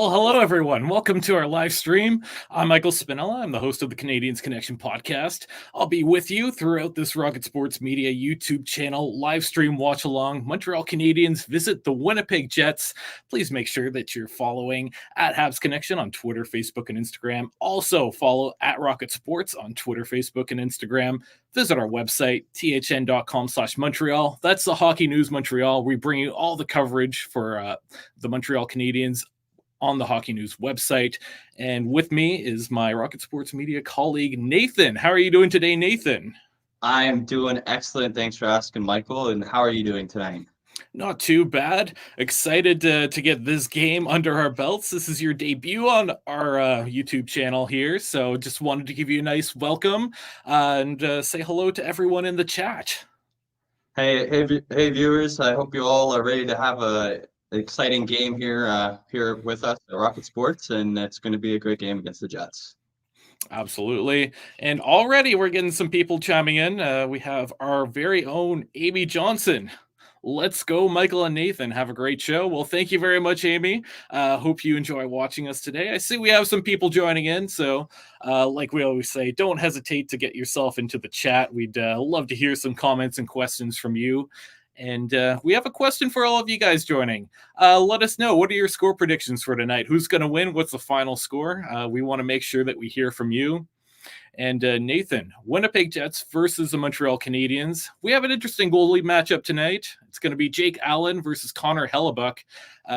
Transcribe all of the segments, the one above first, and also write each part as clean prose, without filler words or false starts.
Well, hello everyone. Welcome to our live stream. I'm Michael Spinella. I'm the host of the Canadiens Connection podcast. I'll be with you throughout this Rocket Sports Media YouTube channel live stream watch along. Montreal Canadiens visit the Winnipeg Jets. Please make sure that you're following at Habs Connection on Twitter, Facebook, and Instagram. Also follow at Rocket Sports on Twitter, Facebook, and Instagram. Visit our website, thn.com/Montreal. That's the Hockey News Montreal. We bring you all the coverage for the Montreal Canadiens on the Hockey News website. And with me is my Rocket Sports Media colleague, Nathan. How are you doing today, Nathan? I am doing excellent. Thanks for asking, Michael. And how are you doing tonight? Not too bad. Excited to get this game under our belts. This is your debut on our YouTube channel here. So just wanted to give you a nice welcome and say hello to everyone in the chat. Hey, viewers. I hope you all are ready to have an exciting game here with us at Rocket Sports, and it's going to be a great game against the Jets. Absolutely. And already we're getting some people chiming in. We have our very own Amy Johnson. Let's go, Michael and Nathan. Have a great show. Well, thank you very much, Amy. Hope you enjoy watching us today. I see we have some people joining in. So like we always say, don't hesitate to get yourself into the chat. We'd love to hear some comments and questions from you. And we have a question for all of you guys joining. Let us know, what are your score predictions for tonight? Who's going to win? What's the final score? We want to make sure that we hear from you. And Nathan, Winnipeg Jets versus the Montreal Canadiens. We have an interesting goalie matchup tonight. It's going to be Jake Allen versus Connor Hellebuyck.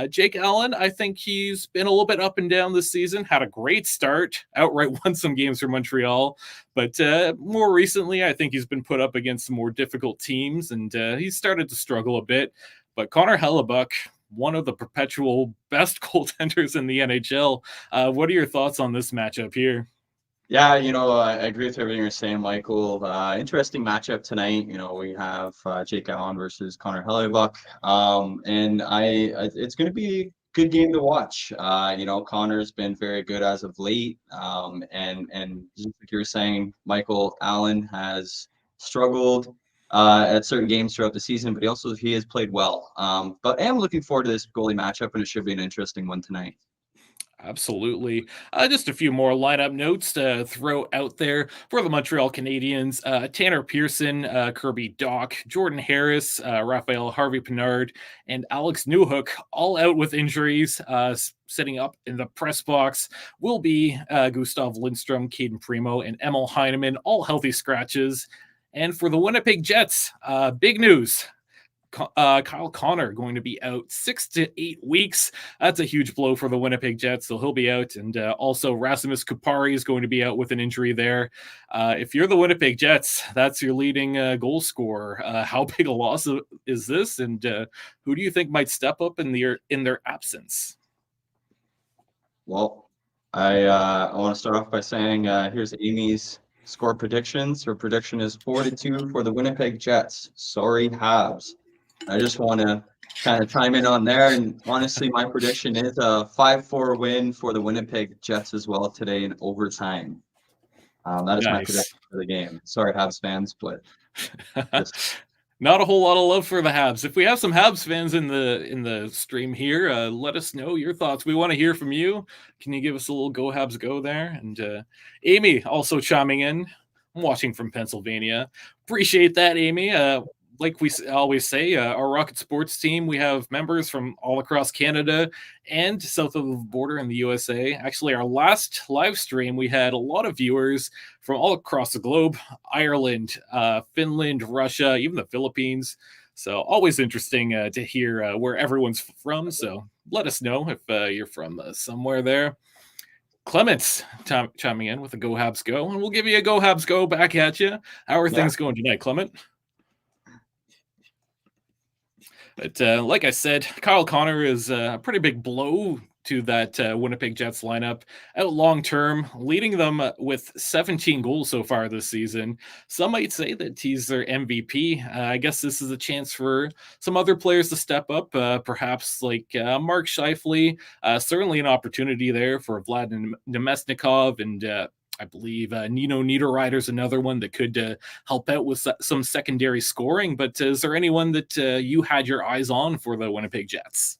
Jake Allen, I think he's been a little bit up and down this season. Had a great start, outright won some games for Montreal. But more recently, I think he's been put up against some more difficult teams, and he's started to struggle a bit. But Connor Hellebuyck, one of the perpetual best goaltenders in the NHL. What are your thoughts on this matchup here? Yeah, I agree with everything you're saying, Michael. Interesting matchup tonight. We have Jake Allen versus Connor Hellebuyck, and it's going to be a good game to watch. Connor's been very good as of late, and just like you were saying, Michael, Allen has struggled at certain games throughout the season, but he has played well. But I am looking forward to this goalie matchup, and it should be an interesting one tonight. Absolutely. Just a few more lineup notes to throw out there for the Montreal Canadiens. Tanner Pearson, Kirby Dach, Jordan Harris, Raphael Harvey-Pinard, and Alex Newhook all out with injuries. Sitting up in the press box will be Gustav Lindstrom, Caden Primo, and Emil Heineman, all healthy scratches. And for the Winnipeg Jets, big news. Kyle Connor going to be out 6 to 8 weeks. That's a huge blow for the Winnipeg Jets, so he'll be out. And also Rasmus Kupari is going to be out with an injury there. If you're the Winnipeg Jets, that's your leading goal scorer. How big a loss is this? And who do you think might step up in their absence? Well, I want to start off by saying here's Amy's score predictions. Her prediction is 4-2 for the Winnipeg Jets. Sorry, Habs. I just want to kind of chime in on there. And honestly, my prediction is a 5-4 win for the Winnipeg Jets as well today in overtime. That is my prediction for the game. Sorry, Habs fans, but not a whole lot of love for the Habs. If we have some Habs fans in the stream here, let us know your thoughts. We want to hear from you. Can you give us a little Go Habs Go there? And Amy also chiming in. I'm watching from Pennsylvania. Appreciate that, Amy. Like we always say, our Rocket Sports team, we have members from all across Canada and south of the border in the USA. Actually, our last live stream, we had a lot of viewers from all across the globe, Ireland, Finland, Russia, even the Philippines. So always interesting to hear where everyone's from. So let us know if you're from somewhere there. Clements chiming in with a Go Habs Go, and we'll give you a Go Habs Go back at you. How are things going tonight, Clement? But like I said, Kyle Connor is a pretty big blow to that Winnipeg Jets lineup. Out long term, leading them with 17 goals so far this season. Some might say that he's their MVP. I guess this is a chance for some other players to step up, perhaps like Mark Scheifele. Certainly an opportunity there for Vlad Nemesnikov and I believe Nino Niederreiter's another one that could help out with some secondary scoring. But is there anyone that you had your eyes on for the Winnipeg Jets?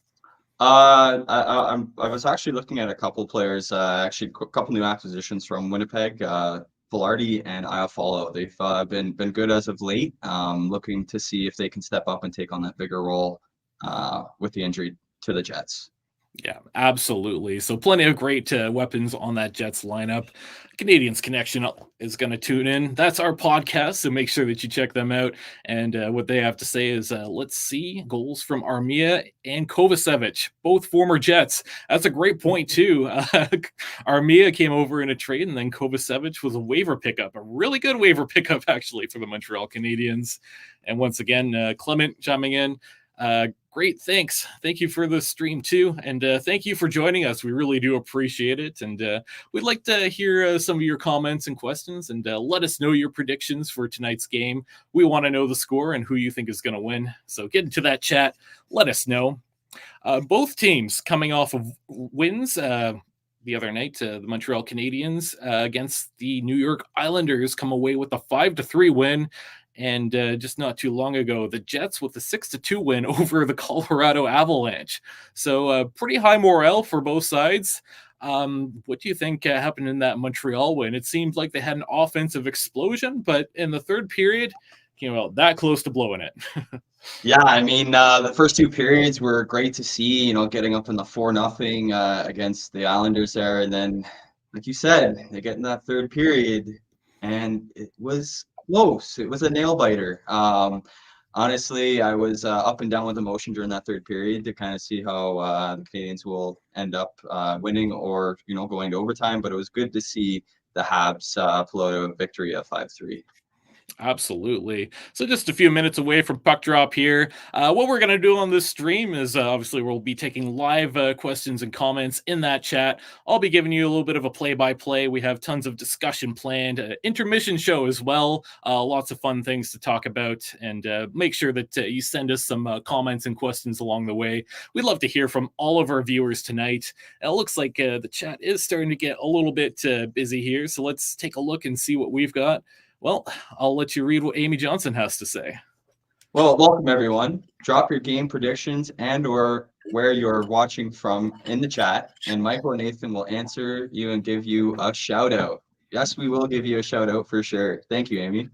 I was actually looking at a couple players, actually a couple new acquisitions from Winnipeg, Velarde and Iafallo. They've been good as of late. Looking to see if they can step up and take on that bigger role with the injury to the Jets. Yeah, absolutely. So plenty of great weapons on that Jets lineup. Canadiens Connection is going to tune in. That's our podcast, so make sure that you check them out. And what they have to say is, let's see goals from Armia and Kovacevic, both former Jets. That's a great point too. Armia came over in a trade, and then Kovacevic was a waiver pickup, a really good waiver pickup actually for the Montreal Canadiens. And once again, Clement chiming in. Great, thanks. Thank you for the stream too, and thank you for joining us. We really do appreciate it, and we'd like to hear some of your comments and questions, and let us know your predictions for tonight's game. We want to know the score and who you think is going to win. So get into that chat. Let us know. Both teams coming off of wins. The other night, the Montreal Canadiens against the New York Islanders come away with a 5-3 win. And just not too long ago, the Jets with a 6-2 win over the Colorado Avalanche. So pretty high morale for both sides. What do you think happened in that Montreal win? It seemed like they had an offensive explosion, but in the third period, came out that close to blowing it. Yeah, I mean, the first two periods were great to see, getting up in the 4-0 against the Islanders there. And then, like you said, they get in that third period, and it was close. It was a nail biter. Honestly, I was up and down with emotion during that third period to kind of see how the Canadiens will end up winning or, going to overtime. But it was good to see the Habs pull out a victory of 5-3. Absolutely. So just a few minutes away from puck drop here. What we're going to do on this stream is obviously we'll be taking live questions and comments in that chat. I'll be giving you a little bit of a play-by-play. We have tons of discussion planned, intermission show as well. Lots of fun things to talk about, and make sure that you send us some comments and questions along the way. We'd love to hear from all of our viewers tonight. It looks like the chat is starting to get a little bit busy here, so let's take a look and see what we've got. Well, I'll let you read what Amy Johnson has to say. Well, welcome everyone. Drop your game predictions and or where you're watching from in the chat, and Michael and Nathan will answer you and give you a shout out. Yes, we will give you a shout out for sure. Thank you, Amy.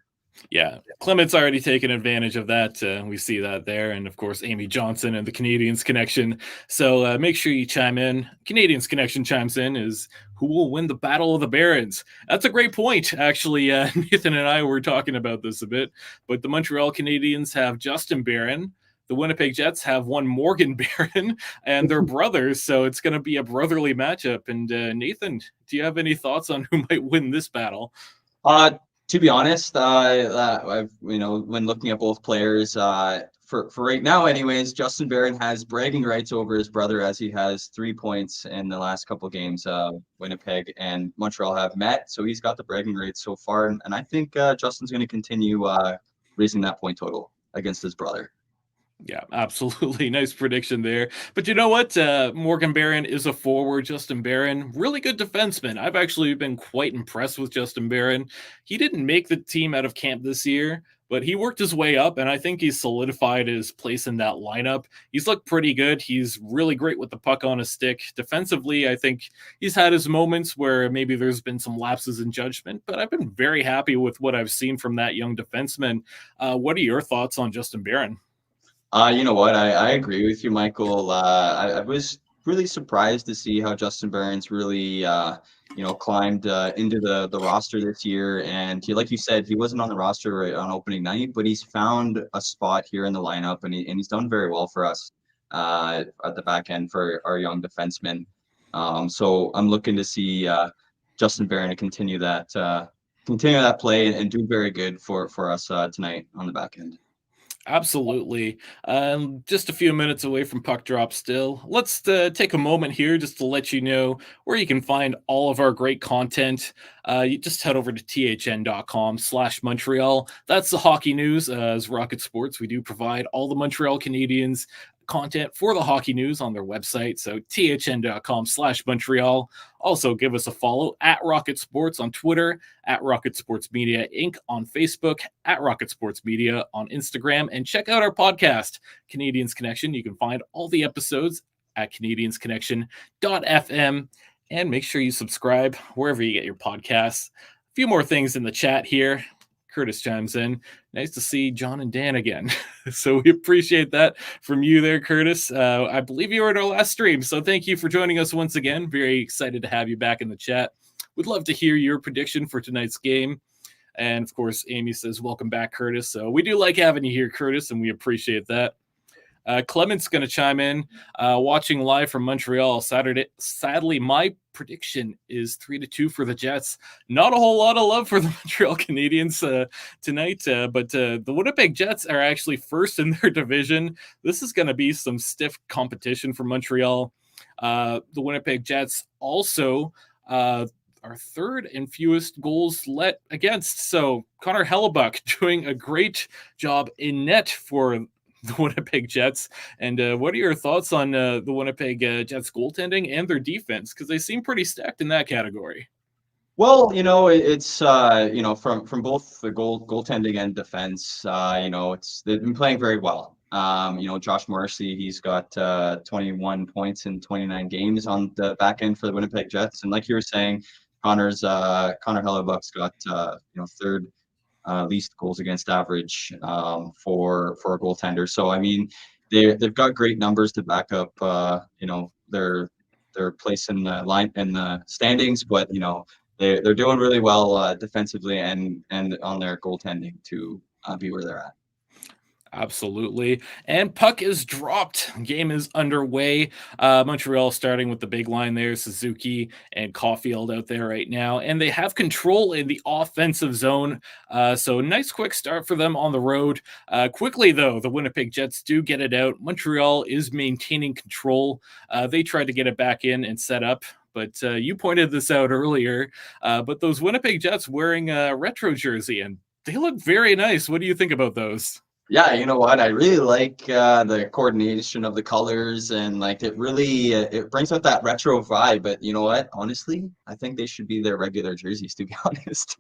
Yeah, Clement's already taken advantage of that. We see that there. And of course, Amy Johnson and the Canadiens Connection. So make sure you chime in. Canadiens Connection chimes in is who will win the Battle of the Barons? That's a great point. Actually, Nathan and I were talking about this a bit, but the Montreal Canadiens have Justin Barron. The Winnipeg Jets have one Morgan Barron, and they're brothers. So it's going to be a brotherly matchup. And Nathan, do you have any thoughts on who might win this battle? To be honest, I've when looking at both players, for right now, anyways, Justin Barron has bragging rights over his brother as he has 3 points in the last couple of games. Winnipeg and Montreal have met, so he's got the bragging rights so far, and I think Justin's going to continue raising that point total against his brother. Yeah, absolutely. Nice prediction there. But you know what? Morgan Barron is a forward. Justin Barron, really good defenseman. I've actually been quite impressed with Justin Barron. He didn't make the team out of camp this year, but he worked his way up, and I think he's solidified his place in that lineup. He's looked pretty good. He's really great with the puck on his stick. Defensively, I think he's had his moments where maybe there's been some lapses in judgment, but I've been very happy with what I've seen from that young defenseman. What are your thoughts on Justin Barron? You know what? I agree with you, Michael. I was really surprised to see how Justin Barron's really, climbed into the roster this year. And like you said, he wasn't on the roster on opening night, but he's found a spot here in the lineup, and he's done very well for us at the back end for our young defensemen. So I'm looking to see Justin Barron to continue that play and do very good for us tonight on the back end. Absolutely. Just a few minutes away from puck drop still. Let's take a moment here just to let you know where you can find all of our great content. You just head over to thn.com/Montreal. That's the hockey news. As Rocket Sports, we do provide all the Montreal Canadiens content for the hockey news on their website. So thn.com/Montreal. Also give us a follow at Rocket Sports on Twitter, at Rocket Sports Media Inc. on Facebook, at Rocket Sports Media on Instagram, and check out our podcast, Canadiens Connection. You can find all the episodes at CanadiensConnection.fm. And make sure you subscribe wherever you get your podcasts. A few more things in the chat here. Curtis chimes in. Nice to see John and Dan again. So we appreciate that from you there, Curtis. I believe you were at our last stream, so thank you for joining us once again. Very excited to have you back in the chat. We'd love to hear your prediction for tonight's game. And of course, Amy says, welcome back, Curtis. So we do like having you here, Curtis, and we appreciate that. Clement's going to chime in, watching live from Montreal Saturday. Sadly, my prediction is 3-2 for the Jets. Not a whole lot of love for the Montreal Canadiens tonight, but the Winnipeg Jets are actually first in their division. This is going to be some stiff competition for Montreal. The Winnipeg Jets also are third and fewest goals let against. So Connor Hellebuck doing a great job in net for the Winnipeg Jets. And what are your thoughts on the Winnipeg Jets goaltending and their defense? Because they seem pretty stacked in that category. Well, it's from both the goaltending and defense. They've been playing very well. Josh Morrissey, he's got 21 points in 29 games on the back end for the Winnipeg Jets, and like you were saying, Connor Hellebuck's got third least goals against average for a goaltender. So I mean, they've got great numbers to back up their place in the line in the standings, but they're doing really well defensively and on their goaltending to be where they're at. Absolutely. And puck is dropped. Game is underway. Montreal starting with the big line there, Suzuki and Caulfield out there right now. And they have control in the offensive zone. So nice quick start for them on the road. Quickly, though, the Winnipeg Jets do get it out. Montreal is maintaining control. They tried to get it back in and set up. But you pointed this out earlier. But those Winnipeg Jets wearing a retro jersey, and they look very nice. What do you think about those? Yeah, you know what? I really like the coordination of the colors, and like it really it brings out that retro vibe. But you know what? Honestly, I think they should be their regular jerseys, to be honest.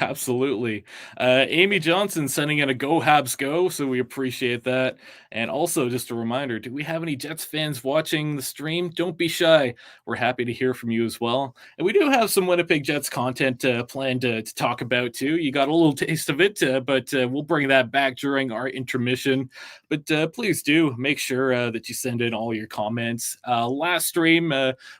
Absolutely. Amy Johnson sending in a go Habs go, so we appreciate that. And also just a reminder, do we have any Jets fans watching the stream? Don't be shy. We're happy to hear from you as well. And we do have some Winnipeg Jets content planned to talk about too. You got a little taste of it, but we'll bring that back during our intermission. But please do make sure that you send in all your comments. Last stream,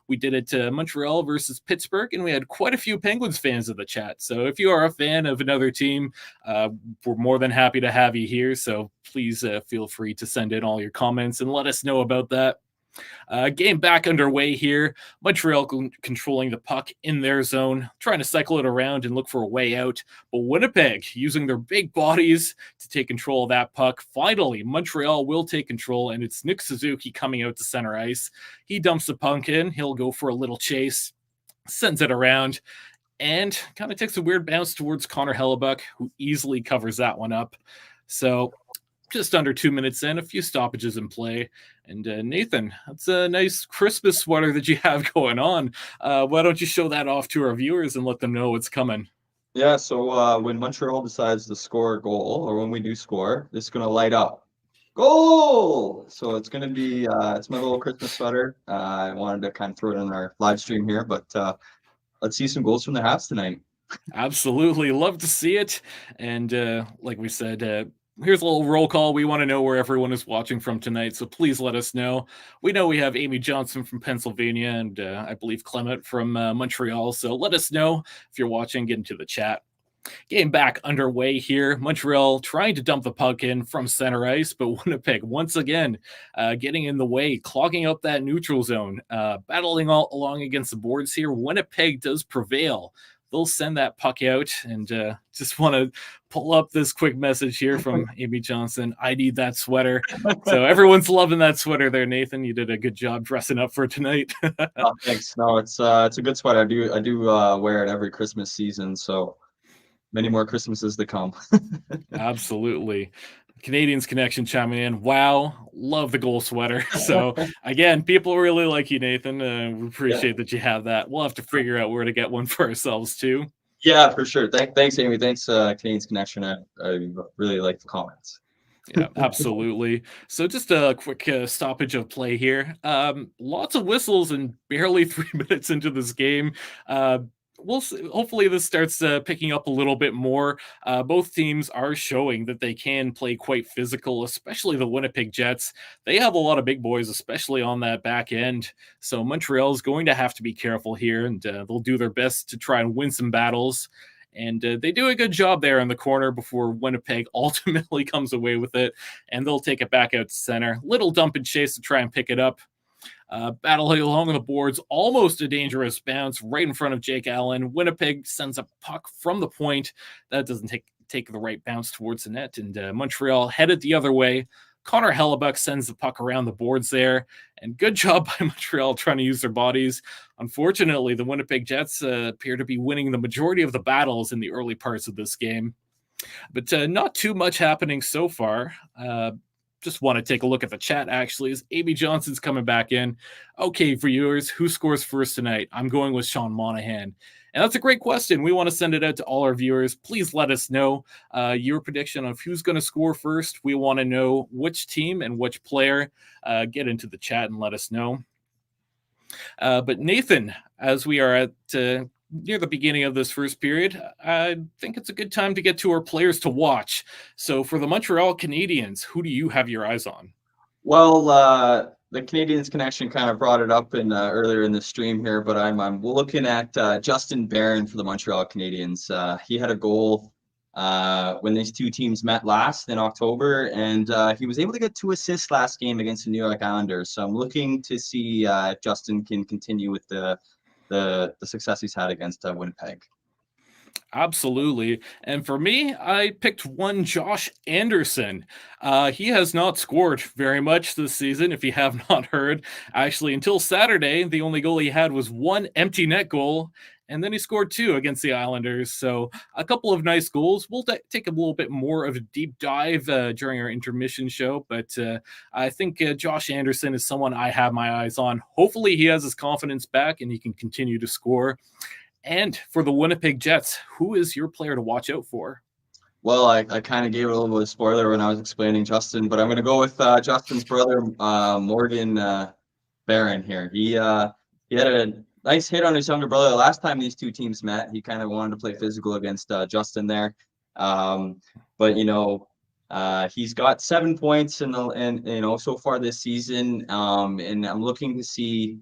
we did it Montreal versus Pittsburgh, and we had quite a few Penguins fans in the chat. So if you are a fan of another team, we're more than happy to have you here. So please feel free to send in all your comments and let us know about that. Game back underway here. Montreal controlling the puck in their zone, trying to cycle it around and look for a way out. But Winnipeg using their big bodies to take control of that puck. Finally, Montreal will take control, and it's Nick Suzuki coming out to center ice. He dumps the puck in. He'll go for a little chase, sends it around, and kind of takes a weird bounce towards Connor Hellebuck, who easily covers that one up. So just under 2 minutes in, a few stoppages in play. And Nathan, that's a nice Christmas sweater that you have going on. Why don't you show that off to our viewers and let them know what's coming? Yeah, so when Montreal decides to score a goal, or when we do score, it's going to light up. Goal! So it's going to be, it's my little Christmas sweater. I wanted to kind of throw it in our live stream here, but let's see some goals from the Habs tonight. Absolutely. Love to see it. And like we said, here's a little roll call. We want to know where everyone is watching from tonight, so please let us know. We know we have Amy Johnson from Pennsylvania and I believe Clement from Montreal, so let us know if you're watching. Get into the chat. Game back underway here. Montreal trying to dump the puck in from center ice, but Winnipeg once again getting in the way, clogging up that neutral zone, battling all along against the boards here. Winnipeg does prevail. They'll send that puck out, and just want to pull up this quick message here from Amy Johnson. I need that sweater. So everyone's loving that sweater there, Nathan. You did a good job dressing up for tonight. Oh, thanks. No, it's a good sweater. I do wear it every Christmas season, so many more Christmases to come. Absolutely. Canadiens Connection chiming in. Wow, love the goal sweater. So again, people really like you, Nathan. We appreciate that you have that. We'll have to figure out where to get one for ourselves too. Yeah, for sure. Thanks, Amy. Thanks, Canadiens Connection. I really like the comments. Yeah, absolutely. So just a quick stoppage of play here. Lots of whistles and barely 3 minutes into this game. Uh, we'll see. Hopefully this starts picking up a little bit more. Both teams are showing that they can play quite physical, especially the Winnipeg Jets. They have a lot of big boys, especially on that back end. So Montreal is going to have to be careful here, and they'll do their best to try and win some battles. And they do a good job there in the corner before Winnipeg ultimately comes away with it, and they'll take it back out to center. Little dump and chase to try and pick it up. Battle along the boards, almost a dangerous bounce right in front of Jake Allen. Winnipeg sends a puck from the point. That doesn't take the right bounce towards the net, and Montreal headed the other way. Connor Hellebuck sends the puck around the boards there, and good job by Montreal trying to use their bodies. Unfortunately, the Winnipeg Jets appear to be winning the majority of the battles in the early parts of this game. But not too much happening so far. Just want to take a look at the chat, actually, as Amy Johnson's coming back in. Okay, viewers, who scores first tonight? I'm going with Sean Monahan. And that's a great question. We want to send it out to all our viewers. Please let us know your prediction of who's going to score first. We want to know which team and which player. Get into the chat and let us know. But Nathan, as we are at near the beginning of this first period, I think it's a good time to get to our players to watch. So for the Montreal Canadiens, who do you have your eyes on? Well, the Canadiens Connection kind of brought it up in earlier in the stream here, but I'm looking at Justin Barron for the Montreal Canadiens. He had a goal when these two teams met last in October, and he was able to get 2 assists last game against the New York Islanders. So I'm looking to see if Justin can continue with the success he's had against Winnipeg. Absolutely. And for me, I picked one Josh Anderson. He has not scored very much this season, if you have not heard. Actually, until Saturday, the only goal he had was one empty net goal, and then he scored 2 against the Islanders. So a couple of nice goals. We'll take a little bit more of a deep dive during our intermission show, but I think Josh Anderson is someone I have my eyes on. Hopefully he has his confidence back and he can continue to score. And for the Winnipeg Jets, who is your player to watch out for? Well, I kind of gave it a little bit of spoiler when I was explaining Justin, but I'm going to go with Justin's brother, Morgan Barron here. He had a nice hit on his younger brother. The last time these two teams met, he kind of wanted to play physical against Justin there. But, he's got 7 points and so far this season. And I'm looking to see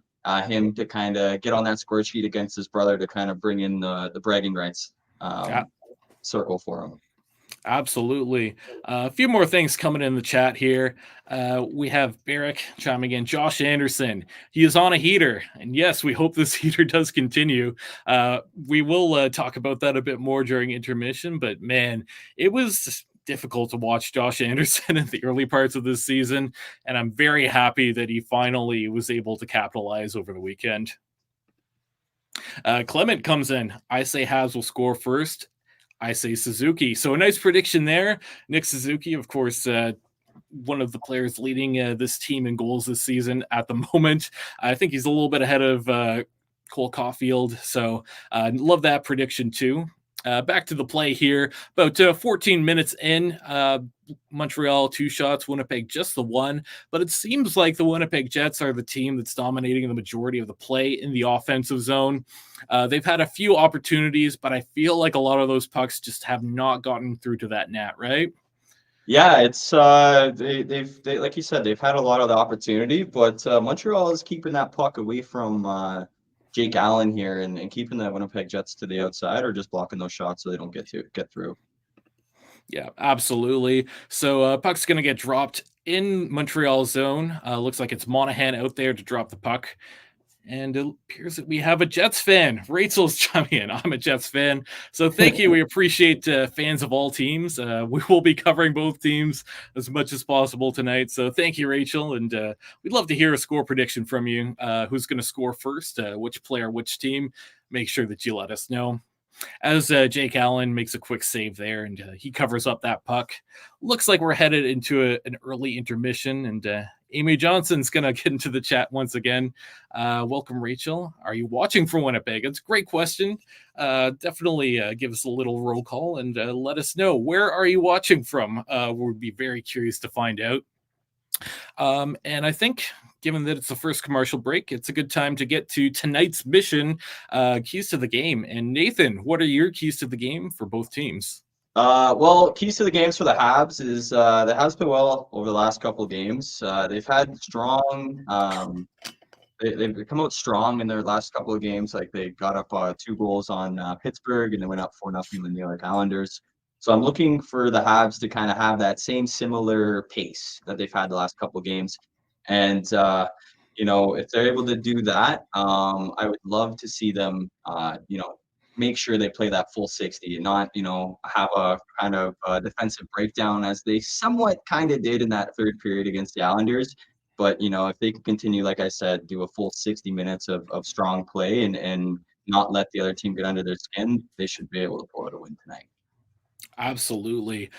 him to kind of get on that score sheet against his brother to kind of bring in the bragging rights circle for him. Absolutely. A few more things coming in the chat here. We have Barrick chiming in. Josh Anderson, he is on a heater. And yes, we hope this heater does continue. We will talk about that a bit more during intermission. But man, it was difficult to watch Josh Anderson in the early parts of this season. And I'm very happy that he finally was able to capitalize over the weekend. Clement comes in. I say Habs will score first. I say Suzuki. So a nice prediction there. Nick Suzuki, of course, one of the players leading this team in goals this season at the moment. I think he's a little bit ahead of Cole Caulfield. So love that prediction too. Back to the play here. About 14 minutes in, Montreal 2 shots, Winnipeg just the 1. But it seems like the Winnipeg Jets are the team that's dominating the majority of the play in the offensive zone. They've had a few opportunities, but I feel like a lot of those pucks just have not gotten through to that net, right? Yeah, it's they like you said, they've had a lot of the opportunity, but Montreal is keeping that puck away from Jake Allen here and keeping the Winnipeg Jets to the outside or just blocking those shots so they don't get through. Yeah, absolutely. So puck's going to get dropped in Montreal zone. Looks like it's Monahan out there to drop the puck. And it appears that we have a Jets fan. Rachel's chiming in. I'm a Jets fan. So thank you. We appreciate fans of all teams. We will be covering both teams as much as possible tonight. So thank you, Rachel. And we'd love to hear a score prediction from you. Who's going to score first? Which player, which team? Make sure that you let us know. as Jake Allen makes a quick save there, and he covers up that puck. Looks like we're headed into an early intermission, and Amy Johnson's going to get into the chat once again. Welcome, Rachel. Are you watching from Winnipeg? It's a great question. Definitely give us a little roll call and let us know. Where are you watching from? We'll be very curious to find out. And I think, given that it's the first commercial break, it's a good time to get to tonight's mission, keys to the game. And Nathan, what are your keys to the game for both teams? Well, keys to the games for the Habs is the Habs play well over the last couple of games. They've had strong. They've come out strong in their last couple of games. Like they got up 2 goals on Pittsburgh, and they went up 4-0 in the New York Islanders. So I'm looking for the Habs to kind of have that same similar pace that they've had the last couple of games. And if they're able to do that, I would love to see them, make sure they play that full 60 and not, have a kind of defensive breakdown as they somewhat kind of did in that third period against the Islanders. But, if they can continue, like I said, do a full 60 minutes of strong play and not let the other team get under their skin, they should be able to pull out a win tonight. Absolutely.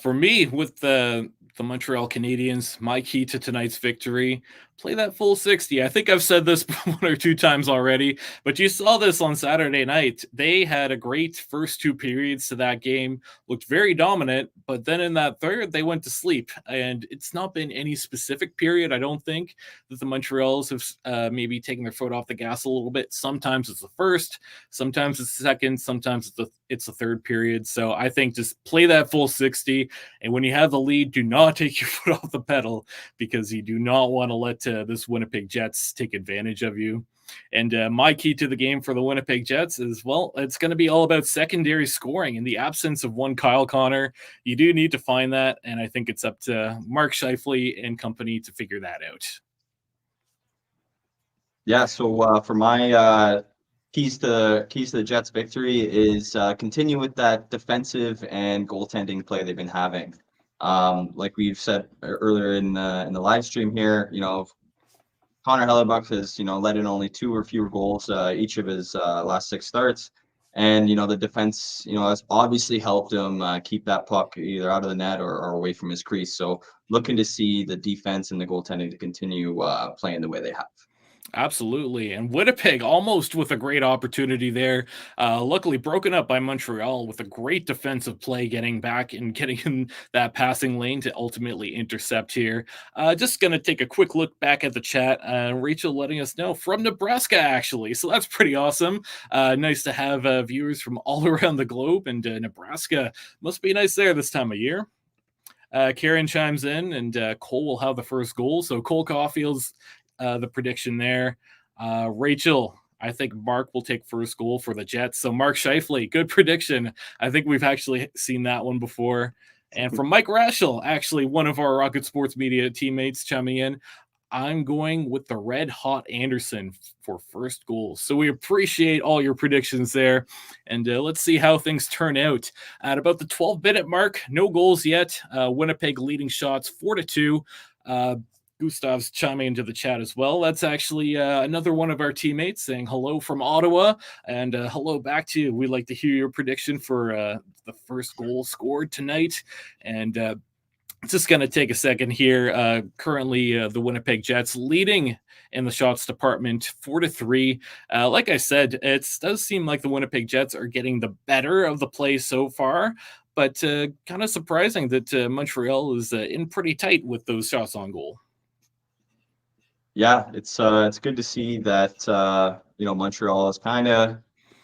For me, with the Montreal Canadiens, my key to tonight's victory, play that full 60. I think I've said this 1 or 2 times already, but you saw this on Saturday night. They had a great first 2 periods to that game, looked very dominant, but then in that third, they went to sleep. And it's not been any specific period, I don't think, that the Montreals have maybe taken their foot off the gas a little bit. Sometimes it's the first, sometimes it's the second, sometimes it's the third period. So I think just play that full 60. And when you have the lead, do not take your foot off the pedal, because you do not want to let this Winnipeg Jets take advantage of you. And my key to the game for the Winnipeg Jets is, well, it's going to be all about secondary scoring. In the absence of one Kyle Connor, you do need to find that. And I think it's up to Mark Scheifele and company to figure that out. Yeah, so for my keys to the Jets' victory is continue with that defensive and goaltending play they've been having. Like we've said earlier in the live stream here, Connor Hellebuyck has let in only 2 or fewer goals each of his last 6 starts, and the defense has obviously helped him keep that puck either out of the net or away from his crease. So looking to see the defense and the goaltending to continue playing the way they have. Absolutely. And Winnipeg almost with a great opportunity there. Luckily broken up by Montreal with a great defensive play, getting back and getting in that passing lane to ultimately intercept here. Just going to take a quick look back at the chat. Rachel letting us know from Nebraska, actually. So that's pretty awesome. Nice to have viewers from all around the globe, and Nebraska must be nice there this time of year. Karen chimes in, and Cole will have the first goal. So Cole Caulfield's the prediction there. Rachel, I think Mark will take first goal for the Jets. So Mark Scheifele, good prediction. I think we've actually seen that one before. And from Mike Raschel, actually one of our Rocket Sports Media teammates chiming in, I'm going with the red hot Anderson for first goal. So we appreciate all your predictions there. And let's see how things turn out. At about the 12-minute mark, no goals yet. Winnipeg leading shots 4-2. Gustav's chiming into the chat as well. That's actually another one of our teammates saying hello from Ottawa, and hello back to you. We'd like to hear your prediction for the first goal scored tonight. And just going to take a second here. Currently, the Winnipeg Jets leading in the shots department 4-3. Like I said, it does seem like the Winnipeg Jets are getting the better of the play so far, but kind of surprising that Montreal is in pretty tight with those shots on goal. Yeah, it's good to see that Montreal is kind of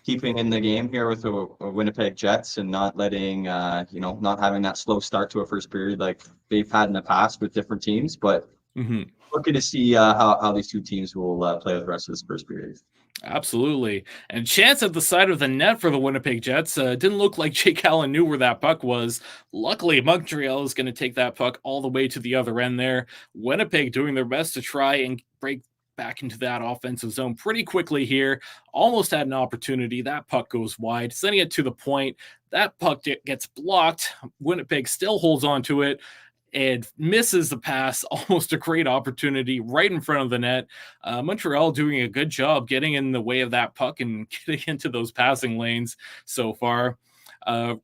keeping in the game here with the Winnipeg Jets and not letting not having that slow start to a first period like they've had in the past with different teams. But looking to see how these two teams will play the rest of this first period. Absolutely. And chance at the side of the net for the Winnipeg Jets. Didn't look like Jake Allen knew where that puck was. Luckily, Montreal is going to take that puck all the way to the other end there. Winnipeg doing their best to try and break back into that offensive zone pretty quickly here. Almost had an opportunity. That puck goes wide, sending it to the point. That puck gets blocked. Winnipeg still holds on to it. and misses the pass. Almost a great opportunity right in front of the net. Montreal doing a good job getting in the way of that puck and getting into those passing lanes so far.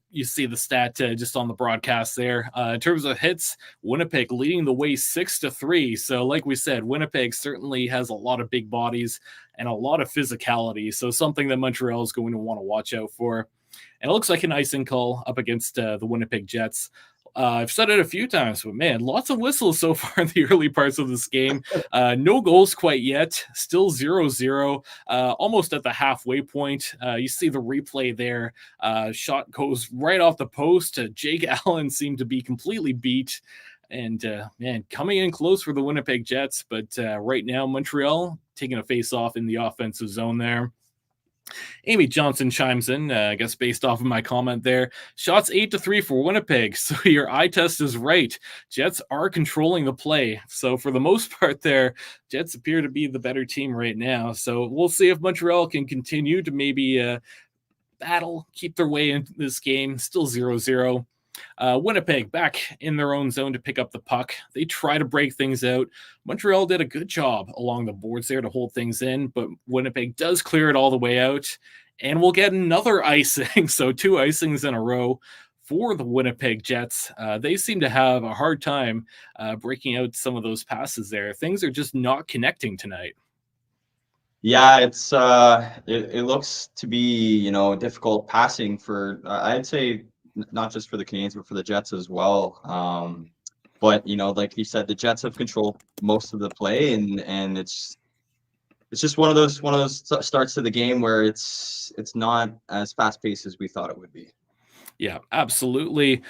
You see the stat just on the broadcast there. In terms of hits, Winnipeg leading the way 6-3. So, like we said, Winnipeg certainly has a lot of big bodies and a lot of physicality. So, something that Montreal is going to want to watch out for. And it looks like an icing call up against the Winnipeg Jets. I've said it a few times, but man, lots of whistles so far in the early parts of this game. No goals quite yet. Still 0-0, almost at the halfway point. You see the replay there. Shot goes right off the post. Jake Allen seemed to be completely beat. And man, coming in close for the Winnipeg Jets. But right now, Montreal taking a face off in the offensive zone there. Amy Johnson chimes in, I guess based off of my comment there. Shots 8-3 for Winnipeg. So your eye test is right. Jets are controlling the play. So for the most part there, Jets appear to be the better team right now. So we'll see if Montreal can continue to maybe battle, keep their way into this game. Still 0-0. Winnipeg back in their own zone to pick up the puck. They try to break things out. Montreal did a good job along the boards there to hold things in, but Winnipeg does clear it all the way out, and we'll get another icing. So 2 icings in a row for the Winnipeg Jets. They seem to have a hard time breaking out some of those passes there. Things are just not connecting tonight. Yeah, it's it looks to be, difficult passing for I'd say not just for the Canadiens but for the Jets as well. But like you said, the Jets have controlled most of the play, and it's just one of those starts to the game where it's not as fast paced as we thought it would be. Yeah, absolutely.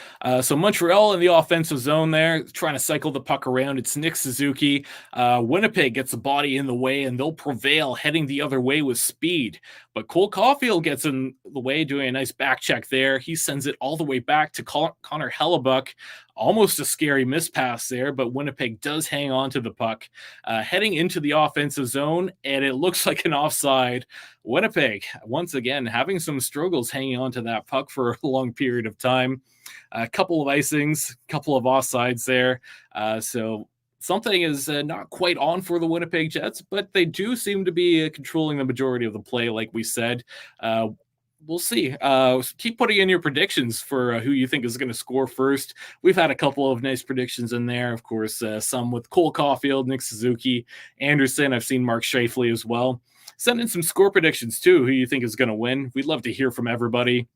So Montreal in the offensive zone there, trying to cycle the puck around. It's Nick Suzuki. Winnipeg gets a body in the way, and they'll prevail heading the other way with speed. But Cole Caulfield gets in the way, doing a nice back check there. He sends it all the way back to Connor Hellebuck. Almost a scary mispass there, but Winnipeg does hang on to the puck. Heading into the offensive zone, and it looks like an offside. Winnipeg, once again, having some struggles hanging on to that puck for a long period of time. A couple of icings, a couple of offsides there. So something is not quite on for the Winnipeg Jets, but they do seem to be controlling the majority of the play, like we said. We'll see. Keep putting in your predictions for who you think is going to score first. We've had a couple of nice predictions in there. Of course, some with Cole Caulfield, Nick Suzuki, Anderson. I've seen Mark Scheifele as well. Send in some score predictions, too, who you think is going to win. We'd love to hear from everybody.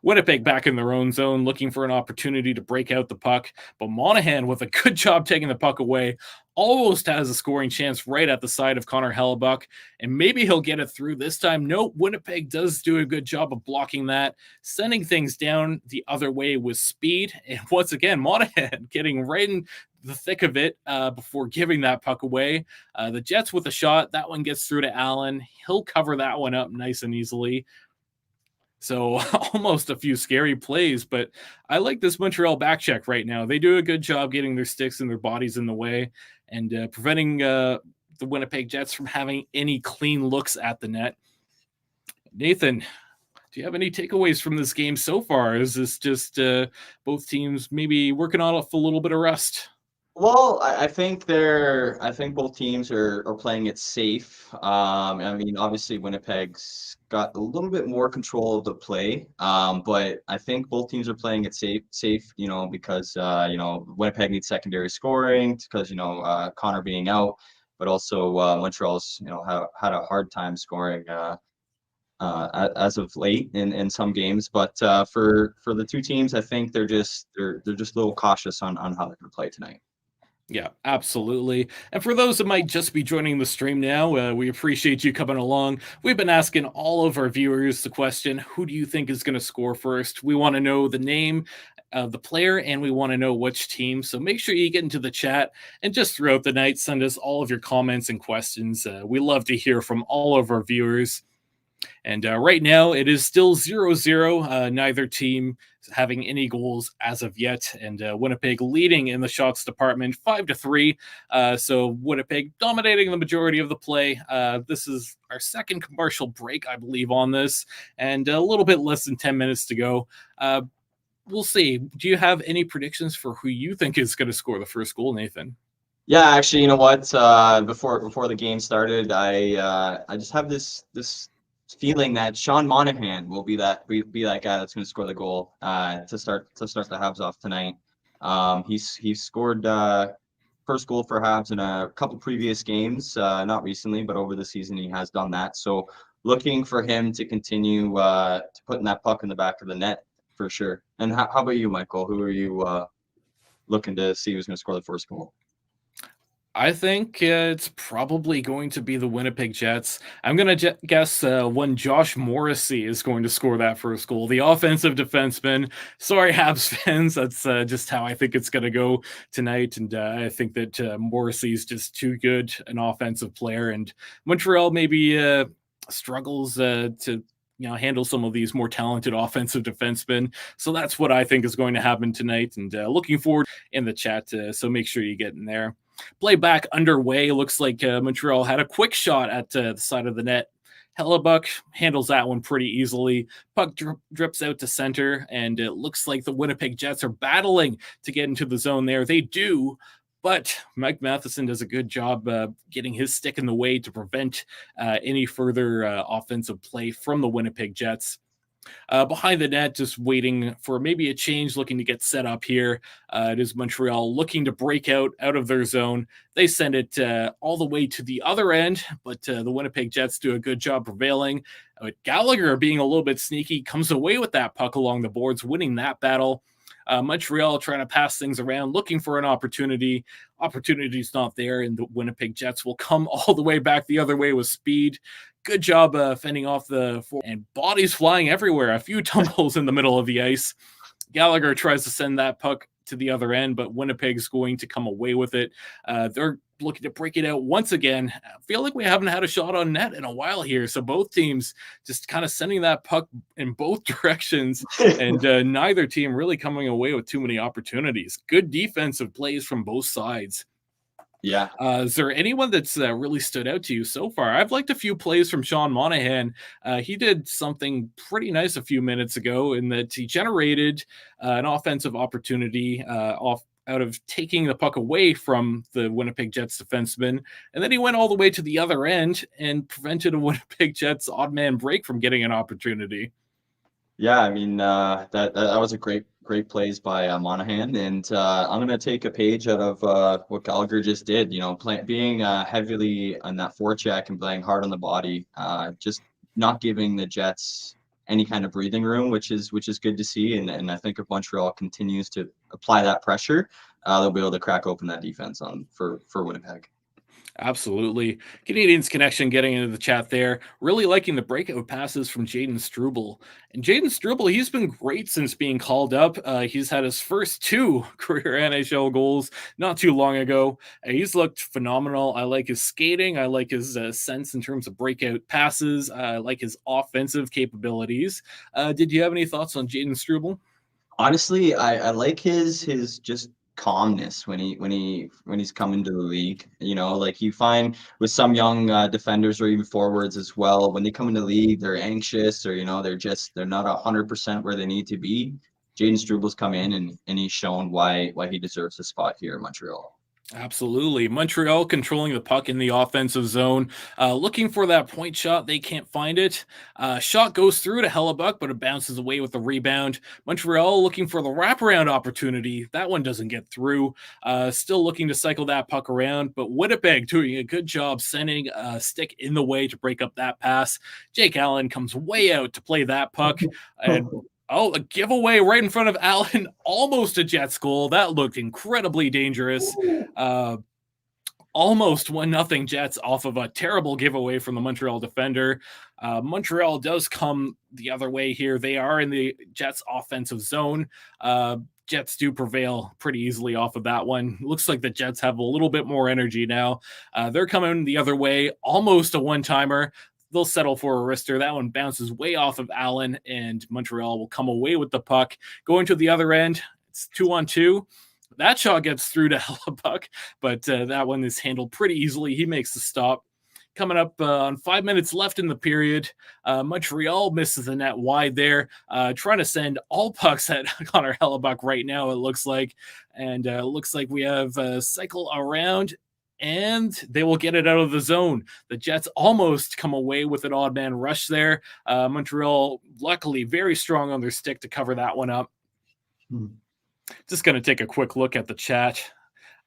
Winnipeg back in their own zone, looking for an opportunity to break out the puck. But Monahan, with a good job taking the puck away, almost has a scoring chance right at the side of Connor Hellebuck. And maybe he'll get it through this time. No, Winnipeg does do a good job of blocking that, sending things down the other way with speed. And once again, Monahan getting right in the thick of it before giving that puck away. The Jets with a shot. That one gets through to Allen. He'll cover that one up nice and easily. So almost a few scary plays, but I like this Montreal back check right now. They do a good job getting their sticks and their bodies in the way and preventing the Winnipeg Jets from having any clean looks at the net. Nathan, do you have any takeaways from this game so far? Is this just both teams maybe working off a little bit of rust? Well, I think both teams are playing it safe. I mean, obviously Winnipeg's got a little bit more control of the play, but I think both teams are playing it safe. Because Winnipeg needs secondary scoring because Connor being out, but also Montreal's had a hard time scoring as of late in some games. But for the two teams, I think they're just a little cautious on how they're going to play tonight. Yeah, absolutely. And for those that might just be joining the stream now, we appreciate you coming along. We've been asking all of our viewers the question, who do you think is going to score first? We want to know the name of the player, and we want to know which team. So make sure you get into the chat, and just throughout the night, send us all of your comments and questions. We love to hear from all of our viewers. And right now, it is still 0-0. Neither team having any goals as of yet. And Winnipeg leading in the shots department 5-3. So Winnipeg dominating the majority of the play. This is our second commercial break, I believe, on this. And a little bit less than 10 minutes to go. we'll see. Do you have any predictions for who you think is going to score the first goal, Nathan? Yeah, actually, you know what? Before the game started, I just have this feeling that Sean Monahan will be that guy that's going to score the goal to start the Habs off tonight. He's scored first goal for Habs in a couple previous games, not recently, but over the season he has done that. So looking for him to continue to putting that puck in the back of the net for sure. And how about you, Michael? Who are you looking to see who's going to score the first goal? I think it's probably going to be the Winnipeg Jets. I'm going to guess when Josh Morrissey is going to score that first goal, the offensive defenseman. Sorry, Habs fans. That's just how I think it's going to go tonight. And I think that Morrissey is just too good an offensive player. And Montreal maybe struggles to handle some of these more talented offensive defensemen. So that's what I think is going to happen tonight. And looking forward in the chat. So make sure you get in there. Play back underway. Looks like Montreal had a quick shot at the side of the net. Hellebuck handles that one pretty easily. Puck drips out to center, and it looks like the Winnipeg Jets are battling to get into the zone there. They do, but Mike Matheson does a good job getting his stick in the way to prevent any further offensive play from the Winnipeg Jets. Behind the net, just waiting for maybe a change, looking to get set up here. It is Montreal looking to break out of their zone. They send it all the way to the other end, but the Winnipeg Jets do a good job prevailing. Gallagher, being a little bit sneaky, comes away with that puck along the boards, winning that battle. Montreal trying to pass things around, looking for an opportunity. Opportunity's not there, and the Winnipeg Jets will come all the way back the other way with speed. Good job fending off and bodies flying everywhere. A few tumbles in the middle of the ice. Gallagher tries to send that puck to the other end, but Winnipeg's going to come away with it. They're looking to break it out once again. I feel like we haven't had a shot on net in a while here, so both teams just kind of sending that puck in both directions, and neither team really coming away with too many opportunities. Good defensive plays from both sides. Yeah. Is there anyone that's really stood out to you so far? I've liked a few plays from Sean Monahan. He did something pretty nice a few minutes ago in that he generated an offensive opportunity out of taking the puck away from the Winnipeg Jets defenseman. And then he went all the way to the other end and prevented a Winnipeg Jets odd man break from getting an opportunity. Yeah, I mean, that was a great plays by Monahan, and I'm gonna take a page out of what Gallagher just did. You know, being heavily on that forecheck and playing hard on the body, just not giving the Jets any kind of breathing room, which is good to see. And I think if Montreal continues to apply that pressure, they'll be able to crack open that defense for Winnipeg. Absolutely. Canadiens Connection getting into the chat there. Really liking the breakout passes from Jaden Struble. And Jaden Struble, he's been great since being called up. He's had his first 2 career NHL goals not too long ago. He's looked phenomenal. I like his skating. I like his sense in terms of breakout passes. I like his offensive capabilities. Did you have any thoughts on Jaden Struble? Honestly, I like his just calmness when he's coming to the league. You know, like you find with some young defenders or even forwards as well, when they come into the league, they're anxious, or they're not 100% where they need to be. Jaden Struble's come in and he's shown why he deserves a spot here in Montreal. Absolutely. Montreal controlling the puck in the offensive zone, looking for that point shot. They can't find it. Shot goes through to Hellebuck, but it bounces away with the rebound. Montreal looking for the wraparound opportunity. That one doesn't get through. Still looking to cycle that puck around, but Winnipeg doing a good job sending a stick in the way to break up that pass. Jake Allen comes way out to play that puck, and a giveaway right in front of Allen, almost a Jets goal. That looked incredibly dangerous. Almost 1-0 Jets off of a terrible giveaway from the Montreal defender. Montreal does come the other way here. They are in the Jets offensive zone. Jets do prevail pretty easily off of that one. Looks like the Jets have a little bit more energy now. They're coming the other way, almost a one-timer. They'll settle for a wrister. That one bounces way off of Allen, and Montreal will come away with the puck. Going to the other end, it's 2-on-2. That shot gets through to Hellebuck, but that one is handled pretty easily. He makes the stop. Coming up on 5 minutes left in the period, Montreal misses the net wide there, trying to send all pucks at Connor Hellebuck right now, it looks like. And looks like we have a cycle around, and they will get it out of the zone. The Jets almost come away with an odd man rush there. Montreal, luckily, very strong on their stick to cover that one up. Just going to take a quick look at the chat.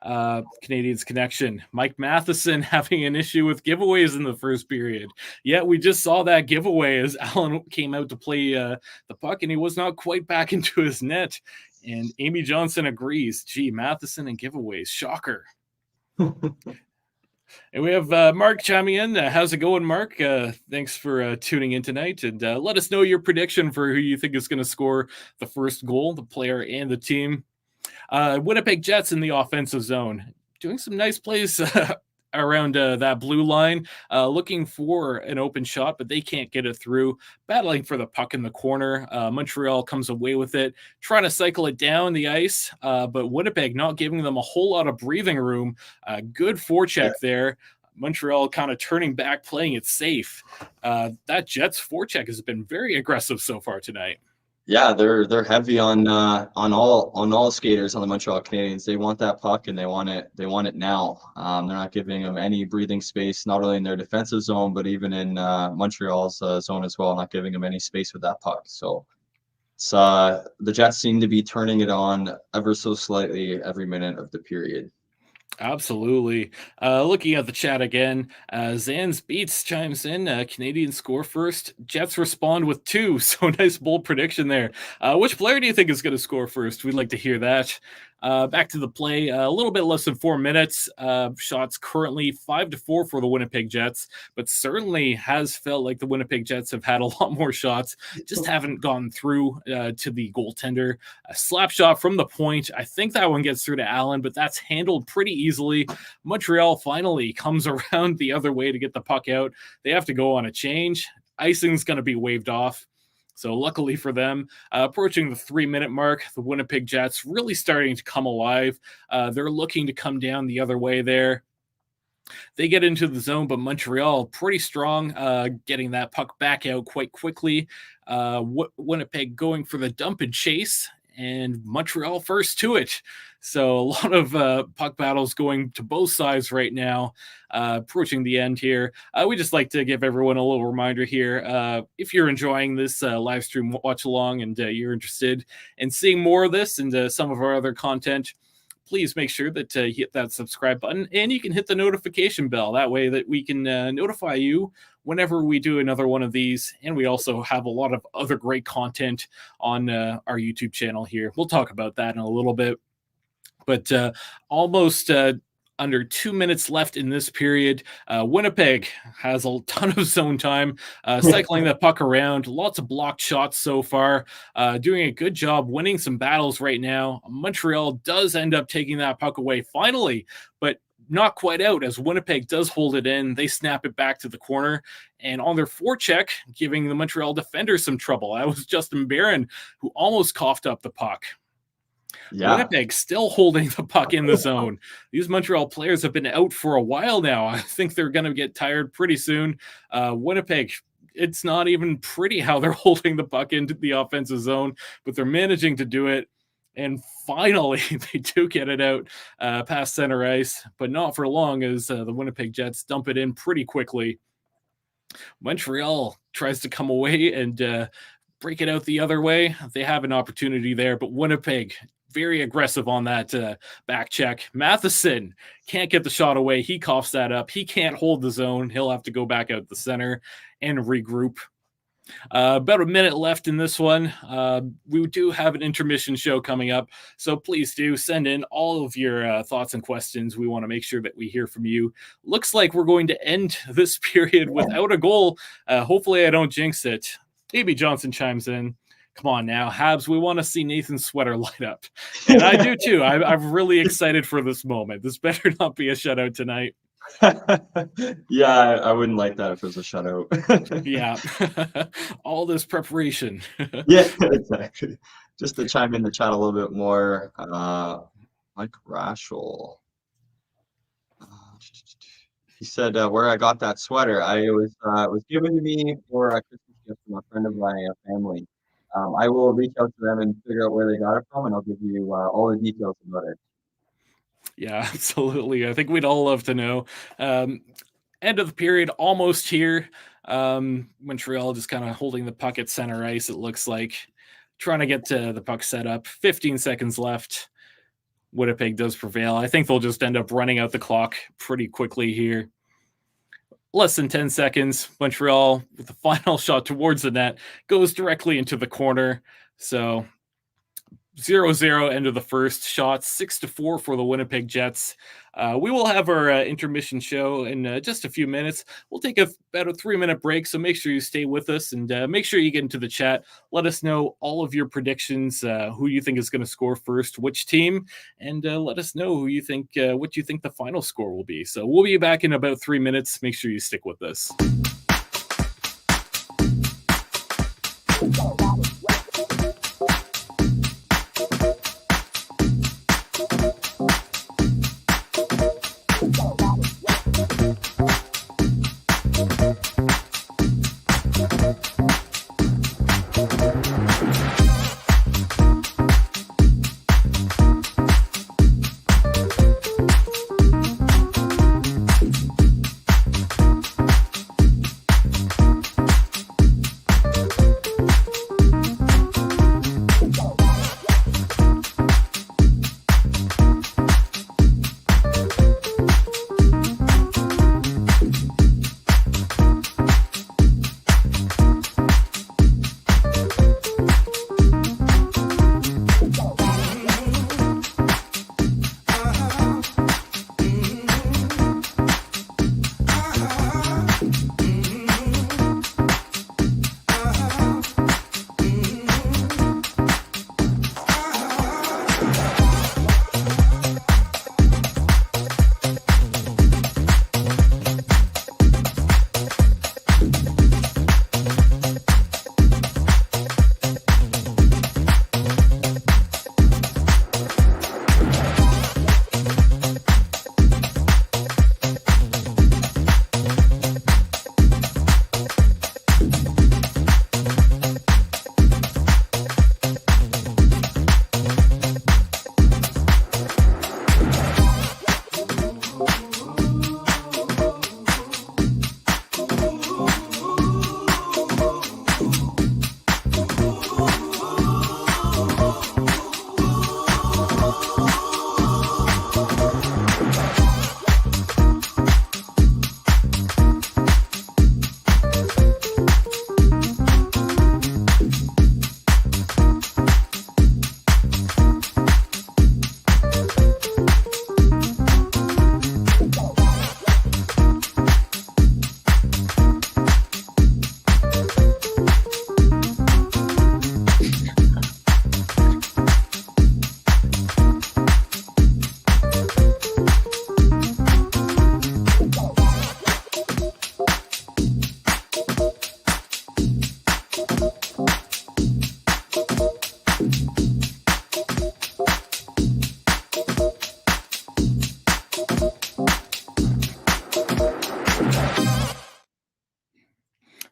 Canadiens Connection. Mike Matheson having an issue with giveaways in the first period. Yeah, we just saw that giveaway as Allen came out to play the puck, and he was not quite back into his net. And Amy Johnson agrees. Gee, Matheson and giveaways. Shocker. And we have Mark chiming in. How's it going, Mark? Thanks for tuning in tonight. And let us know your prediction for who you think is going to score the first goal, the player and the team. Winnipeg Jets in the offensive zone. Doing some nice plays around that blue line, looking for an open shot, but they can't get it through. Battling for the puck in the corner. Montreal comes away with it, trying to cycle it down the ice, but Winnipeg not giving them a whole lot of breathing room. Good forecheck there. Montreal kind of turning back, playing it safe. That Jets forecheck has been very aggressive so far tonight. Yeah, they're heavy on all skaters on the Montreal Canadiens. They want that puck and they want it now. They're not giving them any breathing space, not only in their defensive zone, but even in Montreal's zone as well, not giving them any space with that puck. So it's the Jets seem to be turning it on ever so slightly every minute of the period. Absolutely. Looking at the chat again, Zan's Beats chimes in. Canadians score first. Jets respond with 2. So nice bold prediction there. Which player do you think is going to score first? We'd like to hear that. Back to the play, a little bit less than 4 minutes. Shots currently 5-4 for the Winnipeg Jets, but certainly has felt like the Winnipeg Jets have had a lot more shots, just haven't gone through to the goaltender. A slap shot from the point. I think that one gets through to Allen, but that's handled pretty easily. Montreal finally comes around the other way to get the puck out. They have to go on a change. Icing's going to be waved off. So luckily for them, approaching the 3-minute mark, the Winnipeg Jets really starting to come alive. They're looking to come down the other way there. They get into the zone, but Montreal pretty strong, getting that puck back out quite quickly. Winnipeg going for the dump and chase, and Montreal first to it. So a lot of puck battles going to both sides right now, approaching the end here. We just like to give everyone a little reminder here. If you're enjoying this live stream watch along and you're interested in seeing more of this and some of our other content, please make sure that you hit that subscribe button and you can hit the notification bell. That way that we can notify you whenever we do another one of these. And we also have a lot of other great content on our YouTube channel here. We'll talk about that in a little bit. But almost under 2 minutes left in this period. Winnipeg has a ton of zone time, cycling the puck around. Lots of blocked shots so far, doing a good job winning some battles right now. Montreal does end up taking that puck away finally, but not quite out as Winnipeg does hold it in. They snap it back to the corner, and on their forecheck, giving the Montreal defenders some trouble. That was Justin Barron who almost coughed up the puck. Yeah. Winnipeg still holding the puck in the zone. These Montreal players have been out for a while now. I think they're going to get tired pretty soon. Winnipeg, it's not even pretty how they're holding the puck into the offensive zone, but they're managing to do it. And finally, they do get it out past center ice, but not for long as the Winnipeg Jets dump it in pretty quickly. Montreal tries to come away and break it out the other way. They have an opportunity there, but Winnipeg very aggressive on that back check. Matheson can't get the shot away. He coughs that up. He can't hold the zone. He'll have to go back out the center and regroup. About a minute left in this one. We do have an intermission show coming up, so please do send in all of your thoughts and questions. We want to make sure that we hear from you. Looks like we're going to end this period without a goal. Hopefully I don't jinx it. Amy Johnson chimes in. Come on now, Habs, we want to see Nathan's sweater light up. And I do too. I'm really excited for this moment. This better not be a shutout tonight. Yeah, I wouldn't like that if it was a shutout. Yeah. All this preparation. Yeah, exactly. Just to chime in the chat a little bit more, Mike Rashel. He said where I got that sweater. It was given to me for a Christmas gift from a friend of my family. I will reach out to them and figure out where they got it from, and I'll give you all the details about it. Yeah, absolutely. I think we'd all love to know. Um, End of the period almost here. Montreal just kind of holding the puck at center ice, it looks like. Trying to get the puck set up. 15 seconds left. Winnipeg does prevail. I think they'll just end up running out the clock pretty quickly here. Less than 10 seconds. Montreal, with the final shot towards the net, goes directly into the corner. So 0-0 end of the first shot, 6-4 for the Winnipeg Jets. We will have our intermission show in just a few minutes. We'll take about a 3-minute break, so make sure you stay with us and make sure you get into the chat. Let us know all of your predictions, who you think is going to score first, which team, and let us know who you think, what you think the final score will be. So we'll be back in about 3 minutes. Make sure you stick with us.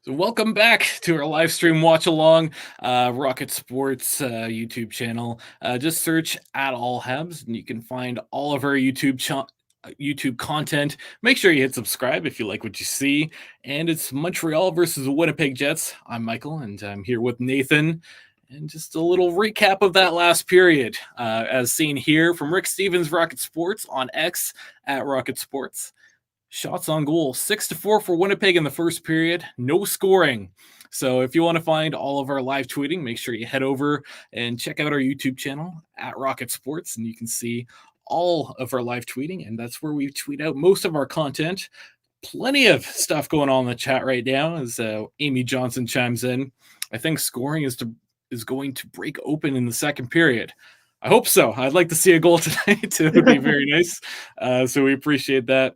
So welcome back to our live stream watch along, Rocket Sports YouTube channel. Just search at all Habs and you can find all of our YouTube content. Make sure you hit subscribe if you like what you see. And it's Montreal versus the Winnipeg Jets. I'm Michael and I'm here with Nathan. And just a little recap of that last period, as seen here from Rick Stevens, Rocket Sports on X at Rocket Sports. Shots on goal, 6-4 for Winnipeg in the first period. No scoring. So if you want to find all of our live tweeting, make sure you head over and check out our YouTube channel at Rocket Sports, and you can see all of our live tweeting, and that's where we tweet out most of our content. Plenty of stuff going on in the chat right now as Amy Johnson chimes in. I think scoring is going to break open in the second period. I hope so. I'd like to see a goal tonight. It would be very nice. So we appreciate that.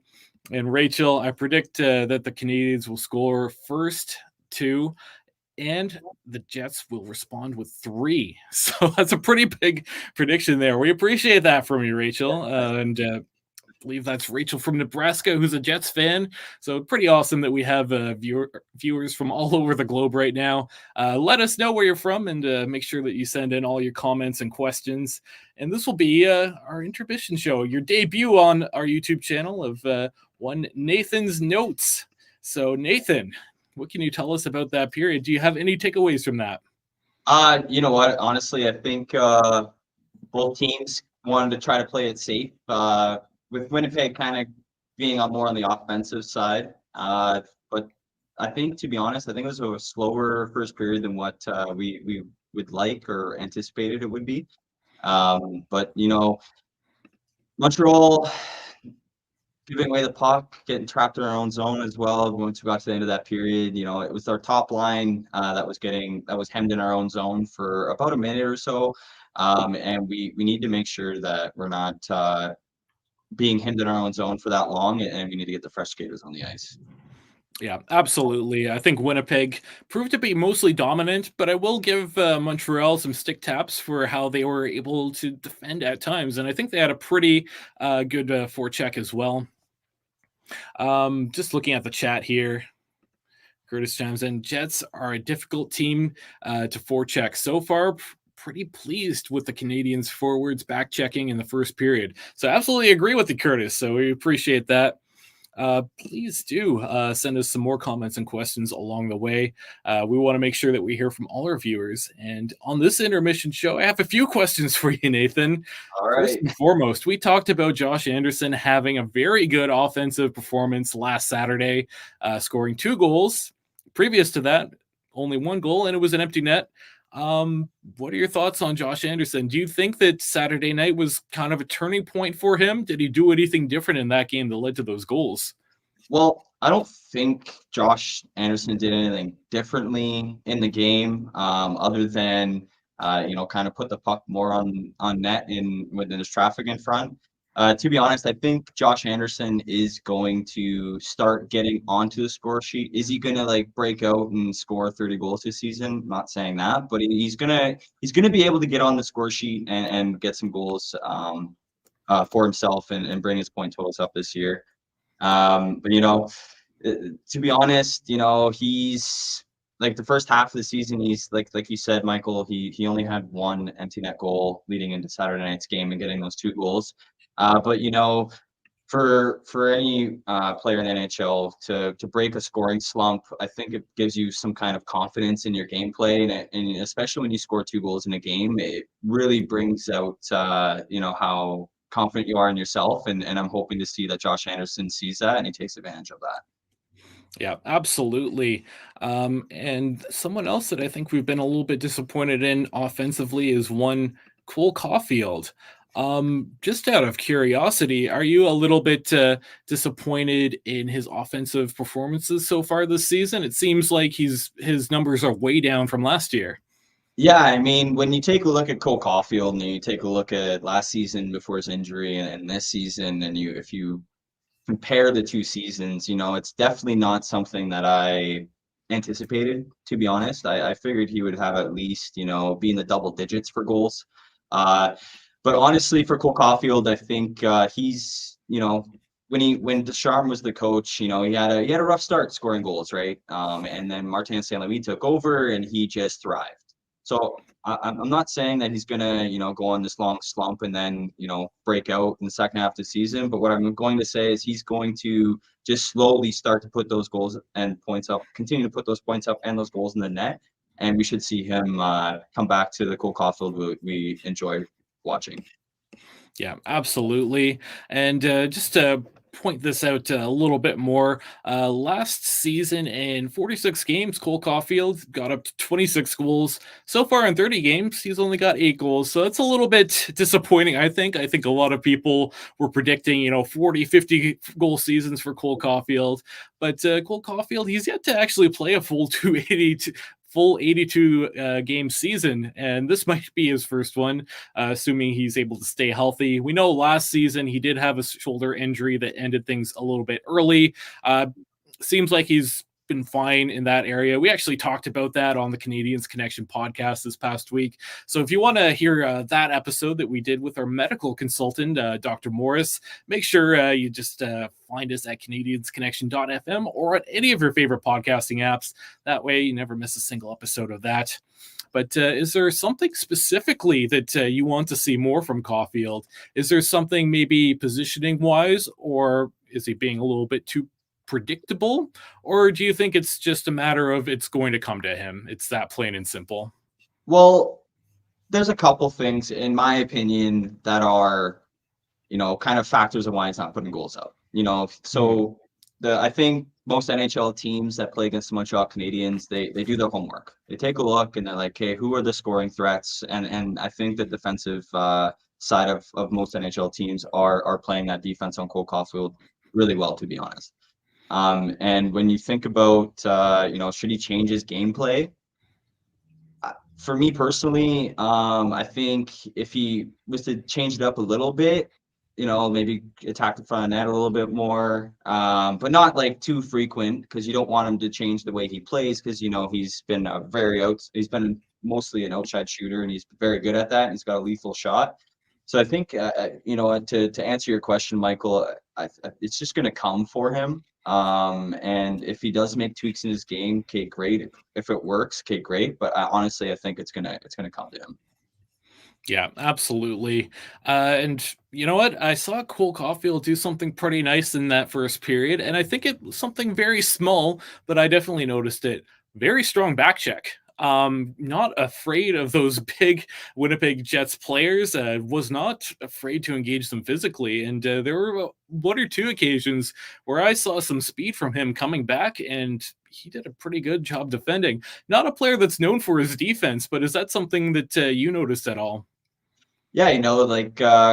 And Rachel, I predict that the Canadiens will score first 2, and the Jets will respond with 3. So that's a pretty big prediction there. We appreciate that from you, Rachel. believe that's Rachel from Nebraska, who's a Jets fan. So pretty awesome that we have viewers from all over the globe right now. Let us know where you're from, and make sure that you send in all your comments and questions. And this will be our intermission show, your debut on our YouTube channel of one Nathan's Notes. So Nathan, what can you tell us about that period? Do you have any takeaways from that? You know what? Honestly, I think both teams wanted to try to play it safe. With Winnipeg kind of being on more on the offensive side. But I think, to be honest, I think it was a slower first period than what we would like or anticipated it would be. But Montreal giving away the puck, getting trapped in our own zone as well. Once we got to the end of that period, it was our top line that was hemmed in our own zone for about a minute or so. And we need to make sure that we're not being hemmed in our own zone for that long, and we need to get the fresh skaters on the ice. Yeah, absolutely. I think Winnipeg proved to be mostly dominant, but I will give Montreal some stick taps for how they were able to defend at times. And I think they had a pretty good forecheck as well. Just looking at the chat here, Curtis chimes in, Jets are a difficult team to forecheck. So far, pretty pleased with the Canadiens forwards back checking in the first period. So absolutely agree with you, Curtis. So we appreciate that. Please do send us some more comments and questions along the way. We want to make sure that we hear from all our viewers. And on this intermission show, I have a few questions for you, Nathan. All right. First and foremost, we talked about Josh Anderson having a very good offensive performance last Saturday, scoring 2 goals. Previous to that, only 1 goal, and it was an empty net. What are your thoughts on Josh Anderson? Do you think that Saturday night was kind of a turning point for him? Did he do anything different in that game that led to those goals? Well, I don't think Josh Anderson did anything differently in the game, other than kind of put the puck more on net when there's traffic in front. To be honest, I think Josh Anderson is going to start getting onto the score sheet. Is he going to break out and score 30 goals this season? I'm not saying that, but he's gonna be able to get on the score sheet and get some goals for himself and bring his point totals up this year. But to be honest, he's like the first half of the season, he's like you said, Michael, he only had 1 empty net goal leading into Saturday night's game and getting those 2 goals. But for any player in the NHL to break a scoring slump, I think it gives you some kind of confidence in your gameplay, and especially when you score 2 goals in a game, it really brings out how confident you are in yourself, and I'm hoping to see that Josh Anderson sees that and he takes advantage of that. Yeah, absolutely. And someone else that I think we've been a little bit disappointed in offensively is one Cole Caulfield. Just out of curiosity, are you a little bit disappointed in his offensive performances so far this season? It seems like his numbers are way down from last year. Yeah, I mean, when you take a look at Cole Caulfield and you take a look at last season before his injury and this season, and if you compare the 2 seasons, it's definitely not something that I anticipated, to be honest. I figured he would have at least, be in the double digits for goals. But honestly, for Cole Caulfield, I think he's, when Deschamps was the coach, he had a rough start scoring goals, right? And then Martin St. Louis took over and he just thrived. So I'm not saying that he's going to, go on this long slump and then, break out in the second half of the season. But what I'm going to say is he's going to just slowly start to put those goals and points up, continue to put those points up and those goals in the net. And we should see him come back to the Cole Caulfield we enjoy watching. Yeah, absolutely. And just to point this out a little bit more, last season in 46 games, Cole Caulfield got up to 26 goals. So far in 30 games, he's only got 8 goals. So it's a little bit disappointing, I think. I think a lot of people were predicting, 40, 50 goal seasons for Cole Caulfield. But Cole Caulfield, he's yet to actually play a full 82 game season, and this might be his first one, assuming he's able to stay healthy. We know last season he did have a shoulder injury that ended things a little bit early. Seems like he's been fine in that area. We actually talked about that on the Canadiens Connection podcast this past week. So if you want to hear that episode that we did with our medical consultant, Dr. Morris, make sure you just find us at CanadiensConnection.fm or at any of your favorite podcasting apps. That way you never miss a single episode of that. But is there something specifically that you want to see more from Caulfield? Is there something maybe positioning wise, or is he being a little bit too predictable? Or do you think it's just a matter of it's going to come to him? It's that plain and simple. Well, there's a couple things, in my opinion, that are, kind of factors of why he's not putting goals up. So I think most NHL teams that play against the Montreal Canadiens, they do their homework. They take a look and they're like, hey, who are the scoring threats? And I think the defensive side of most NHL teams are playing that defense on Cole Caulfield really well, to be honest. And when you think about, should he change his gameplay? For me personally, I think if he was to change it up a little bit, maybe attack the front of net a little bit more, but not like too frequent, because you don't want him to change the way he plays, because he's been he's been mostly an outside shooter, and he's very good at that, and he's got a lethal shot. So I think to answer your question, Michael, it's just going to come for him. And if he does make tweaks in his game, okay, great. If it works, okay, great. But honestly, I think it's gonna come to him. Yeah, absolutely. And you know what? I saw Cole Caulfield do something pretty nice in that first period, and I think it was something very small, but I definitely noticed it. Very strong back check. Not afraid of those big Winnipeg Jets players. Was not afraid to engage them physically, and there were one or two occasions where I saw some speed from him coming back, and he did a pretty good job defending. Not a player that's known for his defense, but is that something that you noticed at all? Yeah,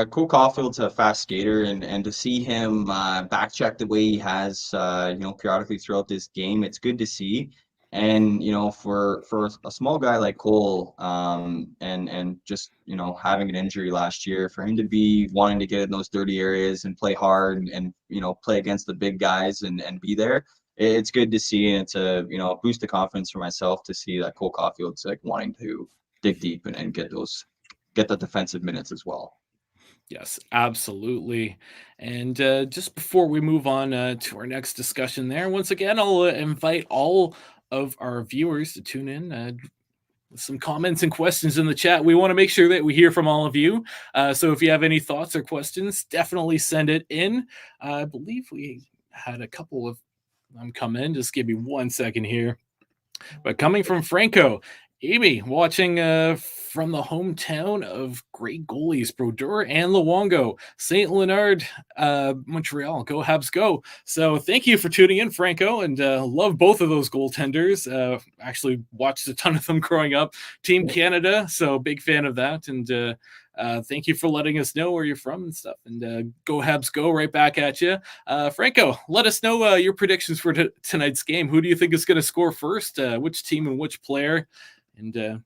Cole Caulfield's a fast skater, and to see him back check the way he has, periodically throughout this game, it's good to see. And for a small guy like Cole, and just having an injury last year, for him to be wanting to get in those dirty areas and play hard and play against the big guys and be there, it's good to see, and it's a boost of confidence for myself to see that Cole Caulfield's like wanting to dig deep and get the defensive minutes as well. Yes, absolutely. And just before we move on to our next discussion there, once again, I'll invite all of our viewers to tune in with some comments and questions in the chat. We want to make sure that we hear from all of you. So if you have any thoughts or questions, definitely send it in. I believe we had a couple of them come in. Just give me 1 second here. But coming from Franco, Amy, watching from the hometown of great goalies, Brodeur and Luongo, St. Leonard, Montreal. Go Habs, go. So thank you for tuning in, Franco, and love both of those goaltenders. Actually watched a ton of them growing up. Team Canada, so big fan of that. And thank you for letting us know where you're from and stuff. And go Habs, go, right back at you. Franco, let us know your predictions for tonight's game. Who do you think is going to score first? Which team and which player? And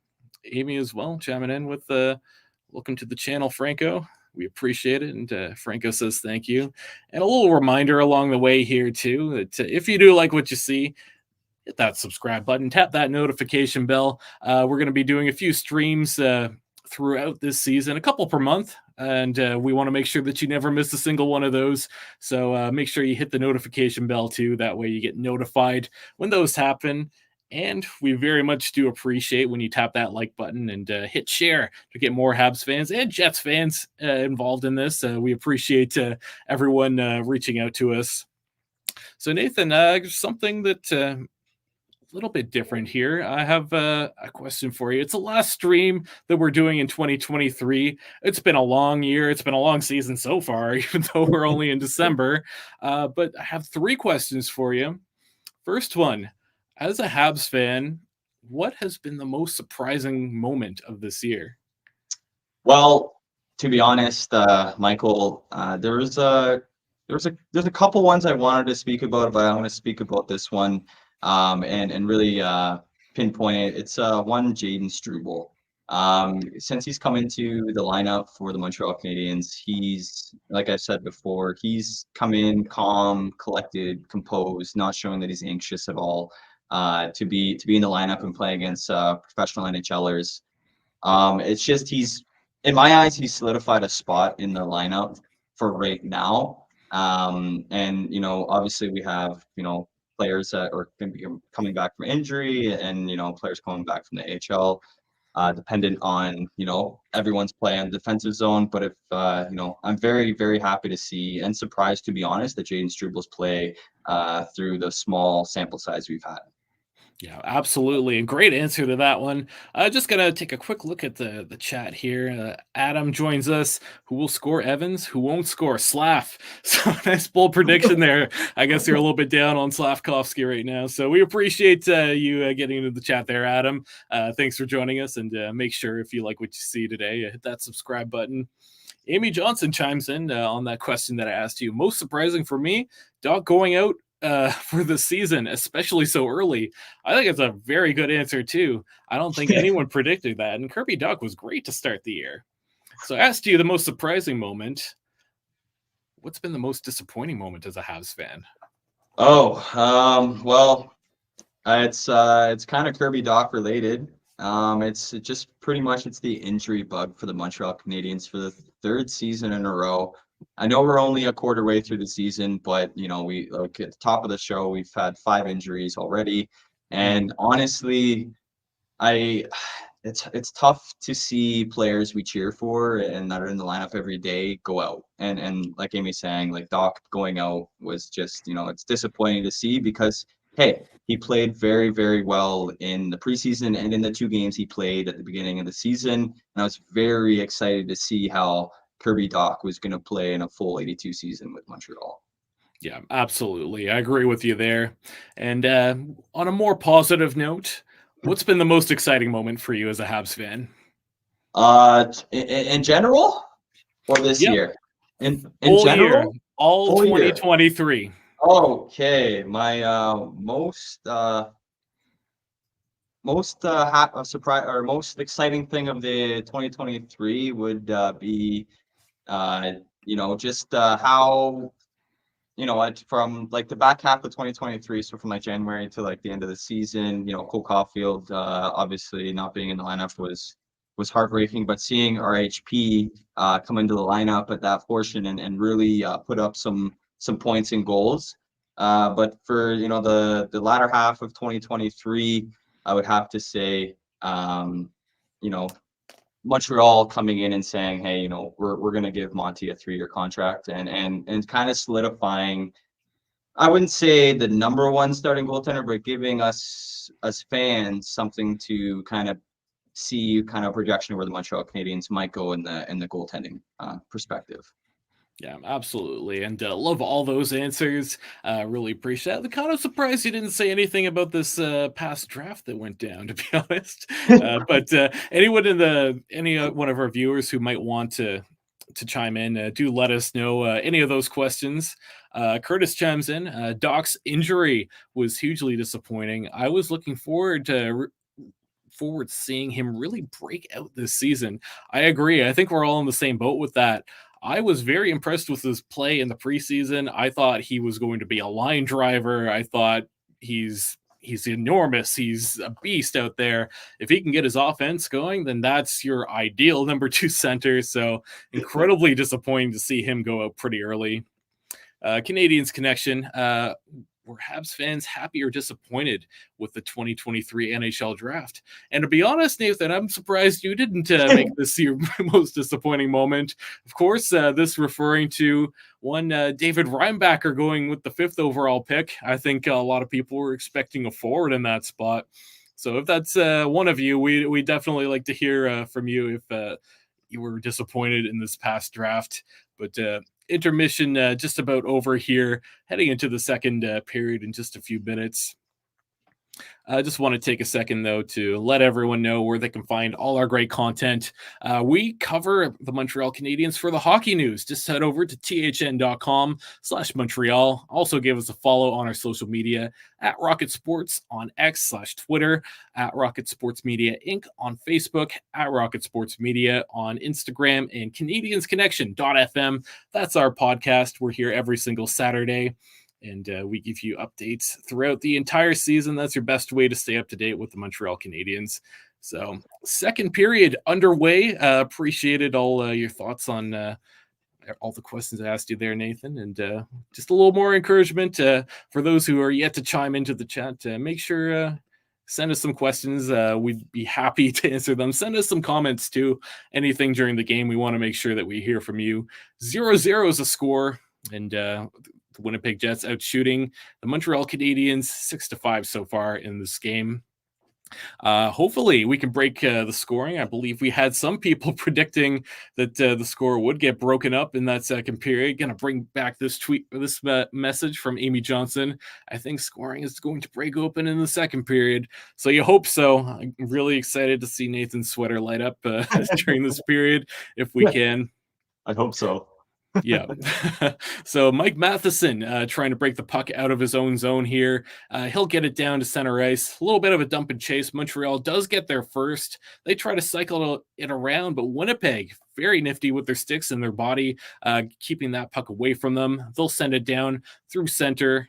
Amy as well, chiming in with welcome to the channel, Franco. We appreciate it. And Franco says thank you. And a little reminder along the way here, too, that if you do like what you see, hit that subscribe button, tap that notification bell. We're going to be doing a few streams throughout this season, a couple per month. And we want to make sure that you never miss a single one of those. So make sure you hit the notification bell, too. That way you get notified when those happen. And we very much do appreciate when you tap that like button and hit share to get more Habs fans and Jets fans involved in this. We appreciate everyone reaching out to us. So Nathan, something that a little bit different here. I have a question for you. It's the last stream that we're doing in 2023. It's been a long year. It's been a long season so far, even though we're only in December. But I have 3 questions for you. First one. As a Habs fan, what has been the most surprising moment of this year? Well, to be honest, Michael, there's a couple ones I wanted to speak about, but I want to speak about this one and really pinpoint it. It's one Jaden Struble. Since he's come into the lineup for the Montreal Canadiens, he's, like I said before, he's come in calm, collected, composed, not showing that he's anxious at all. To be in the lineup and play against professional NHLers. It's just in my eyes, he's solidified a spot in the lineup for right now. And obviously we have players that are going to be coming back from injury, and players coming back from the AHL. Dependent on everyone's play on the defensive zone. But if I'm very, very happy to see, and surprised, to be honest, that Jaden Strubl's play through the small sample size we've had. Yeah, absolutely. And great answer to that one. Just gonna take a quick look at the chat here. Adam joins us. Who will score Evans? Who won't score? Slav. So nice bold prediction there. I guess you're a little bit down on Slavkovsky right now. So we appreciate you getting into the chat there, Adam. Thanks for joining us. And make sure, if you like what you see today, hit that subscribe button. Amy Johnson chimes in on that question that I asked you. Most surprising for me, Doc going out for the season, especially so early. I think it's a very good answer too. I don't think anyone predicted that. And Kirby Dach was great to start the year. So I asked you the most surprising moment. What's been the most disappointing moment as a Habs fan? Well, it's kind of Kirby Dach related. It's just pretty much it's the injury bug for the Montreal Canadiens for the third season in a row. I know we're only a quarter way through the season, but we at the top of the show, we've had 5 injuries already. And honestly, it's tough to see players we cheer for and that are in the lineup every day go out. And like Amy's saying, like Doc going out was just, it's disappointing to see because, hey, he played very, very well in the preseason and in the 2 games he played at the beginning of the season. And I was very excited to see how Kirby Dach was going to play in a full 82 season with Montreal. Yeah, absolutely. I agree with you there. And on a more positive note, what's been the most exciting moment for you as a Habs fan? In general, or this year? In Whole general, year, all 2023. Year. Okay, my most surprise or most exciting thing of the 2023 would be just how from like the back half of 2023, so from like January to like the end of the season, Cole Caulfield obviously not being in the lineup was heartbreaking, but seeing RHP come into the lineup at that portion and really put up some points and goals. But for the latter half of 2023, I would have to say Montreal coming in and saying, hey, we're going to give Monty a 3-year contract and kind of solidifying, I wouldn't say the number 1 starting goaltender, but giving us as fans something to kind of see kind of projection where the Montreal Canadiens might go in the goaltending perspective. Yeah, absolutely. And love all those answers. Really appreciate it. I'm kind of surprised you didn't say anything about this past draft that went down, to be honest. But anyone any one of our viewers who might want to chime in, do let us know any of those questions. Curtis chimes in. Doc's injury was hugely disappointing. I was looking forward to seeing him really break out this season. I agree. I think we're all in the same boat with that. I was very impressed with his play in the preseason. I thought he was going to be a line driver. I thought he's enormous. He's a beast out there. If he can get his offense going, then that's your ideal number 2 center. So incredibly disappointing to see him go out pretty early. Canadiens Connection. Were Habs fans happy or disappointed with the 2023 NHL draft? And to be honest, Nathan, I'm surprised you didn't make this your most disappointing moment. Of course, this referring to one David Reinbacher going with the 5th overall pick. I think a lot of people were expecting a forward in that spot. So if that's one of you, we definitely like to hear from you if you were disappointed in this past draft. But intermission just about over here, heading into the second period in just a few minutes. I just want to take a second, though, to let everyone know where they can find all our great content. We cover the Montreal Canadiens for the hockey news. Just head over to thn.com/Montreal. Also, give us a follow on our social media at Rocket Sports on X/Twitter, at Rocket Sports Media Inc. on Facebook, at Rocket Sports Media on Instagram, and Canadiens Connection.fm. That's our podcast. We're here every single Saturday. And we give you updates throughout the entire season. That's your best way to stay up to date with the Montreal Canadiens. So, second period underway. Appreciated all your thoughts on all the questions I asked you there, Nathan. And just a little more encouragement for those who are yet to chime into the chat. Make sure send us some questions. We'd be happy to answer them. Send us some comments too. Anything during the game. We want to make sure that we hear from you. 0-0 is a score. And the Winnipeg Jets out shooting the Montreal Canadiens 6-5 so far in this game. Hopefully we can break the scoring. I believe we had some people predicting that the score would get broken up in that second period. Going to bring back this message from Amy Johnson. I think scoring is going to break open in the second period. So you hope so. I'm really excited to see Nathan's sweater light up during this period if we can. I hope so. Yeah. So Mike Matheson trying to break the puck out of his own zone here. He'll get it down to center ice. A little bit of a dump and chase. Montreal does get there first. They try to cycle it around, but Winnipeg, very nifty with their sticks and their body, keeping that puck away from them. They'll send it down through center.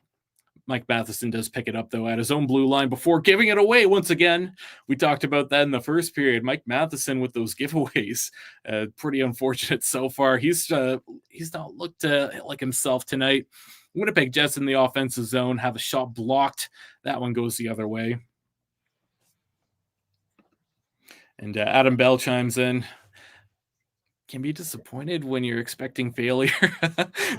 Mike Matheson does pick it up, though, at his own blue line before giving it away once again. We talked about that in the first period. Mike Matheson with those giveaways. Pretty unfortunate so far. He's not looked like himself tonight. Winnipeg Jets in the offensive zone have a shot blocked. That one goes the other way. And Adam Bell chimes in. Can be disappointed when you're expecting failure.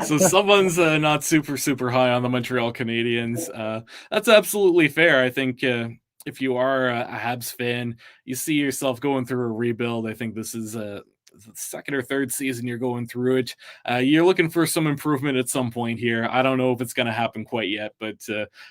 So someone's not super high on the Montreal Canadiens. That's absolutely fair. I think if you are a Habs fan, you see yourself going through a rebuild. I think this is the second or third season you're going through it. You're looking for some improvement at some point here. I don't know if it's going to happen quite yet, but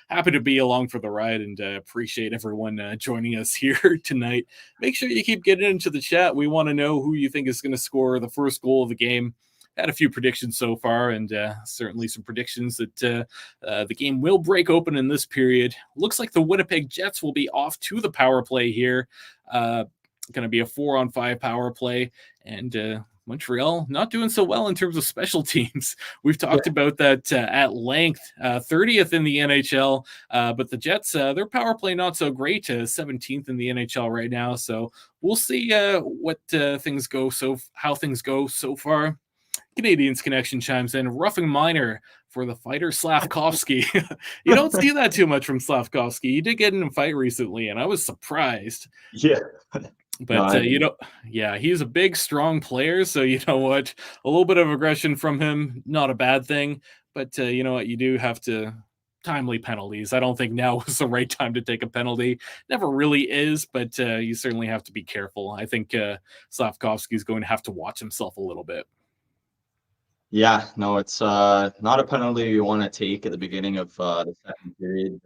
happy to be along for the ride and appreciate everyone joining us here tonight. Make sure you keep getting into the chat. We want to know who you think is going to score the first goal of the game. Had a few predictions so far, and certainly some predictions that the game will break open in this period. Looks like the Winnipeg Jets will be off to the power play here. Going to be a 4-on-5 power play, and Montreal not doing so well in terms of special teams. We've talked about that at length. 30th in the NHL, but the Jets, their power play not so great. 17th in the NHL right now. So we'll see how things go so far. Canadiens Connection chimes in. Roughing minor for the fighter Slavkovsky. You don't see that too much from Slavkovsky. He did get in a fight recently, and I was surprised. Yeah. But he's a big, strong player. So you know what? A little bit of aggression from him, not a bad thing. But you know what? You do have to timely penalties. I don't think now is the right time to take a penalty. Never really is, but you certainly have to be careful. I think Slavkovsky is going to have to watch himself a little bit. Yeah, no, it's not a penalty you want to take at the beginning of the second period,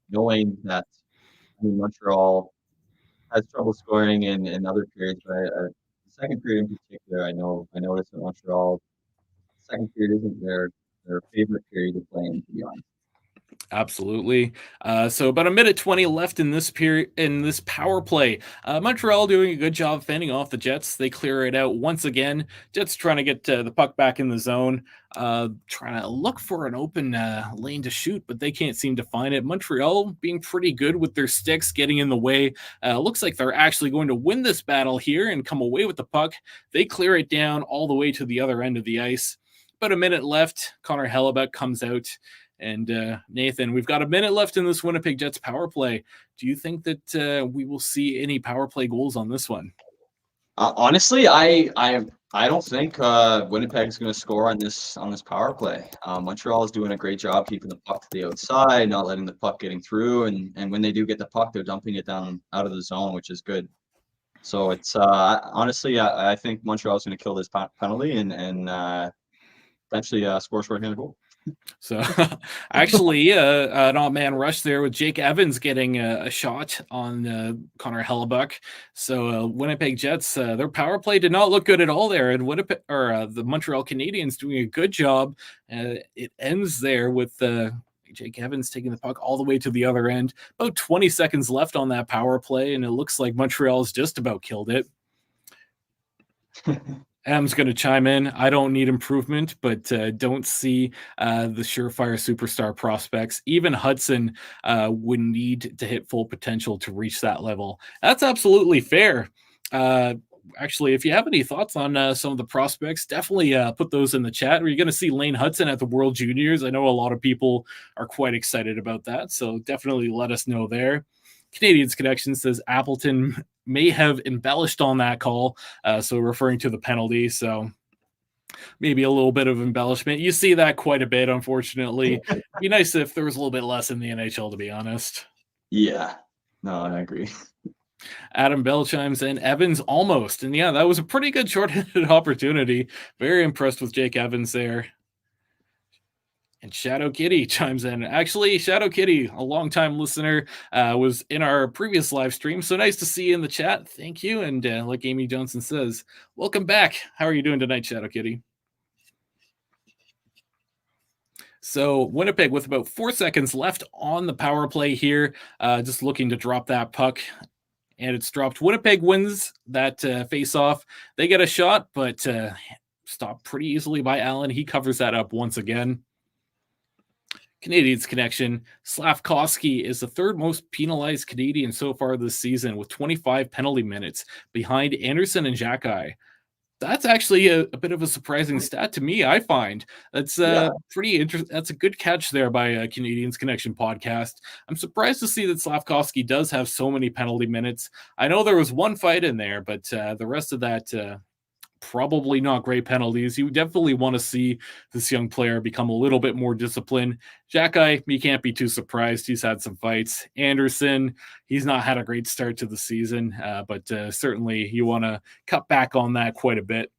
knowing that Montreal has trouble scoring in other periods, but the second period in particular, I noticed that Montreal second period isn't their favorite period to play in, to be honest. Absolutely. So about a minute 20 left in this period, in this power play. Montreal doing a good job fending off the Jets. They clear it out once again. Jets trying to get the puck back in the zone, trying to look for an open lane to shoot, but they can't seem to find it. Montreal being pretty good with their sticks, getting in the way. Looks like they're actually going to win this battle here and come away with the puck. They clear it down all the way to the other end of the ice. About a minute left. Connor Hellebuck comes out. And Nathan, we've got a minute left in this Winnipeg Jets power play. Do you think that we will see any power play goals on this one? Honestly, I don't think Winnipeg's going to score on this power play. Montreal is doing a great job keeping the puck to the outside, not letting the puck getting through, and when they do get the puck, they're dumping it down out of the zone, which is good. So it's honestly, I think Montreal is going to kill this penalty and eventually score a short-handed goal. So actually, an odd man rush there with Jake Evans getting a shot on Connor Hellebuck. So Winnipeg Jets, their power play did not look good at all there, and Winnipeg or the Montreal Canadiens doing a good job. It ends there with Jake Evans taking the puck all the way to the other end. About 20 seconds left on that power play, and it looks like Montreal's just about killed it. M's going to chime in. I don't need improvement, but don't see the surefire superstar prospects. Even Hudson would need to hit full potential to reach that level. That's absolutely fair. Actually, if you have any thoughts on some of the prospects, definitely put those in the chat. Are you going to see Lane Hudson at the World Juniors? I know a lot of people are quite excited about that, so definitely let us know there. Canadiens Connection says Appleton may have embellished on that call, so referring to the penalty. So maybe a little bit of embellishment. You see that quite a bit, unfortunately. It'd be nice if there was a little bit less in the NHL, to be honest. Yeah, no, I agree. Adam Bell chimes in, Evans almost. And yeah, that was a pretty good short-handed opportunity. Very impressed with Jake Evans there. And Shadow Kitty chimes in. Actually, Shadow Kitty, a longtime listener, was in our previous live stream. So nice to see you in the chat. Thank you. And like Amy Johnson says, welcome back. How are you doing tonight, Shadow Kitty? So Winnipeg with about 4 seconds left on the power play here, just looking to drop that puck. And it's dropped. Winnipeg wins that face-off. They get a shot, but stopped pretty easily by Allen. He covers that up once again. Canadiens Connection. Slavkovsky is the third most penalized Canadian so far this season with 25 penalty minutes behind Anderson and Xhekaj. That's actually a bit of a surprising stat to me, I find. That's pretty interesting. That's a good catch there by Canadiens Connection podcast. I'm surprised to see that Slavkovsky does have so many penalty minutes. I know there was one fight in there, but the rest of that probably not great penalties. You definitely want to see this young player become a little bit more disciplined. Xhekaj, you can't be too surprised. He's had some fights. Anderson, he's not had a great start to the season, but certainly you want to cut back on that quite a bit.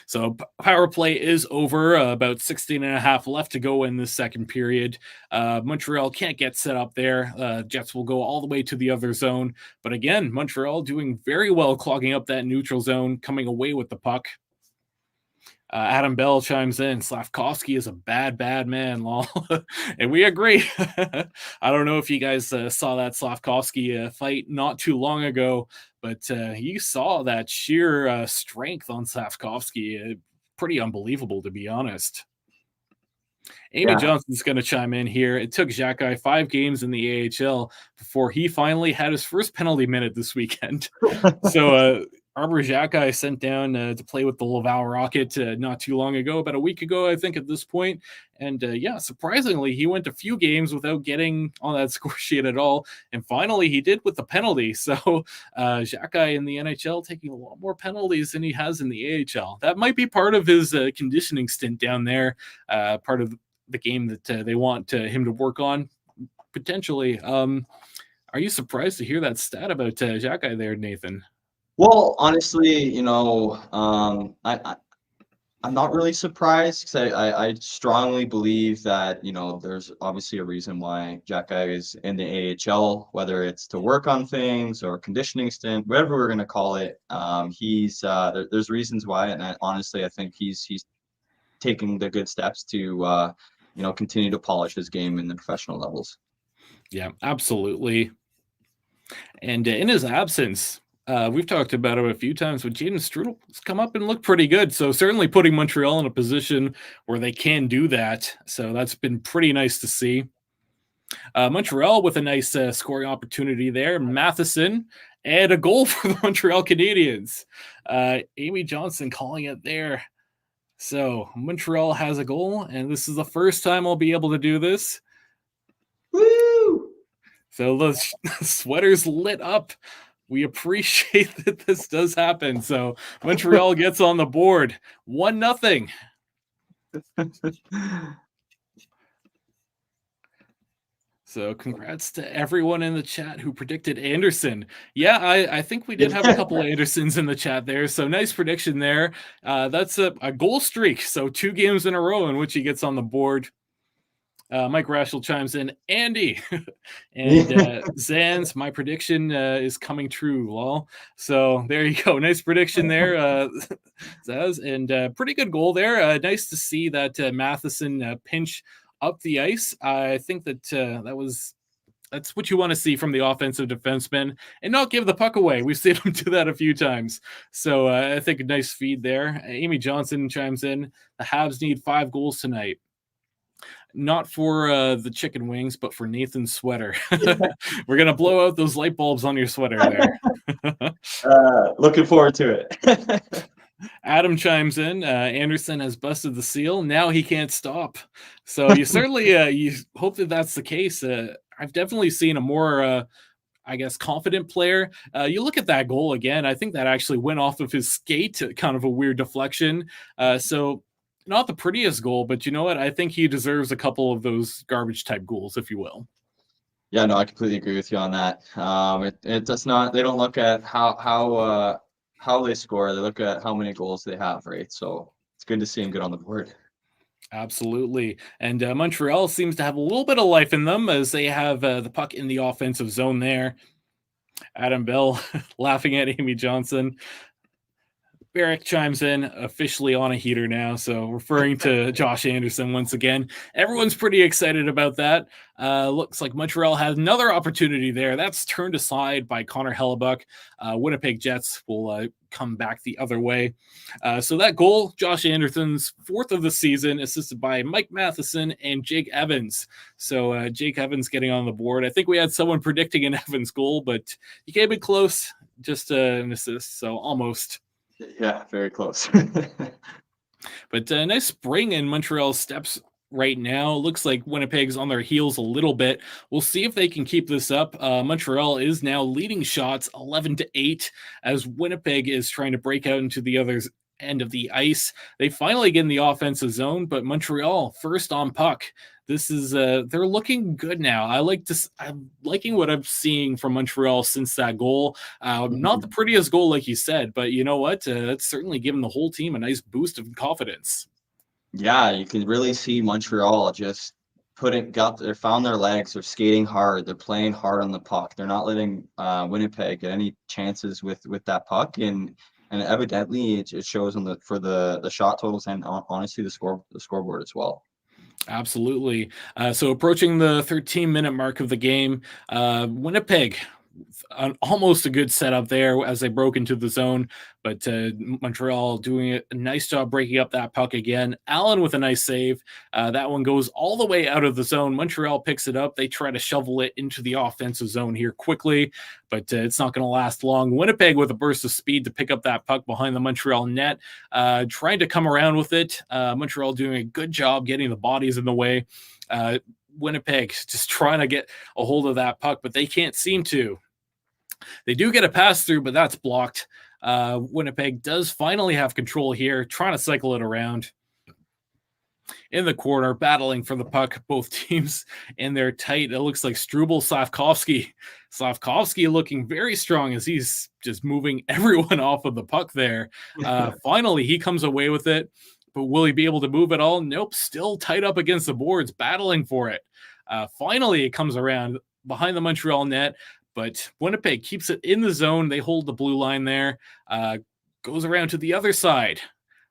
So power play is over, about 16 and a half left to go in this second period. Montreal can't get set up there. Jets will go all the way to the other zone. But again, Montreal doing very well clogging up that neutral zone, coming away with the puck. Adam Bell chimes in, Slavkovsky is a bad man, lol. And we agree. I don't know if you guys saw that Slavkovsky fight not too long ago, but you saw that sheer strength on Slavkovsky. Pretty unbelievable, to be honest. Amy Johnson's going to chime in here. It took Xhekaj 5 games in the AHL before he finally had his first penalty minute this weekend. So Arbor Xhekaj sent down to play with the Laval Rocket not too long ago, about a week ago, I think, at this point. And yeah, surprisingly, he went a few games without getting on that score sheet at all. And finally, he did with the penalty. So Xhekaj in the NHL taking a lot more penalties than he has in the AHL. That might be part of his conditioning stint down there, part of the game that they want him to work on, potentially. Are you surprised to hear that stat about Xhekaj there, Nathan? Well, honestly, you know, I'm not really surprised because I strongly believe that, you know, there's obviously a reason why Xhekaj is in the AHL, whether it's to work on things or conditioning stint, whatever we're going to call it. There's reasons why, and honestly, I think he's taking the good steps to, you know, continue to polish his game in the professional levels. Yeah, absolutely. And in his absence, we've talked about him a few times, but Jaden Strudel has come up and looked pretty good. So certainly putting Montreal in a position where they can do that. So that's been pretty nice to see. Montreal with a nice scoring opportunity there. Matheson and a goal for the Montreal Canadiens. Amy Johnson calling it there. So Montreal has a goal, and this is the first time I'll be able to do this. Woo! So the sweater's lit up. We appreciate that this does happen. So Montreal gets on the board. 1-0. So congrats to everyone in the chat who predicted Anderson. Yeah, I think we did have a couple of Andersons in the chat there. So nice prediction there. That's a goal streak. So 2 games in a row in which he gets on the board. Mike Rashel chimes in, Andy. And Zans, my prediction is coming true, lol. So there you go. Nice prediction there, Zaz. And pretty good goal there. Nice to see that Matheson pinch up the ice. I think that that's what you want to see from the offensive defenseman and not give the puck away. We've seen him do that a few times. So I think a nice feed there. Amy Johnson chimes in, the Habs need 5 goals tonight. Not for the chicken wings, but for Nathan's sweater. We're going to blow out those light bulbs on your sweater there. Looking forward to it. Adam chimes in, Anderson has busted the seal. Now he can't stop. So you certainly you hope that that's the case. I've definitely seen a more, I guess, confident player. You look at that goal again. I think that actually went off of his skate, kind of a weird deflection. So not the prettiest goal, but you know what? I think he deserves a couple of those garbage type goals, if you will. Yeah, no, I completely agree with you on that. It does not. They don't look at how they score. They look at how many goals they have, right? So it's good to see him get on the board. Absolutely. And Montreal seems to have a little bit of life in them as they have the puck in the offensive zone there. Adam Bell laughing at Amy Johnson. Barrick chimes in, officially on a heater now, so referring to Josh Anderson once again. Everyone's pretty excited about that. Looks like Montreal has another opportunity there. That's turned aside by Connor Hellebuck. Winnipeg Jets will come back the other way. So that goal, Josh Anderson's 4th of the season, assisted by Mike Matheson and Jake Evans. So Jake Evans getting on the board. I think we had someone predicting an Evans goal, but he came in close, just an assist, so almost. Yeah, very close. But nice spring in Montreal's steps right now. Looks like Winnipeg's on their heels a little bit. We'll see if they can keep this up. Montreal is now leading shots 11-8 as Winnipeg is trying to break out into the other end of the ice. They finally get in the offensive zone, but Montreal first on puck. This is they're looking good now. I'm liking what I'm seeing from Montreal since that goal. Not the prettiest goal, like you said, but you know what? That's certainly given the whole team a nice boost of confidence. Yeah, you can really see Montreal just they found their legs. They're skating hard. They're playing hard on the puck. They're not letting Winnipeg get any chances with that puck, and evidently it shows for the shot totals and honestly the scoreboard as well. Absolutely. So approaching the 13-minute mark of the game, Winnipeg, almost a good setup there as they broke into the zone, but Montreal doing a nice job breaking up that puck again. Allen with a nice save. That one goes all the way out of the zone. Montreal picks it up. They try to shovel it into the offensive zone here quickly, but it's not going to last long. Winnipeg with a burst of speed to pick up that puck behind the Montreal net, trying to come around with it. Montreal doing a good job getting the bodies in the way. Winnipeg just trying to get a hold of that puck, but they can't seem to. They do get a pass through, but that's blocked. Winnipeg does finally have control here, trying to cycle it around. In the corner, battling for the puck, both teams, and they're tight. It looks like Struble, Slavkovsky. Slavkovsky looking very strong as he's just moving everyone off of the puck there. Finally, he comes away with it, but will he be able to move at all? Nope, still tight up against the boards, battling for it. Finally, it comes around behind the Montreal net, but Winnipeg keeps it in the zone. They hold the blue line there, goes around to the other side.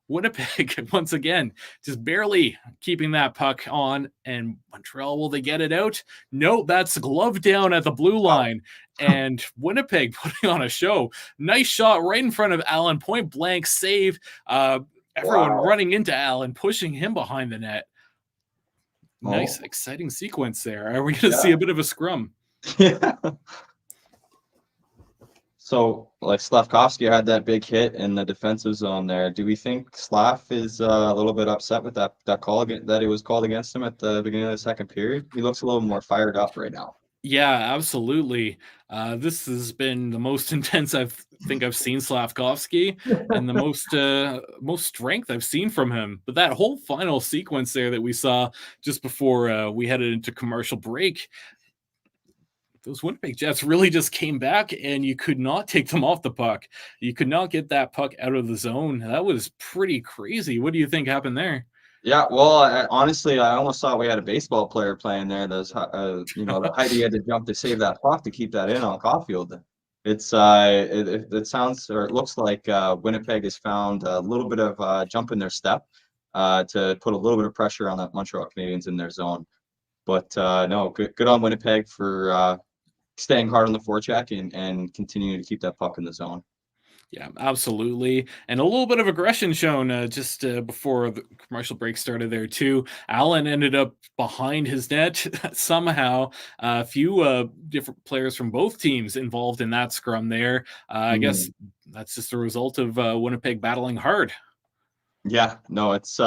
Winnipeg, once again, just barely keeping that puck on, and Montreal, will they get it out? No, that's glove down at the blue line, and Winnipeg putting on a show. Nice shot right in front of Allen, point blank save. Everyone running into Allen, pushing him behind the net. Nice, exciting sequence there. Are we going to see a bit of a scrum? Yeah. So, like Slavkovsky had that big hit in the defensive zone there. Do we think Slav is a little bit upset with that call that it was called against him at the beginning of the second period? He looks a little more fired up right now. Yeah, absolutely. This has been the most intense I think I've seen Slavkovsky, and the most strength I've seen from him. But that whole final sequence there that we saw just before we headed into commercial break, those Winnipeg Jets really just came back, and you could not take them off the puck. You could not get that puck out of the zone. That was pretty crazy. What do you think happened there? Yeah, well, honestly, I almost thought we had a baseball player playing there. Those, the height he had to jump to save that puck to keep that in on Caulfield. It sounds or it looks like Winnipeg has found a little bit of jump in their step to put a little bit of pressure on the Montreal Canadiens in their zone. But no, good on Winnipeg for staying hard on the forecheck and continuing to keep that puck in the zone. Yeah, absolutely. And a little bit of aggression shown just before the commercial break started there, too. Allen ended up behind his net somehow. A few different players from both teams involved in that scrum there. I guess that's just a result of Winnipeg battling hard. Yeah, no, it's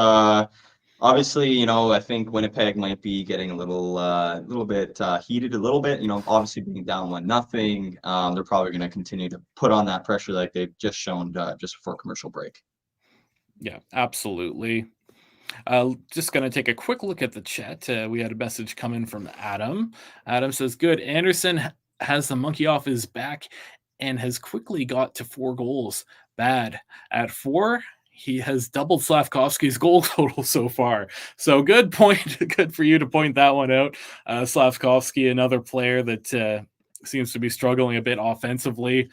obviously, I think Winnipeg might be getting a little bit heated a little bit. Obviously being down 1-0, they're probably going to continue to put on that pressure like they've just shown just before commercial break. Yeah, absolutely. Just going to take a quick look at the chat. We had a message coming from Adam. Adam says, "Good. Anderson has the monkey off his back and has quickly got to 4 goals. Bad. At 4, he has doubled Slavkovsky's goal total so far." So good point. Good for you to point that one out. Slavkovsky, another player that seems to be struggling a bit offensively.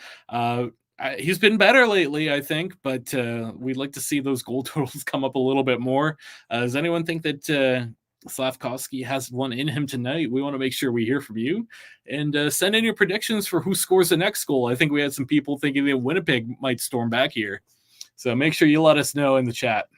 He's been better lately, I think, but we'd like to see those goal totals come up a little bit more. Does anyone think that Slavkovsky has one in him tonight? We want to make sure we hear from you, and send in your predictions for who scores the next goal. I think we had some people thinking that Winnipeg might storm back here, so make sure you let us know in the chat.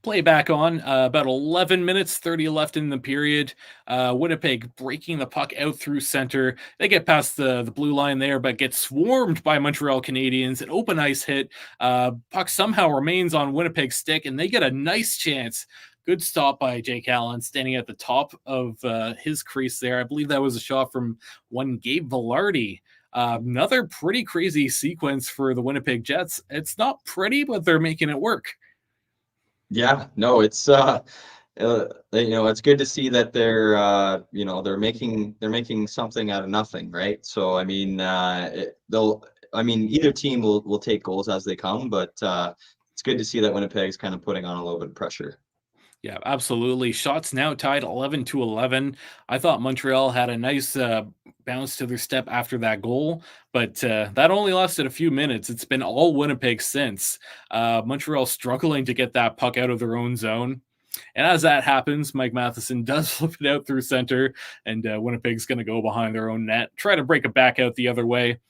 Play back on. About 11 minutes, 30 left in the period. Winnipeg breaking the puck out through center. They get past the blue line there, but get swarmed by Montreal Canadiens. An open ice hit. Puck somehow remains on Winnipeg's stick, and they get a nice chance. Good stop by Jake Allen, standing at the top of his crease there. I believe that was a shot from one Gabe Velarde. Another pretty crazy sequence for the Winnipeg Jets. It's not pretty, but they're making it work. Yeah, no, it's it's good to see that they're making something out of nothing, right? So I mean, either team will take goals as they come, but it's good to see that Winnipeg's kind of putting on a little bit of pressure. Yeah, absolutely. Shots now tied 11-11. I thought Montreal had a nice bounce to their step after that goal, but that only lasted a few minutes. It's been all Winnipeg since. Montreal struggling to get that puck out of their own zone. And as that happens, Mike Matheson does flip it out through center, and Winnipeg's going to go behind their own net, try to break it back out the other way.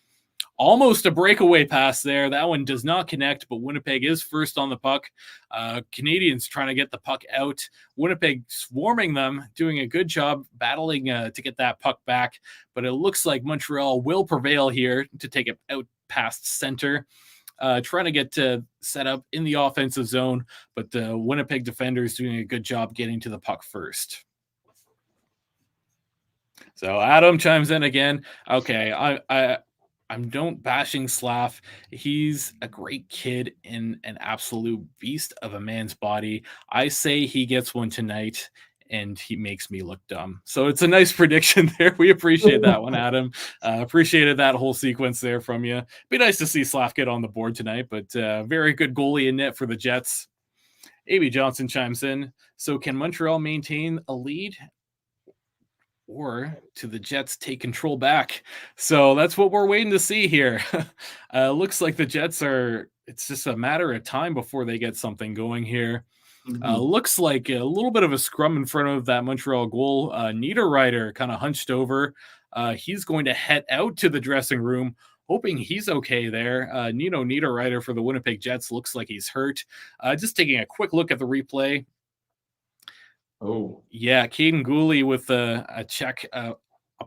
Almost a breakaway pass there. That one does not connect, but Winnipeg is first on the puck. Canadiens trying to get the puck out. Winnipeg swarming them, doing a good job battling to get that puck back. But it looks like Montreal will prevail here to take it out past center. Trying to get set up in the offensive zone, but the Winnipeg defenders doing a good job getting to the puck first. So Adam chimes in again. Okay, I'm don't bashing Slav. He's a great kid and an absolute beast of a man's body. I say he gets one tonight, and he makes me look dumb. So it's a nice prediction there. We appreciate that one, Adam. Appreciated that whole sequence there from you. Be nice to see Slav get on the board tonight, but very good goalie in net for the Jets. A.B. Johnson chimes in. So can Montreal maintain a lead? Or to the Jets take control back? So that's what we're waiting to see here. Looks like the Jets it's just a matter of time before they get something going here. Looks like a little bit of a scrum in front of that Montreal goal. Niederreiter kind of hunched over. He's going to head out to the dressing room, hoping he's okay there. Nino Niederreiter for the Winnipeg Jets looks like he's hurt. Just taking a quick look at the replay. Oh, yeah, Caden Gooley with a check up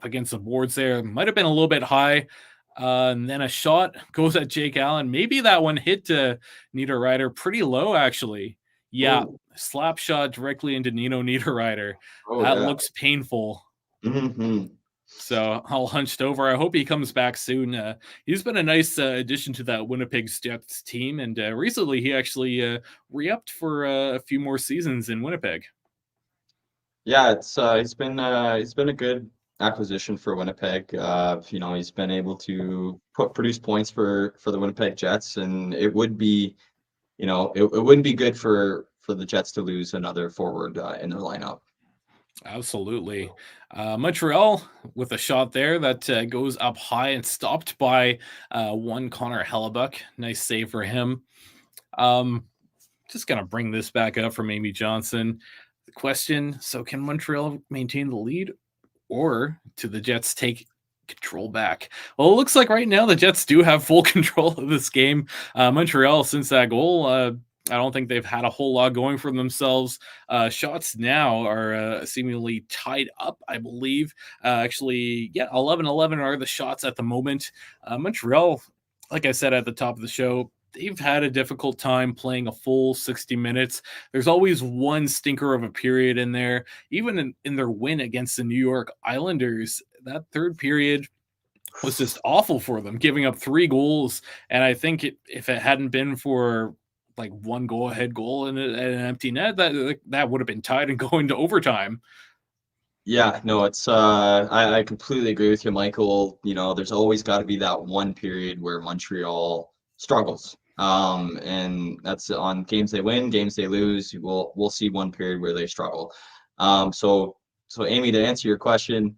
against the boards there. Might have been a little bit high. And then a shot goes at Jake Allen. Maybe that one hit Niederreiter pretty low, actually. Yeah, slap shot directly into Nino Niederreiter. That looks painful. So all hunched over. I hope he comes back soon. He's been a nice addition to that Winnipeg Jets team. And recently he actually re-upped for a few more seasons in Winnipeg. Yeah, it's been a good acquisition for Winnipeg. He's been able to produce points for the Winnipeg Jets, and it would be, it wouldn't be good for the Jets to lose another forward in their lineup. Absolutely. Montreal with a shot there that goes up high and stopped by one Connor Hellebuck. Nice save for him. Um, just going to bring this back up from Amy Johnson. The question, so can Montreal maintain the lead or do the Jets take control back? Well, it looks like right now the Jets do have full control of this game. Montreal, since that goal, I don't think they've had a whole lot going for themselves. Shots now are seemingly tied up, I believe. Actually, yeah, 11-11 are the shots at the moment. Montreal, like I said at the top of the show, they've had a difficult time playing a full 60 minutes. There's always one stinker of a period in there. Even in their win against the New York Islanders, that third period was just awful for them, giving up 3 goals. And I think if it hadn't been for like one go-ahead goal and an empty net, that would have been tied and going to overtime. Yeah, no, I completely agree with you, Michael. There's always got to be that one period where Montreal struggles. And that's on games they win, games they lose. We'll see one period where they struggle. So Amy, to answer your question,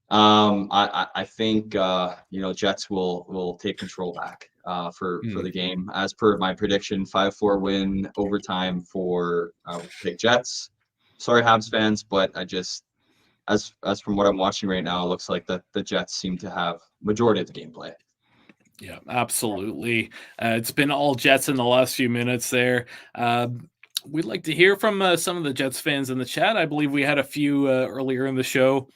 I think Jets will take control back for the game. As per my prediction, 5-4 win, overtime for Winnipeg Jets. Sorry, Habs fans, but as from what I'm watching right now, it looks like the Jets seem to have majority of the gameplay. Yeah, absolutely. It's been all Jets in the last few minutes there. We'd like to hear from some of the Jets fans in the chat. I believe we had a few earlier in the show.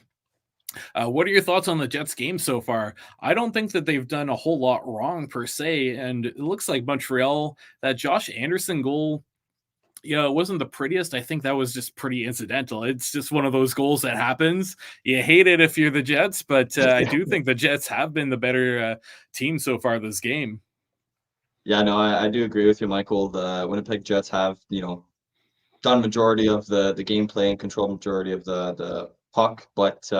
What are your thoughts on the Jets game so far? I don't think that they've done a whole lot wrong per se, and it looks like Montreal, that Josh Anderson goal, yeah, it wasn't the prettiest. I think that was just pretty incidental. It's just one of those goals that happens. You hate it if you're the Jets, but I do think the Jets have been the better team so far this game. Yeah, no, I do agree with you, Michael. The Winnipeg Jets have, done majority of the gameplay and control majority of the puck, but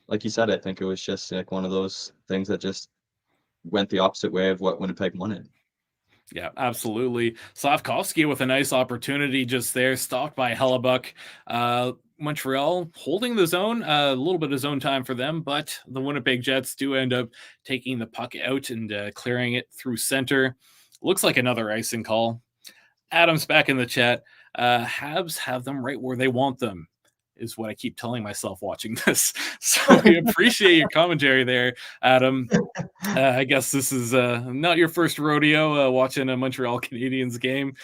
like you said, I think it was just like one of those things that just went the opposite way of what Winnipeg wanted. Yeah, absolutely. Slavkovsky with a nice opportunity just there, stopped by Hellebuck. Montreal holding the zone, a little bit of zone time for them, but the Winnipeg Jets do end up taking the puck out and clearing it through center. Looks like another icing call. Adam's back in the chat. Habs have them right where they want them, is what I keep telling myself watching this. So we appreciate your commentary there, Adam. I guess this is not your first rodeo watching a Montreal Canadiens game,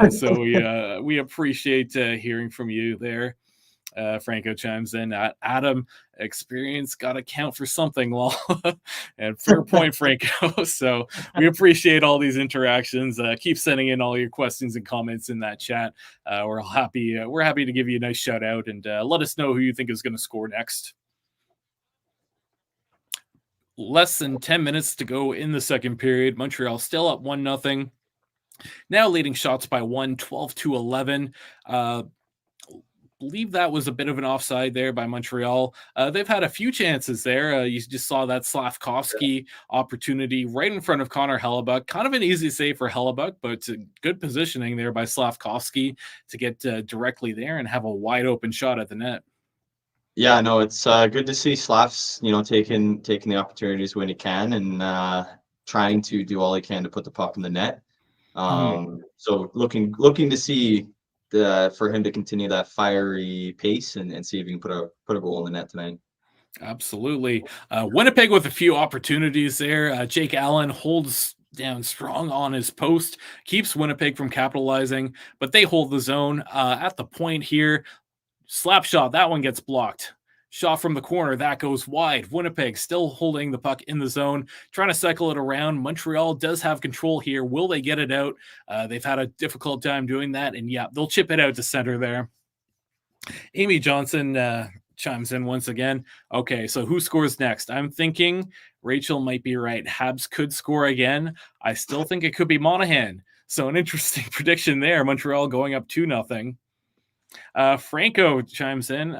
so we appreciate hearing from you there. Franco chimes in. Adam, experience got to count for something, lol. And fair point, Franco. So we appreciate all these interactions. Keep sending in all your questions and comments in that chat. We're happy. We're happy to give you a nice shout out and let us know who you think is going to score next. Less than 10 minutes to go in the second period. Montreal still up 1-0. Now leading shots by 1, 12-11. Believe that was a bit of an offside there by Montreal. They've had a few chances there. You just saw that Slavkovsky opportunity right in front of Connor Hellebuck. Kind of an easy save for Hellebuck, but good positioning there by Slavkovsky to get directly there and have a wide open shot at the net. Yeah, no, it's good to see Slavs, taking the opportunities when he can and trying to do all he can to put the puck in the net. So looking to see for him to continue that fiery pace and see if he can put a goal in the net tonight. Absolutely. Winnipeg with a few opportunities there. Jake Allen holds down strong on his post, keeps Winnipeg from capitalizing, but they hold the zone at the point here. Slap shot, that one gets blocked. Shot from the corner, that goes wide. Winnipeg still holding the puck in the zone, trying to cycle it around. Montreal does have control here. Will they get it out? They've had a difficult time doing that, and yeah, they'll chip it out to center there. Amy Johnson chimes in once again. Okay, so who scores next? I'm thinking Rachel might be right. Habs could score again. I still think it could be Monahan. So an interesting prediction there. Montreal going up 2-0. Franco chimes in.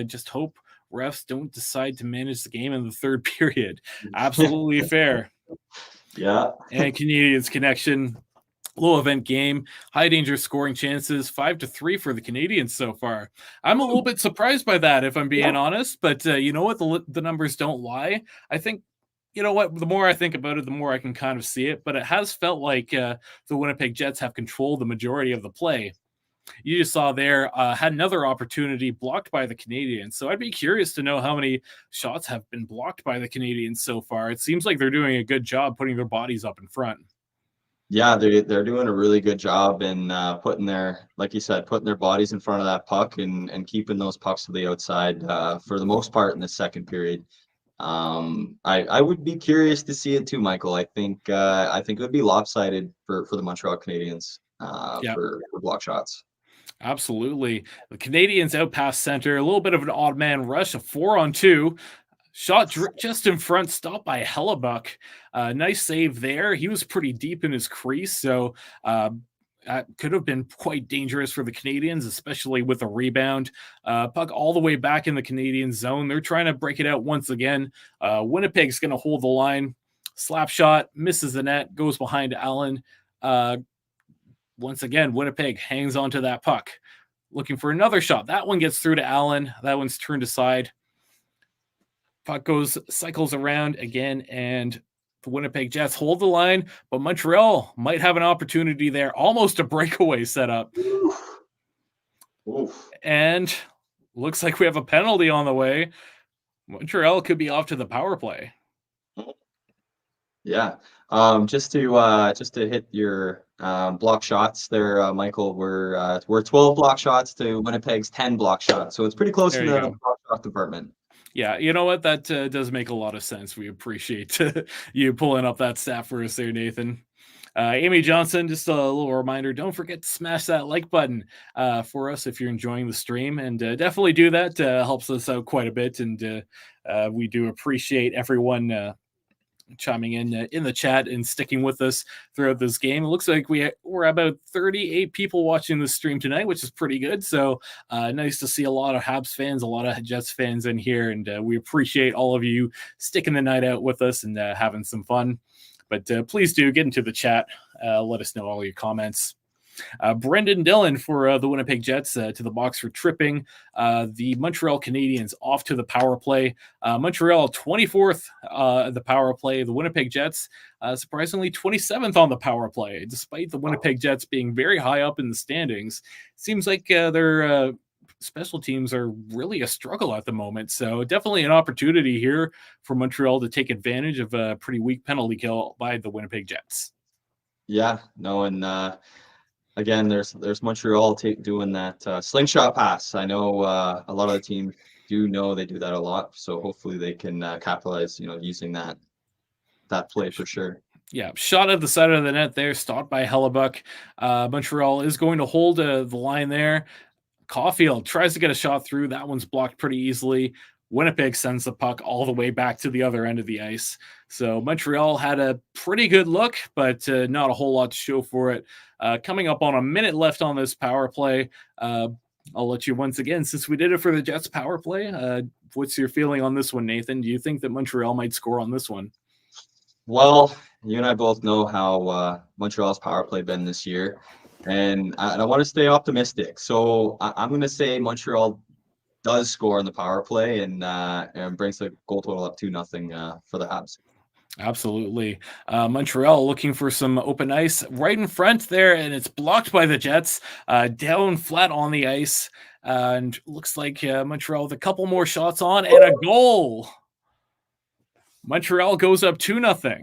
Just hope refs don't decide to manage the game in the third period. Absolutely fair. Yeah. And Canadiens Connection, low event game, high danger scoring chances, 5-3 for the Canadiens so far. I'm a little bit surprised by that, if I'm being honest, but you know what? The numbers don't lie. I think, you know what? The more I think about it, the more I can kind of see it, but it has felt like the Winnipeg Jets have controlled the majority of the play. You just saw there, had another opportunity blocked by the Canadiens. So I'd be curious to know how many shots have been blocked by the Canadiens so far. It seems like they're doing a good job putting their bodies up in front. Yeah, they're doing a really good job in putting their, like you said, putting their bodies in front of that puck and keeping those pucks to the outside for the most part in the second period. I would be curious to see it too, Michael. I think it would be lopsided for the Montreal Canadiens Yeah. for block shots. Absolutely. The Canadiens out past center, a little bit of an odd man rush, a 4-on-2. Shot just in front, stopped by Hellebuck. Nice save there. He was pretty deep in his crease, so that could have been quite dangerous for the Canadiens, especially with a rebound. Puck all the way back in the Canadian zone. They're trying to break it out once again. Winnipeg's going to hold the line. Slap shot, misses the net, goes behind Allen. Once again, Winnipeg hangs onto that puck, looking for another shot. That one gets through to Allen. That one's turned aside. Puck cycles around again, and the Winnipeg Jets hold the line, but Montreal might have an opportunity there. Almost a breakaway setup. Oof. And looks like we have a penalty on the way. Montreal could be off to the power play. Yeah. Just to hit your block shots there, Michael. We're 12 block shots to Winnipeg's 10 block shots, so it's pretty close There in you the go. block shot department. Yeah, you know what? That does make a lot of sense. We appreciate you pulling up that stat for us there, Nathan. Amy Johnson, just a little reminder, don't forget to smash that like button for us if you're enjoying the stream, and definitely do that. Helps us out quite a bit, and we do appreciate everyone chiming in the chat and sticking with us throughout this game. It looks like we're about 38 people watching the stream tonight, which is pretty good. So nice to see a lot of Habs fans, a lot of Jets fans in here, and we appreciate all of you sticking the night out with us and having some fun. But please do get into the chat. Let us know all your comments. Brendan Dillon for the Winnipeg Jets to the box for tripping. The Montreal Canadiens off to the power play. Montreal 24th the power play. The Winnipeg Jets surprisingly 27th on the power play, despite the Winnipeg Jets being very high up in the standings. Seems like their special teams are really a struggle at the moment. So definitely an opportunity here for Montreal to take advantage of a pretty weak penalty kill by the Winnipeg Jets. Yeah, no, and again, there's Montreal doing that slingshot pass. I know a lot of the teams do know they do that a lot, so hopefully they can capitalize, using that play for sure. Yeah, shot at the side of the net there, stopped by Hellebuck. Montreal is going to hold the line there. Caulfield tries to get a shot through. That one's blocked pretty easily. Winnipeg sends the puck all the way back to the other end of the ice. So Montreal had a pretty good look, but not a whole lot to show for it. Coming up on a minute left on this power play. I'll let you once again, since we did it for the Jets power play. What's your feeling on this one, Nathan? Do you think that Montreal might score on this one? Well, you and I both know how Montreal's power play been this year, and I want to stay optimistic. So I'm going to say Montreal does score on the power play and brings the goal total up 2-0 for the Habs. Absolutely. Montreal looking for some open ice right in front there, and it's blocked by the Jets down flat on the ice. And looks like Montreal with a couple more shots on and a goal. Montreal goes up 2-0.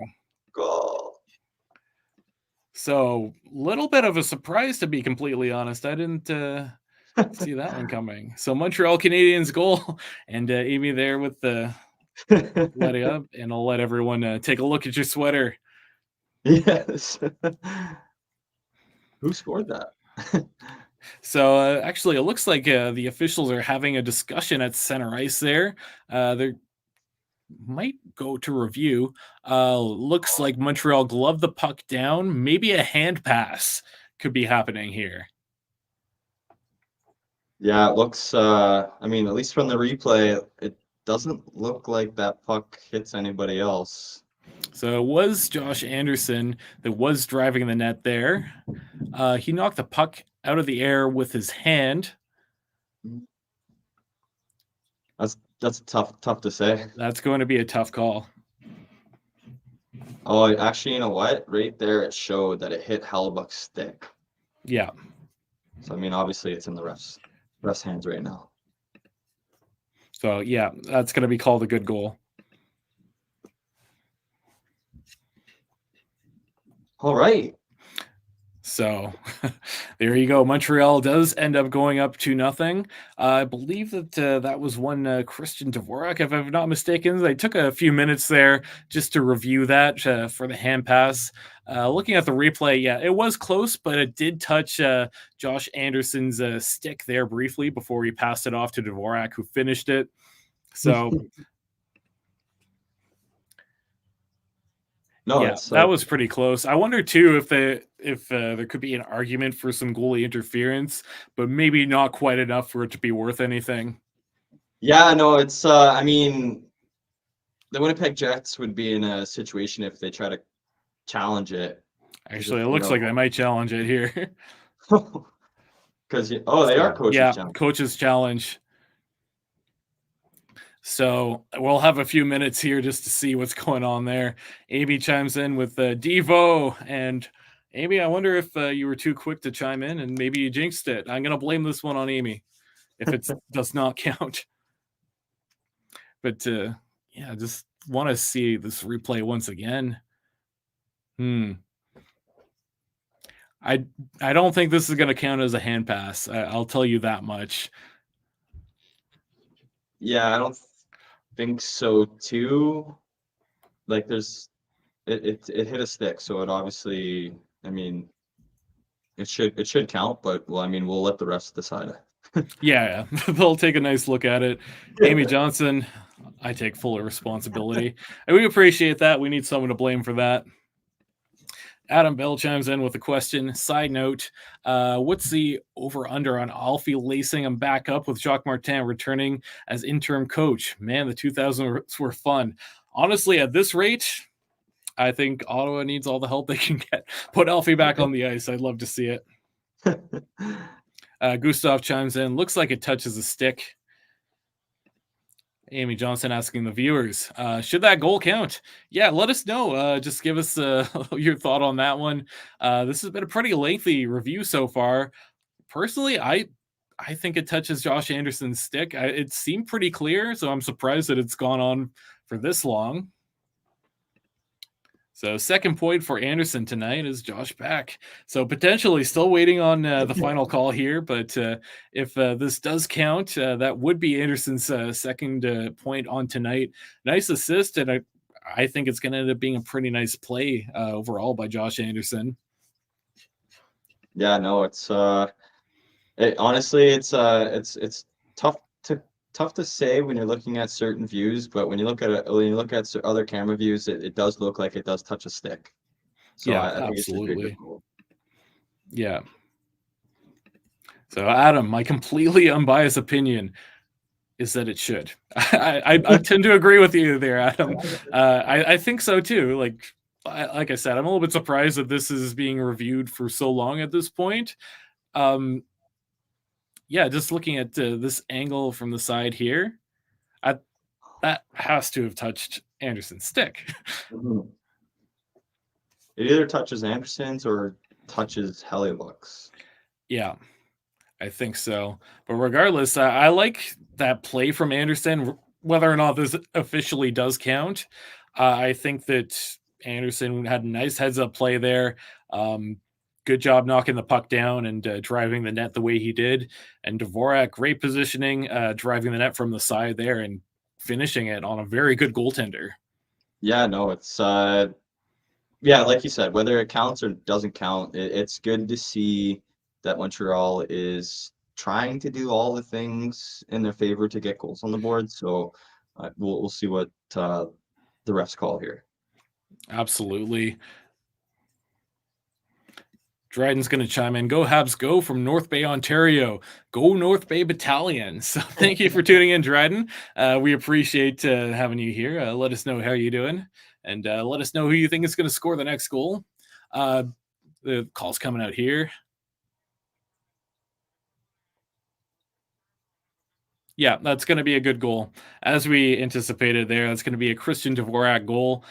Goal. So little bit of a surprise, to be completely honest. I didn't see that one coming. So Montreal Canadiens goal, and Amy there with the letting up, and I'll let everyone take a look at your sweater. Yes. Who scored that? So actually, it looks like the officials are having a discussion at center ice there. They might go to review. Looks like Montreal gloved the puck down. Maybe a hand pass could be happening here. Yeah, it looks, I mean, at least from the replay, it doesn't look like that puck hits anybody else. So it was Josh Anderson that was driving the net there. He knocked the puck out of the air with his hand. That's tough to say. That's going to be a tough call. Oh, actually, you know what? Right there, it showed that it hit Hellebuck's stick. Yeah. So, I mean, obviously, it's in the ref's hands right now. So, yeah, that's going to be called a good goal. All right. So there you go. Montreal does end up going up 2-0. I believe that that was one Christian Dvorak, if I'm not mistaken. They took a few minutes there just to review that for the hand pass. Looking at the replay, yeah, it was close, but it did touch Josh Anderson's stick there briefly before he passed it off to Dvorak, who finished it. So No, yeah, that was pretty close. I wonder too if there could be an argument for some goalie interference, but maybe not quite enough for it to be worth anything. yeah, no, it's I mean, the Winnipeg Jets would be in a situation if they try to challenge it. Actually, it looks like they might challenge it here. Because they are coaches challenge. Coach's challenge. So we'll have a few minutes here just to see what's going on there. Amy chimes in with Devo, and Amy, I wonder if you were too quick to chime in and maybe you jinxed it. I'm going to blame this one on Amy if it does not count. But yeah, just want to see this replay once again. I don't think this is going to count as a hand pass. I'll tell you that much. Yeah, I don't think so too. Like it hit a stick, so it obviously, I mean, it should count, but well, I mean, we'll let the refs decide it. Yeah, they'll take a nice look at it. Amy Johnson, I take full responsibility. And we appreciate that. We need someone to blame for that. Adam Bell chimes in with a question. Side note, what's the over-under on Alfie lacing him back up with Jacques Martin returning as interim coach? Man, the 2000s were fun. Honestly, at this rate, I think Ottawa needs all the help they can get. Put Alfie back on the ice. I'd love to see it. Gustav chimes in. Looks like it touches a stick. Amy Johnson asking the viewers, should that goal count? Yeah, let us know. Just give us your thought on that one. This has been a pretty lengthy review so far. Personally, I think it touches Josh Anderson's stick. It seemed pretty clear, so I'm surprised that it's gone on for this long. So second point for Anderson tonight is Josh back. So potentially still waiting on the final call here, but if this does count, that would be Anderson's second point on tonight. Nice assist, and I think it's going to end up being a pretty nice play overall by Josh Anderson. Yeah, no, it's honestly, it's tough to say when you're looking at certain views, but when you look at other camera views, it does look like it does touch a stick. So yeah, I think absolutely. It's yeah. So Adam, my completely unbiased opinion is that it should. I tend to agree with you there, Adam. I think so too. Like I said, I'm a little bit surprised that this is being reviewed for so long at this point. Yeah, just looking at this angle from the side here, that has to have touched Anderson's stick. It either touches Anderson's or touches Hellebuyck's. Yeah, I think so. But regardless, I like that play from Anderson, whether or not this officially does count. I think that Anderson had a nice heads-up play there. Good job knocking the puck down and driving the net the way he did. And Dvorak, great positioning, driving the net from the side there and finishing it on a very good goaltender. Yeah, no, it's yeah, like you said, whether it counts or doesn't count, it's good to see that Montreal is trying to do all the things in their favor to get goals on the board. So we'll see what the refs call here. Absolutely. Dryden's going to chime in. Go Habs, go from North Bay, Ontario. Go North Bay Battalion. So thank you for tuning in, Dryden. We appreciate having you here. Let us know how you're doing, and let us know who you think is going to score the next goal. The call's coming out here. Yeah, that's going to be a good goal. As we anticipated there, that's going to be a Christian Dvorak goal.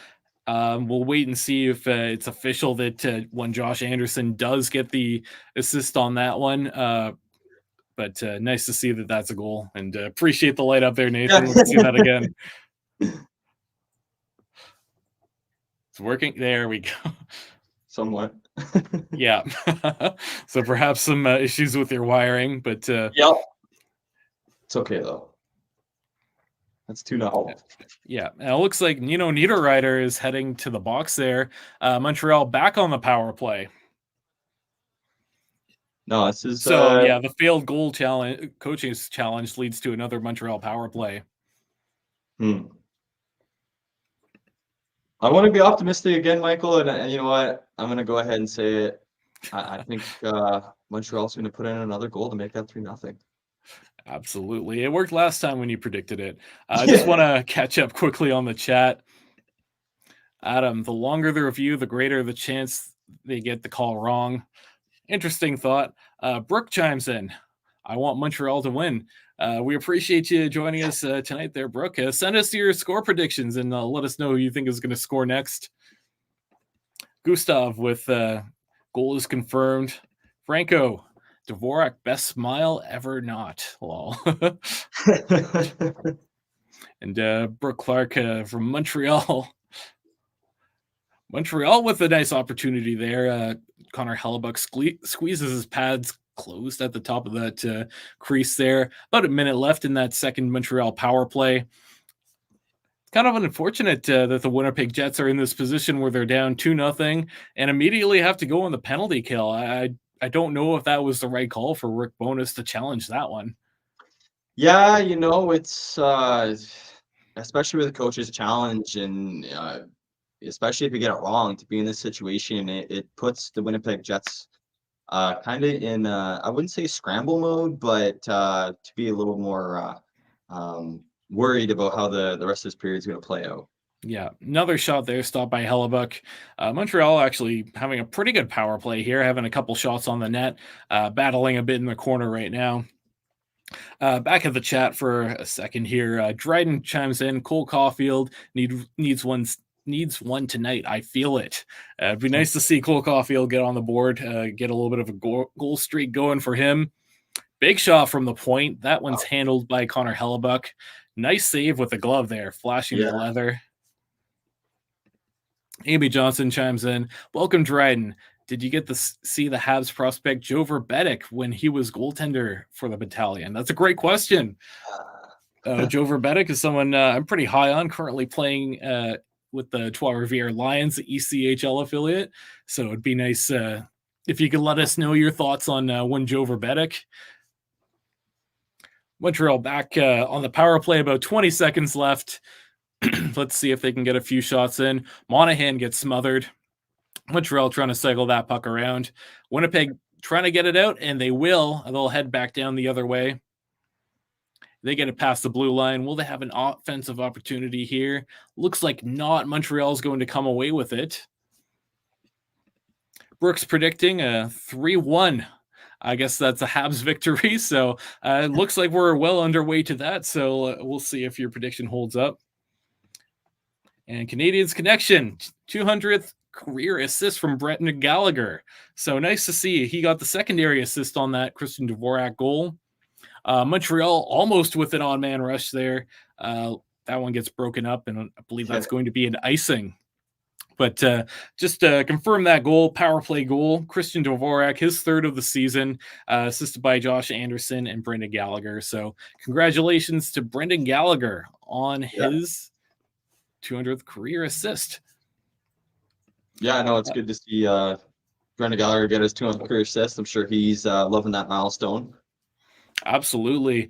We'll wait and see if it's official that when Josh Anderson does get the assist on that one. But nice to see that that's a goal, and appreciate the light up there, Nathan. Let's see that again. It's working. There we go. Somewhat. Yeah. So perhaps some issues with your wiring, but yep. It's okay though. That's 2-0. Yeah, and it looks like Nino Niederreiter is heading to the box there. Montreal back on the power play. No, this is so yeah. The failed goal challenge, coaching challenge, leads to another Montreal power play. I want to be optimistic again, Michael, and you know what? I'm going to go ahead and say it. I think Montreal's going to put in another goal to make that 3-0. Absolutely. It worked last time when you predicted it. I just want to catch up quickly on the chat. Adam, the longer the review, the greater the chance they get the call wrong. Interesting thought. Brooke chimes in. I want Montreal to win. We appreciate you joining us tonight there, Brooke. Send us your score predictions and let us know who you think is going to score next. Gustav with goal is confirmed. Franco, Dvorak, best smile ever not. Lol. And Brooke Clark from Montreal. Montreal with a nice opportunity there. Connor Hellebuck squeezes his pads closed at the top of that crease there. About a minute left in that second Montreal power play. Kind of unfortunate that the Winnipeg Jets are in this position where they're down 2-0 and immediately have to go on the penalty kill. I don't know if that was the right call for Rick Bowness to challenge that one. Yeah, it's especially with the coach's challenge, and especially if you get it wrong, to be in this situation, it puts the Winnipeg Jets kind of in, I wouldn't say scramble mode, but to be a little more worried about how the rest of this period is going to play out. Yeah, another shot there, stopped by Hellebuck. Montreal actually having a pretty good power play here, having a couple shots on the net, battling a bit in the corner right now. Back at the chat for a second here. Dryden chimes in. Cole Caulfield needs one tonight. I feel it. It'd be nice to see Cole Caulfield get on the board, get a little bit of a goal streak going for him. Big shot from the point. That one's handled by Connor Hellebuck. Nice save with the glove there, flashing the leather. Amy Johnson chimes in. Welcome, Dryden. Did you get to see the Habs prospect Joe Verbetic when he was goaltender for the Battalion? That's a great question. Joe Verbetic is someone I'm pretty high on, currently playing with the Trois-Rivières Lions, the ECHL affiliate. So it'd be nice if you could let us know your thoughts on when Joe Verbetic. Montreal back on the power play, about 20 seconds left. Let's see if they can get a few shots in. Monahan gets smothered. Montreal trying to cycle that puck around. Winnipeg trying to get it out, and they will. They'll head back down the other way. They get it past the blue line. Will they have an offensive opportunity here? Looks like not. Montreal's going to come away with it. Brooks predicting a 3-1. I guess that's a Habs victory. So it looks like we're well underway to that. So we'll see if your prediction holds up. And Canadiens Connection, 200th career assist from Brendan Gallagher. So nice to see. He got the secondary assist on that Christian Dvorak goal. Montreal almost with an on-man rush there. That one gets broken up, and I believe that's going to be an icing. But just to confirm that goal, power play goal, Christian Dvorak, his third of the season, assisted by Josh Anderson and Brendan Gallagher. So congratulations to Brendan Gallagher on his 200th career assist. Yeah, I know it's good to see Brendan Gallagher get his 200th career assist. I'm sure he's loving that milestone. Absolutely.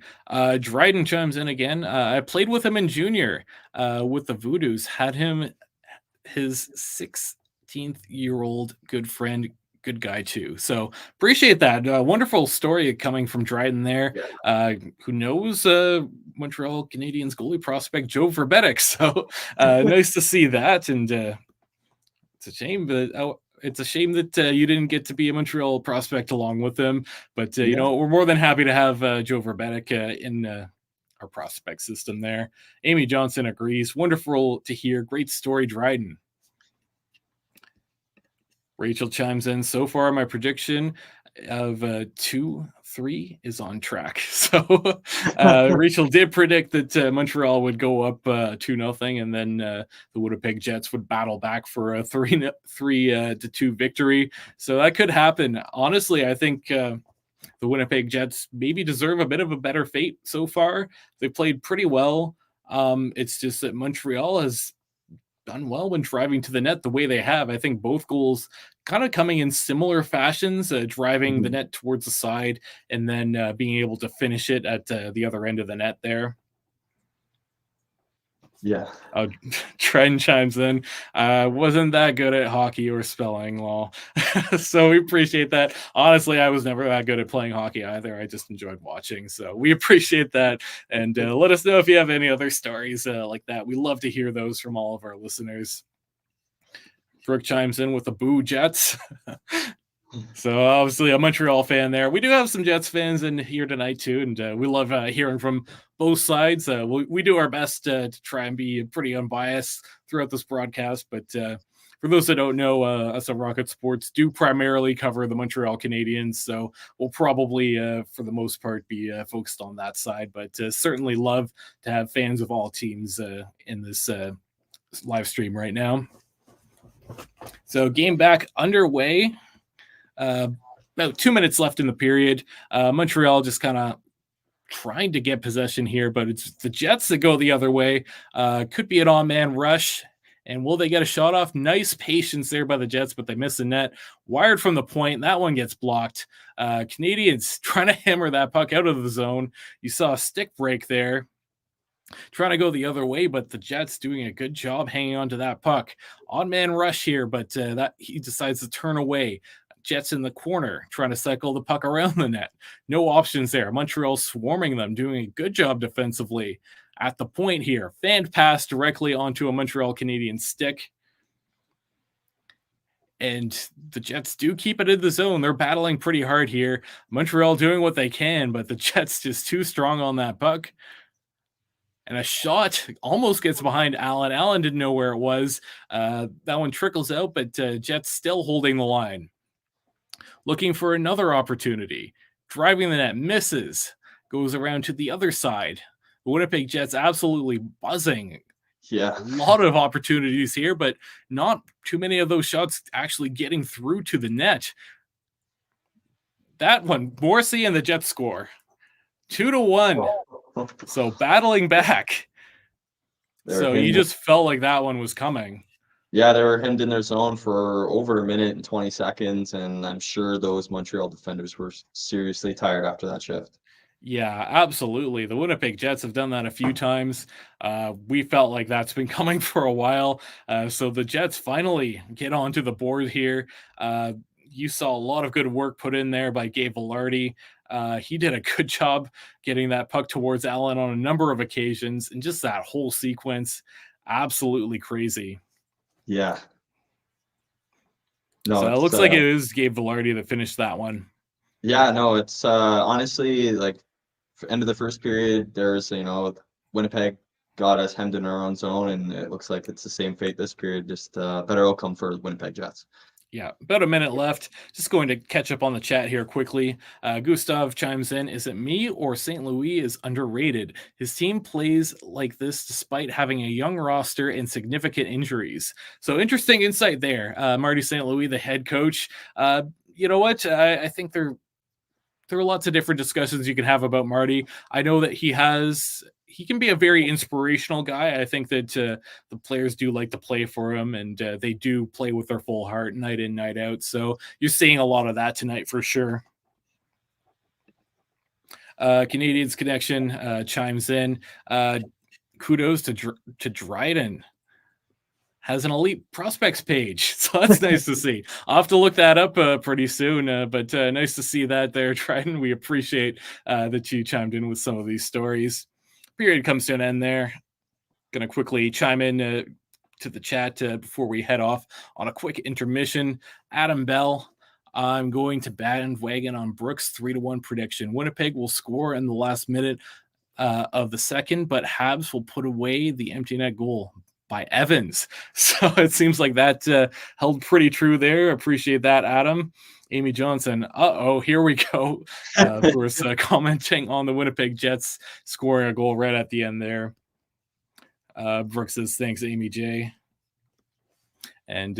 Dryden chimes in again. I played with him in junior with the Voodoos, had him his 16th-year-old good friend good guy too. So appreciate that. Wonderful story coming from Dryden there. Who knows Montreal Canadiens goalie prospect Joe Verbetic. So nice to see that. And it's a shame that you didn't get to be a Montreal prospect along with him. But you know, we're more than happy to have Joe Verbetic in our prospect system there. Amy Johnson agrees. Wonderful to hear. Great story, Dryden. Rachel chimes in. So far, my prediction of 2-3 is on track. So Rachel did predict that Montreal would go up 2-0, and then the Winnipeg Jets would battle back for a 3-2 victory. So that could happen. Honestly, I think the Winnipeg Jets maybe deserve a bit of a better fate so far. They played pretty well. It's just that Montreal has done well when driving to the net the way they have. I think both goals kind of coming in similar fashions, driving the net towards the side and then being able to finish it at the other end of the net there. Yeah. Trent chimes in. Wasn't that good at hockey or spelling law. So we appreciate that. Honestly, I was never that good at playing hockey either. I just enjoyed watching. So we appreciate that. And let us know if you have any other stories like that. We love to hear those from all of our listeners. Brooke chimes in with the boo Jets. So obviously a Montreal fan there. We do have some Jets fans in here tonight too, and we love hearing from both sides. We do our best to try and be pretty unbiased throughout this broadcast. But for those that don't know, us at Rocket Sports do primarily cover the Montreal Canadiens, so we'll probably, for the most part, be focused on that side. But certainly love to have fans of all teams in this live stream right now. So game back underway. About 2 minutes left in the period. Montreal just kind of trying to get possession here, but it's the Jets that go the other way. Could be an on-man rush. And will they get a shot off? Nice patience there by the Jets, but they miss the net. Wired from the point. That one gets blocked. Canadiens trying to hammer that puck out of the zone. You saw a stick break there. Trying to go the other way, but the Jets doing a good job hanging on to that puck. On-man rush here, but that he decides to turn away. Jets in the corner, trying to cycle the puck around the net. No options there. Montreal swarming them, doing a good job defensively. At the point here, fanned pass directly onto a Montreal Canadiens stick. And the Jets do keep it in the zone. They're battling pretty hard here. Montreal doing what they can, but the Jets just too strong on that puck. And a shot almost gets behind Allen. Allen didn't know where it was. That one trickles out, but Jets still holding the line. Looking for another opportunity. Driving the net, misses. Goes around to the other side. The Winnipeg Jets absolutely buzzing. Yeah. A lot of opportunities here, but not too many of those shots actually getting through to the net. That one, Morrissey and the Jets score. 2-1. So battling back. So you just felt like that one was coming. Yeah, they were hemmed in their zone for over a minute and 20 seconds, and I'm sure those Montreal defenders were seriously tired after that shift. Yeah, absolutely. The Winnipeg Jets have done that a few times. We felt like that's been coming for a while. So the Jets finally get onto the board here. You saw a lot of good work put in there by Gabe Vilardi. He did a good job getting that puck towards Allen on a number of occasions, and just that whole sequence, absolutely crazy. Yeah. No, so it looks like it was Gabe Vilardi that finished that one. Yeah, no, it's honestly like end of the first period, there's Winnipeg got us hemmed in our own zone, and it looks like it's the same fate this period, just better outcome for the Winnipeg Jets. Yeah, about a minute left. Just going to catch up on the chat here quickly. Gustav chimes in. Is it me or St. Louis is underrated? His team plays like this despite having a young roster and significant injuries. So interesting insight there. Marty St. Louis, the head coach. You know what? I think there are lots of different discussions you can have about Marty. I know that he can be a very inspirational guy. I think that the players do like to play for him, and they do play with their full heart night in, night out. So you're seeing a lot of that tonight for sure. Canadiens Connection chimes in. Kudos to Dryden. has an elite prospects page. So that's nice to see. I'll have to look that up pretty soon. But nice to see that there, Triton. We appreciate that you chimed in with some of these stories. Period comes to an end there. Going to quickly chime in to the chat before we head off on a quick intermission. Adam Bell, I'm going to bandwagon on Brooks' 3-1 prediction. Winnipeg will score in the last minute of the second, but Habs will put away the empty net goal by Evans. So it seems like that held pretty true there. Appreciate that, Adam. Amy Johnson, here we go. Of course, commenting on the Winnipeg Jets scoring a goal right at the end there. Brooks says, thanks, Amy J. And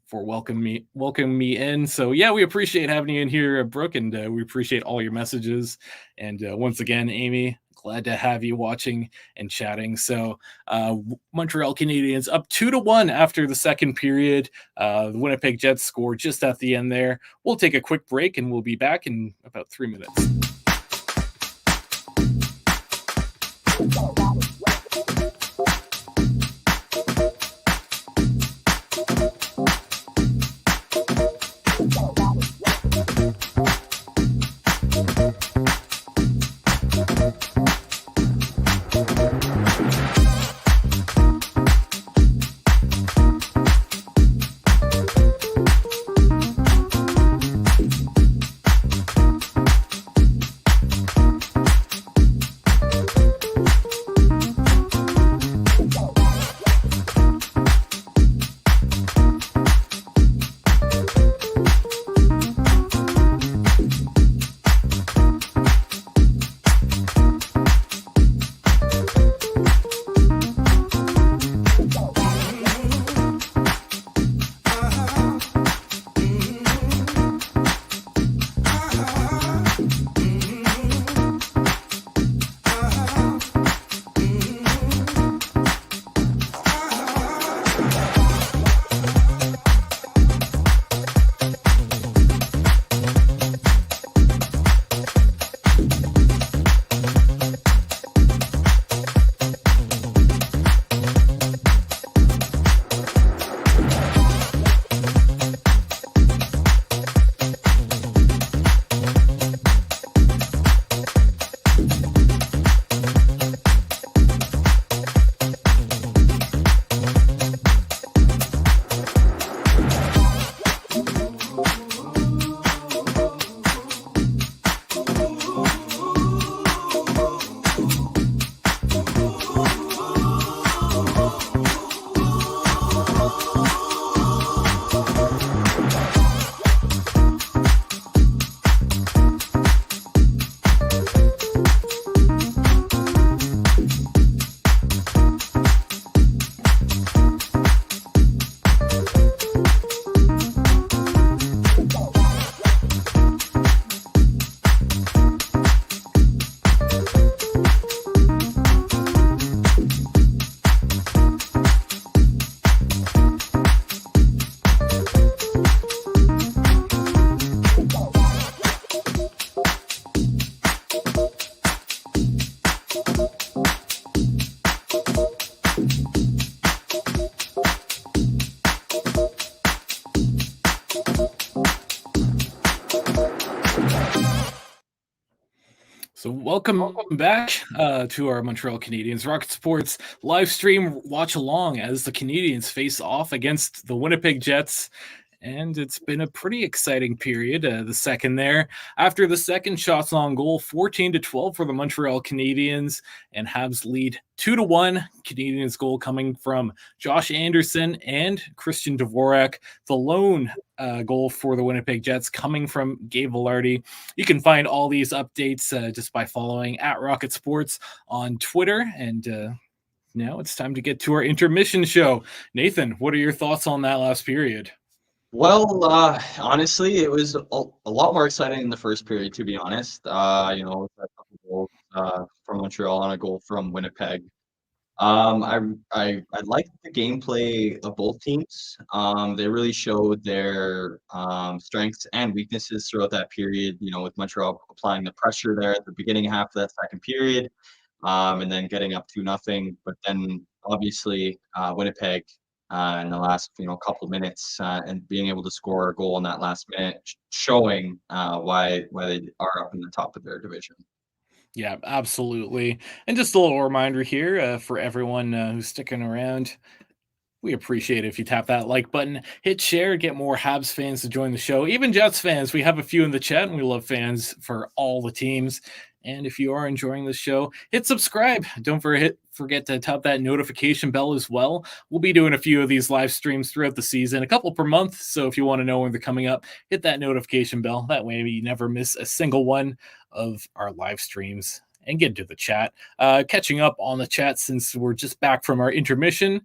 for welcoming me in. So yeah, we appreciate having you in here, Brooke, and we appreciate all your messages. And once again, Amy, glad to have you watching and chatting. So Montreal Canadiens up 2-1 after the second period. The Winnipeg Jets score just at the end there. We'll take a quick break and we'll be back in about 3 minutes. So welcome back to our Montreal Canadiens Rocket Sports live stream watch along as the Canadiens face off against the Winnipeg Jets. And it's been a pretty exciting period, the second there. After the second shots on goal, 14-12 for the Montreal Canadiens, and Habs lead 2-1. Canadiens goal coming from Josh Anderson and Christian Dvorak. The lone goal for the Winnipeg Jets coming from Gabe Vilardi. You can find all these updates just by following @Rocket Sports on Twitter. And now it's time to get to our intermission show. Nathan, what are your thoughts on that last period? Well, honestly, it was a lot more exciting in the first period, to be honest. A couple goals from Montreal and a goal from Winnipeg. I liked the gameplay of both teams. They really showed their strengths and weaknesses throughout that period. With Montreal applying the pressure there at the beginning half of that second period, and then getting up 2-0. But then obviously Winnipeg in the last couple of minutes, and being able to score a goal in that last minute, showing why they are up in the top of their division. Yeah, absolutely. And just a little reminder here for everyone who's sticking around. We appreciate it if you tap that like button, hit share, get more Habs fans to join the show. Even Jets fans, we have a few in the chat, and we love fans for all the teams. And if you are enjoying the show, hit subscribe. Don't forget to tap that notification bell as well. We'll be doing a few of these live streams throughout the season, a couple per month. So if you want to know when they're coming up, hit that notification bell. That way you never miss a single one of our live streams. And get into the chat. Catching up on the chat since we're just back from our intermission.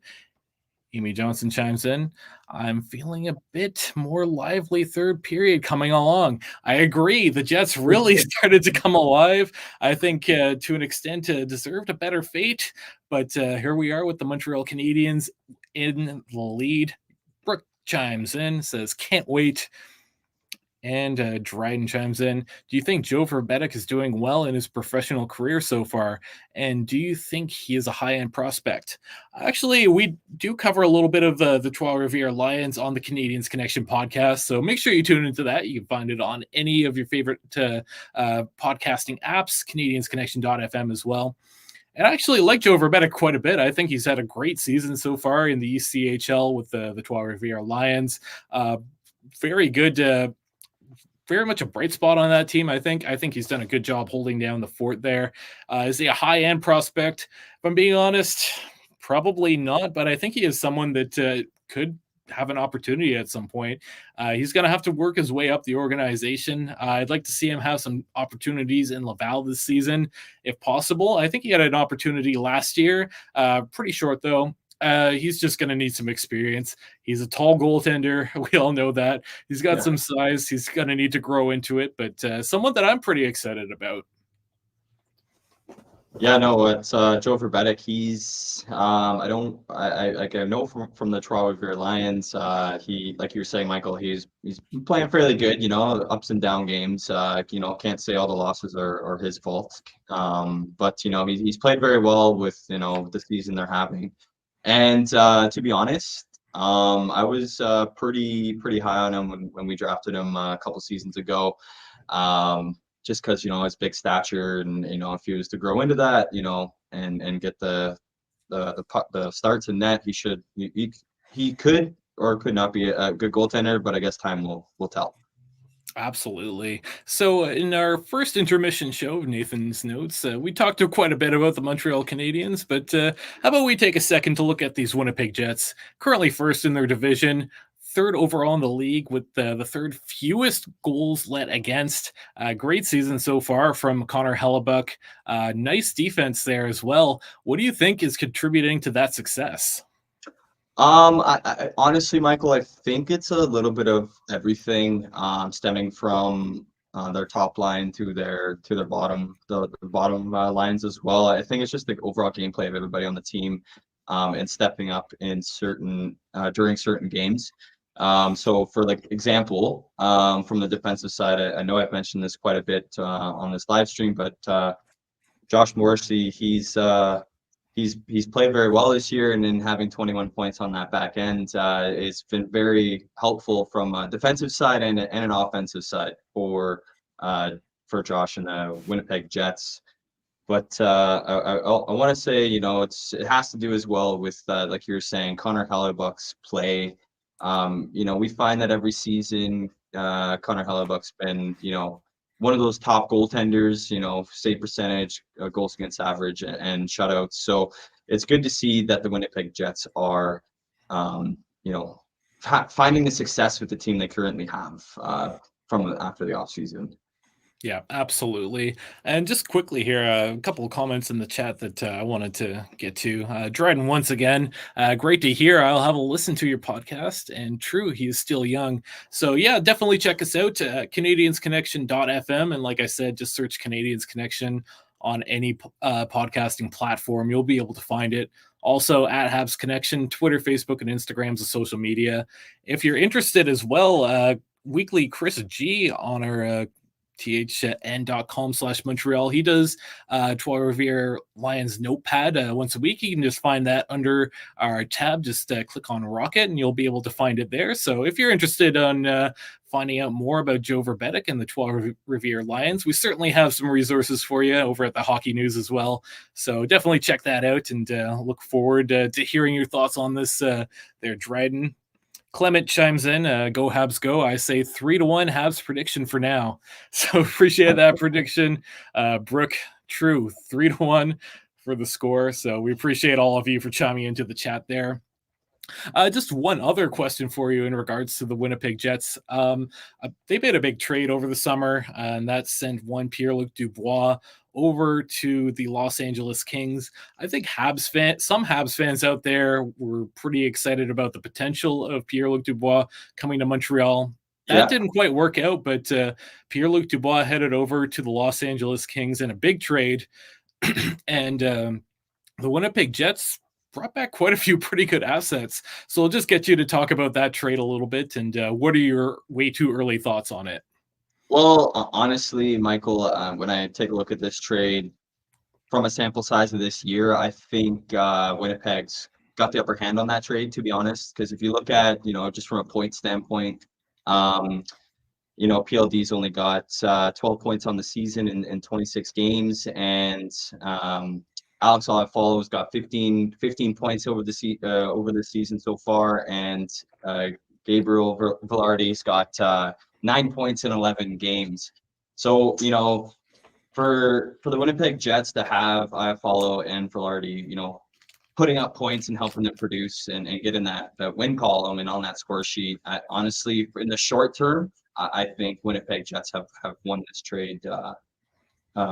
Amy Johnson chimes in. I'm feeling a bit more lively third period coming along. I agree. The Jets really started to come alive. I think to an extent deserved a better fate. But here we are with the Montreal Canadiens in the lead. Brooke chimes in, says, can't wait. And Dryden chimes in. Do you think Joe Verbeek is doing well in his professional career so far? And do you think he is a high-end prospect? Actually, we do cover a little bit of the Trois-Rivières Lions on the Canadiens Connection podcast, so make sure you tune into that. You can find it on any of your favorite podcasting apps, CanadiensConnection.fm as well. And I actually like Joe Verbeek quite a bit. I think he's had a great season so far in the ECHL with the Trois-Rivières Lions. Very good very much a bright spot on that team. I think he's done a good job holding down the fort there. Is he a high-end prospect? If I'm being honest, probably not, but I think he is someone that could have an opportunity at some point. He's going to have to work his way up the organization. I'd like to see him have some opportunities in Laval this season, if possible. I think he had an opportunity last year, pretty short though. He's just going to need some experience. He's a tall goaltender. We all know that. He's got some size. He's going to need to grow into it, but someone that I'm pretty excited about. Yeah, no, it's Joe Verbeek. He's I know from the Trois-Rivières Lions. He, like you were saying, Michael, he's playing fairly good. Ups and down games. Can't say all the losses are his fault. But he's played very well with the season they're having. And to be honest, I was pretty high on him when we drafted him a couple seasons ago. Just because his big stature, and if he was to grow into that, and get the starts in net, he could or could not be a good goaltender. But I guess time will tell. Absolutely. So in our first intermission show of Nathan's Notes, we talked quite a bit about the Montreal Canadiens, but how about we take a second to look at these Winnipeg Jets, currently first in their division, third overall in the league with the third fewest goals let against. Great season so far from Connor Hellebuyck. Nice defense there as well. What do you think is contributing to that success? I honestly, Michael, I think it's a little bit of everything, stemming from their top line to their bottom, the bottom lines as well. I think it's just the overall gameplay of everybody on the team, and stepping up in during certain games. So for example, from the defensive side, I know I've mentioned this quite a bit on this live stream, but Josh Morrissey, he's played very well this year, and then having 21 points on that back end, it's been very helpful from a defensive side and an offensive side for Josh and the Winnipeg Jets. But I want to say, it has to do as well with like you were saying, Connor Hellebuyck's play. We find that every season, Connor Hellebuyck's been one of those top goaltenders, save percentage, goals against average, and shutouts. So it's good to see that the Winnipeg Jets are, finding the success with the team they currently have from after the offseason. Yeah, absolutely. And just quickly here, a couple of comments in the chat that I wanted to get to. Dryden, once again, great to hear. I'll have a listen to your podcast. And true, he is still young. So yeah, definitely check us out, CanadiensConnection.fm. And like I said, just search Canadiens Connection on any podcasting platform. You'll be able to find it. Also at Habs Connection, Twitter, Facebook, and Instagram's a social media. If you're interested as well, weekly Chris G on our thn.com/Montreal. He does Trois-Rivières Lions notepad once a week. You can just find that under our tab. Just click on Rocket and you'll be able to find it there. So if you're interested on finding out more about Joe Verbetic and the Trois-Rivières Lions, we certainly have some resources for you over at the Hockey News as well. So definitely check that out and look forward to hearing your thoughts on this there, Dryden. Clement chimes in, go Habs go. I say 3-1 Habs prediction for now. So appreciate that prediction. Brooke, true, 3-1 for the score. So we appreciate all of you for chiming into the chat there. Just one other question for you in regards to the Winnipeg Jets. They made a big trade over the summer, and that sent one Pierre-Luc Dubois over to the Los Angeles Kings. I think some Habs fans out there were pretty excited about the potential of Pierre-Luc Dubois coming to Montreal. That didn't quite work out, but Pierre-Luc Dubois headed over to the Los Angeles Kings in a big trade, and the Winnipeg Jets brought back quite a few pretty good assets. So I'll just get you to talk about that trade a little bit, and what are your way too early thoughts on it? Well, honestly, Michael, when I take a look at this trade from a sample size of this year, I think Winnipeg's got the upper hand on that trade, to be honest. Because if you look at, just from a point standpoint, PLD's only got 12 points on the season in 26 games, and Alex Iafallo's got 15 points over the season so far, and Gabriel Velarde's got 9 points in 11 games. So, for the Winnipeg Jets to have Iafallo and Velarde, putting up points and helping them produce and get in that win column and on that score sheet, honestly, in the short term, I think Winnipeg Jets have won this trade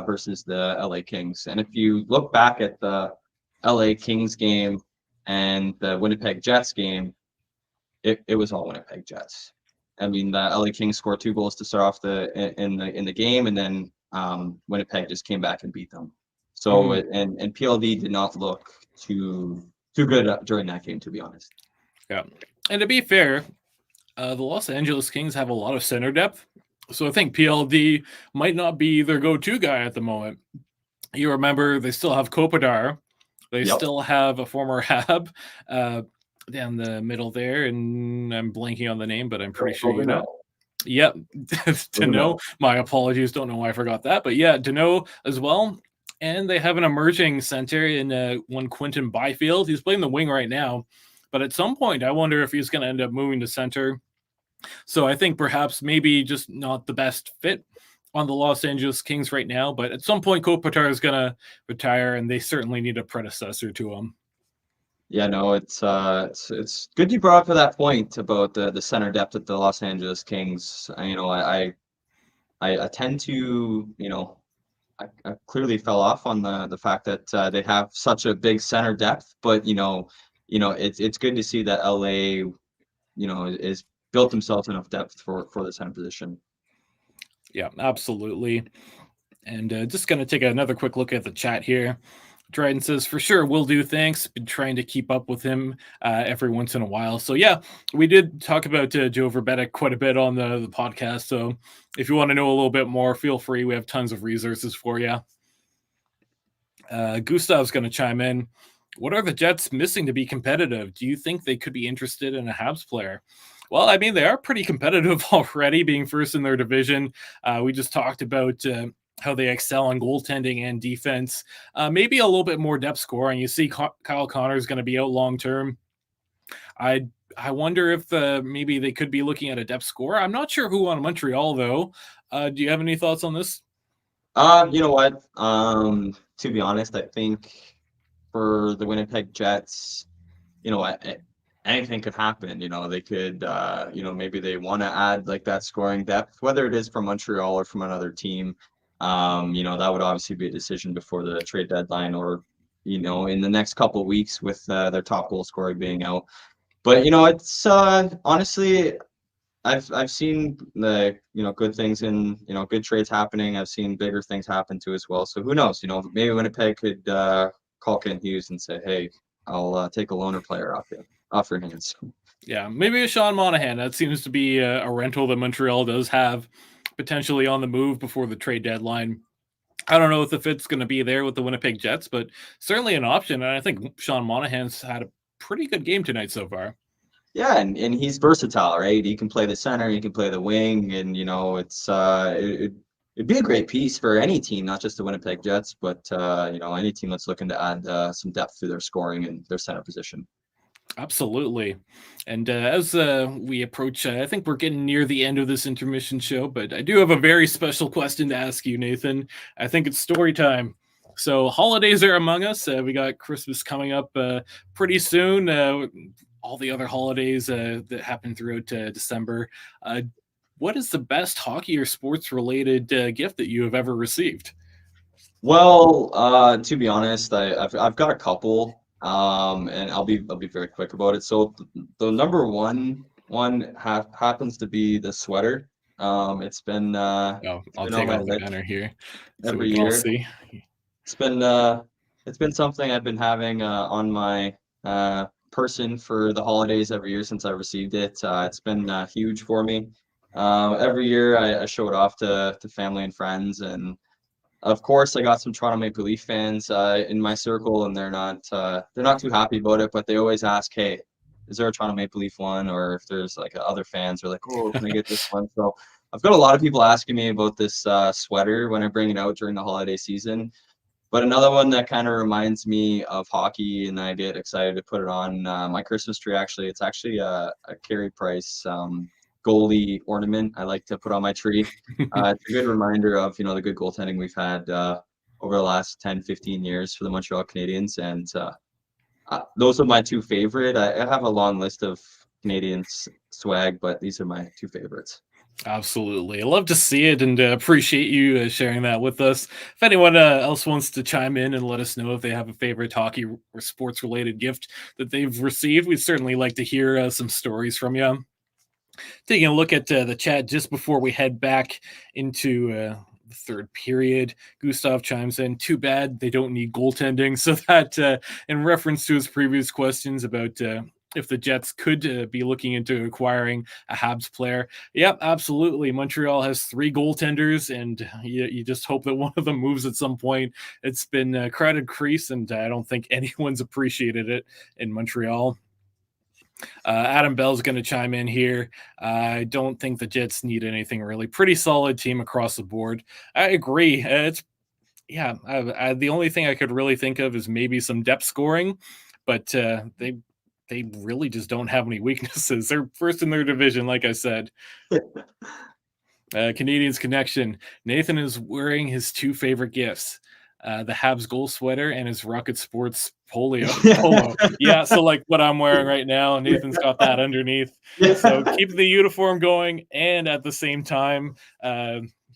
versus the LA Kings. And if you look back at the LA Kings game and the Winnipeg Jets game, it was all Winnipeg Jets. I mean, the LA Kings scored 2 goals to start off in the game, and then Winnipeg just came back and beat them. So and PLD did not look too good during that game, to be honest. Yeah, and to be fair, the Los Angeles Kings have a lot of center depth. So I think PLD might not be their go-to guy at the moment. You remember they still have Kopitar. They still have a former Hab down the middle there, and I'm blanking on the name, but I'm pretty sure you know. Yep, Dano. My apologies. Don't know why I forgot that, but yeah, Dano as well. And they have an emerging center in one Quentin Byfield. He's playing the wing right now, but at some point, I wonder if he's going to end up moving to center. So I think perhaps maybe just not the best fit on the Los Angeles Kings right now, but at some point Kopitar is going to retire, and they certainly need a predecessor to him. Yeah, no, it's good you brought up to that point about the center depth at the Los Angeles Kings. I tend to, I clearly fell off on the fact that they have such a big center depth, but it's good to see that LA, is built themselves enough depth for the center position. Yeah, absolutely. And just going to take another quick look at the chat here. Dryden says, for sure, will do. Thanks. Been trying to keep up with him every once in a while. So, yeah, we did talk about Joe Verbetic quite a bit on the podcast. So if you want to know a little bit more, feel free. We have tons of resources for you. Gustav's going to chime in. What are the Jets missing to be competitive? Do you think they could be interested in a Habs player? Well, I mean, they are pretty competitive already, being first in their division. We just talked about how they excel on goaltending and defense. Maybe a little bit more depth scoring. You see Kyle Connor is going to be out long-term. I wonder if maybe they could be looking at a depth scorer. I'm not sure who on Montreal, though. Do you have any thoughts on this? You know what? To be honest, I think for the Winnipeg Jets, anything could happen. They could, maybe they want to add like that scoring depth, whether it is from Montreal or from another team. That would obviously be a decision before the trade deadline, or in the next couple of weeks with their top goal scorer being out. But it's honestly, I've seen the good things in good trades happening. I've seen bigger things happen too as well. So who knows? Maybe Winnipeg could call Ken Hughes and say, hey, I'll take a loaner player off your hands. Yeah, maybe a Sean Monahan. That seems to be a rental that Montreal does have. potentially on the move before the trade deadline. I don't know if the fit's going to be there with the Winnipeg Jets, but certainly an option. And I think Sean Monahan's had a pretty good game tonight so far. Yeah, and he's versatile, right? He can play the center, he can play the wing, and it'd be a great piece for any team, not just the Winnipeg Jets, but any team that's looking to add some depth to their scoring and their center position. Absolutely. And as we approach, I think we're getting near the end of this intermission show, but I do have a very special question to ask you, Nathan. I think it's story time. So holidays are among us. We got Christmas coming up pretty soon. All the other holidays that happen throughout December. What is the best hockey or sports related gift that you have ever received? Well, to be honest, I've got a couple, and I'll be very quick about it. So the number one happens to be the sweater. It's been I'll on take my off the list banner here so every we can all year. see. It's been something I've been having on my person for the holidays every year since I received it. It's been huge for me. Every year I show it off to family and friends, and of course, I got some Toronto Maple Leaf fans in my circle, and they're not too happy about it. But they always ask, "Hey, is there a Toronto Maple Leaf one?" Or if there's like other fans are like, "Oh, can I get this one?" So I've got a lot of people asking me about this sweater when I bring it out during the holiday season. But another one that kind of reminds me of hockey, and I get excited to put it on my Christmas tree. Actually, it's actually a Carey Price goalie ornament I like to put on my tree. It's a good reminder of the good goaltending we've had over the last 10, 15 years for the Montreal Canadiens, and those are my two favorite. I have a long list of Canadiens swag, but these are my two favorites. Absolutely. I love to see it and appreciate you sharing that with us. If anyone else wants to chime in and let us know if they have a favorite hockey or sports related gift that they've received, we'd certainly like to hear some stories from you. Taking a look at the chat just before we head back into the third period, Gustav chimes in, too bad they don't need goaltending. So that in reference to his previous questions about if the Jets could be looking into acquiring a Habs player. Yep, absolutely. Montreal has 3 goaltenders, and you just hope that one of them moves at some point. It's been a crowded crease, and I don't think anyone's appreciated it in Montreal. Adam Bell's going to chime in here. I don't think the Jets need anything really. Pretty solid team across the board. I agree. The only thing I could really think of is maybe some depth scoring, but they really just don't have any weaknesses. They're first in their division, like I said. Canadiens Connection. Nathan is wearing his 2 favorite gifts. The Habs goal sweater and his Rocket Sports polo. Yeah, so like what I'm wearing right now, Nathan's got that underneath. So keep the uniform going, and at the same time,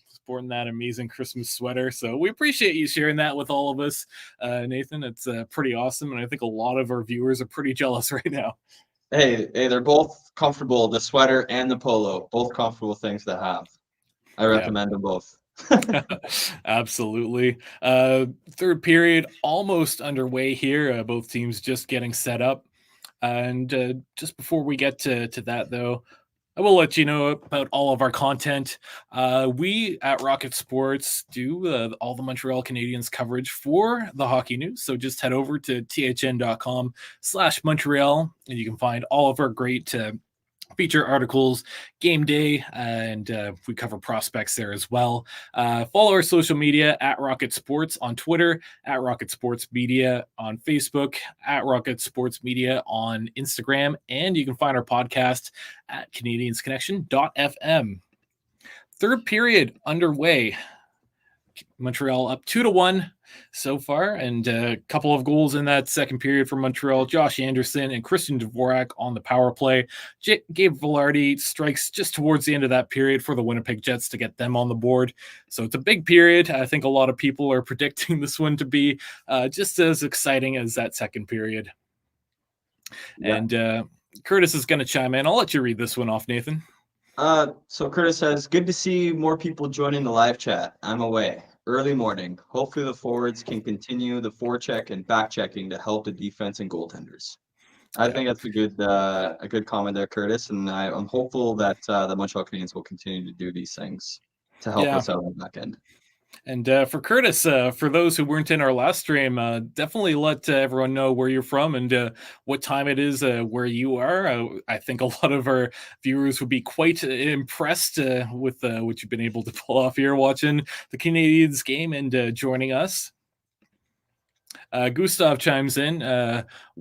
sporting that amazing Christmas sweater. So we appreciate you sharing that with all of us, Nathan. It's pretty awesome, and I think a lot of our viewers are pretty jealous right now. Hey, they're both comfortable. The sweater and the polo, both comfortable things to have. I recommend them both. Absolutely. Third period almost underway here. Both teams just getting set up. And just before we get to that, though, I will let you know about all of our content. We at Rocket Sports do all the Montreal Canadiens coverage for the hockey news. So just head over to thn.com/Montreal, and you can find all of our great feature articles, game day, and we cover prospects there as well. Follow our social media at Rocket Sports on Twitter, at Rocket Sports Media on Facebook, at Rocket Sports Media on Instagram, and you can find our podcast at CanadiensConnection.fm. Third period underway. Montreal up 2-1 so far, and a couple of goals in that second period for Montreal. Josh Anderson and Christian Dvorak on the power play. Gabe Vilardi strikes just towards the end of that period for the Winnipeg Jets to get them on the board. So it's a big period. I think a lot of people are predicting this one to be just as exciting as that second period. Yeah. And Curtis is going to chime in. I'll let you read this one off, Nathan. So Curtis says, good to see more people joining the live chat. I'm away. Early morning. Hopefully the forwards can continue the forecheck and back checking to help the defense and goaltenders. I think that's a good comment there, Curtis, and I'm hopeful that the Montreal Canadiens will continue to do these things. to help Yeah. us out on the back end. And for Curtis, for those who weren't in our last stream, definitely let everyone know where you're from and what time it is where you are. I think a lot of our viewers would be quite impressed with what you've been able to pull off here watching the Canadiens game and joining us. Gustav chimes in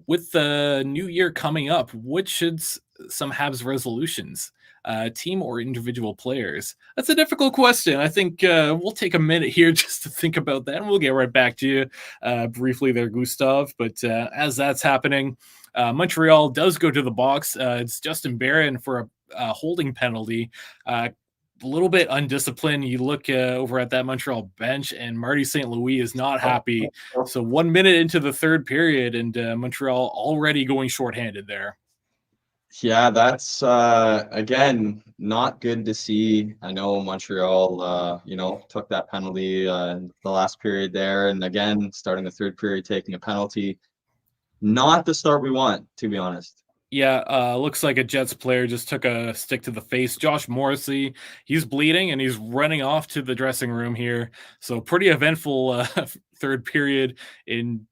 with the new year coming up. What should some Habs resolutions? Team or individual players? That's a difficult question. I think we'll take a minute here just to think about that, and we'll get right back to you briefly there, Gustav. But as that's happening, Montreal does go to the box. It's Justin Barron for a holding penalty. A little bit undisciplined. You look over at that Montreal bench, and Marty St. Louis is not happy. So 1 minute into the third period, and Montreal already going shorthanded there. Yeah, that's again not good to see. I know Montreal, took that penalty in the last period there, and again starting the third period taking a penalty. Not the start we want, to be honest. Yeah, looks like a Jets player just took a stick to the face. Josh Morrissey, he's bleeding and he's running off to the dressing room here. So pretty eventful third period in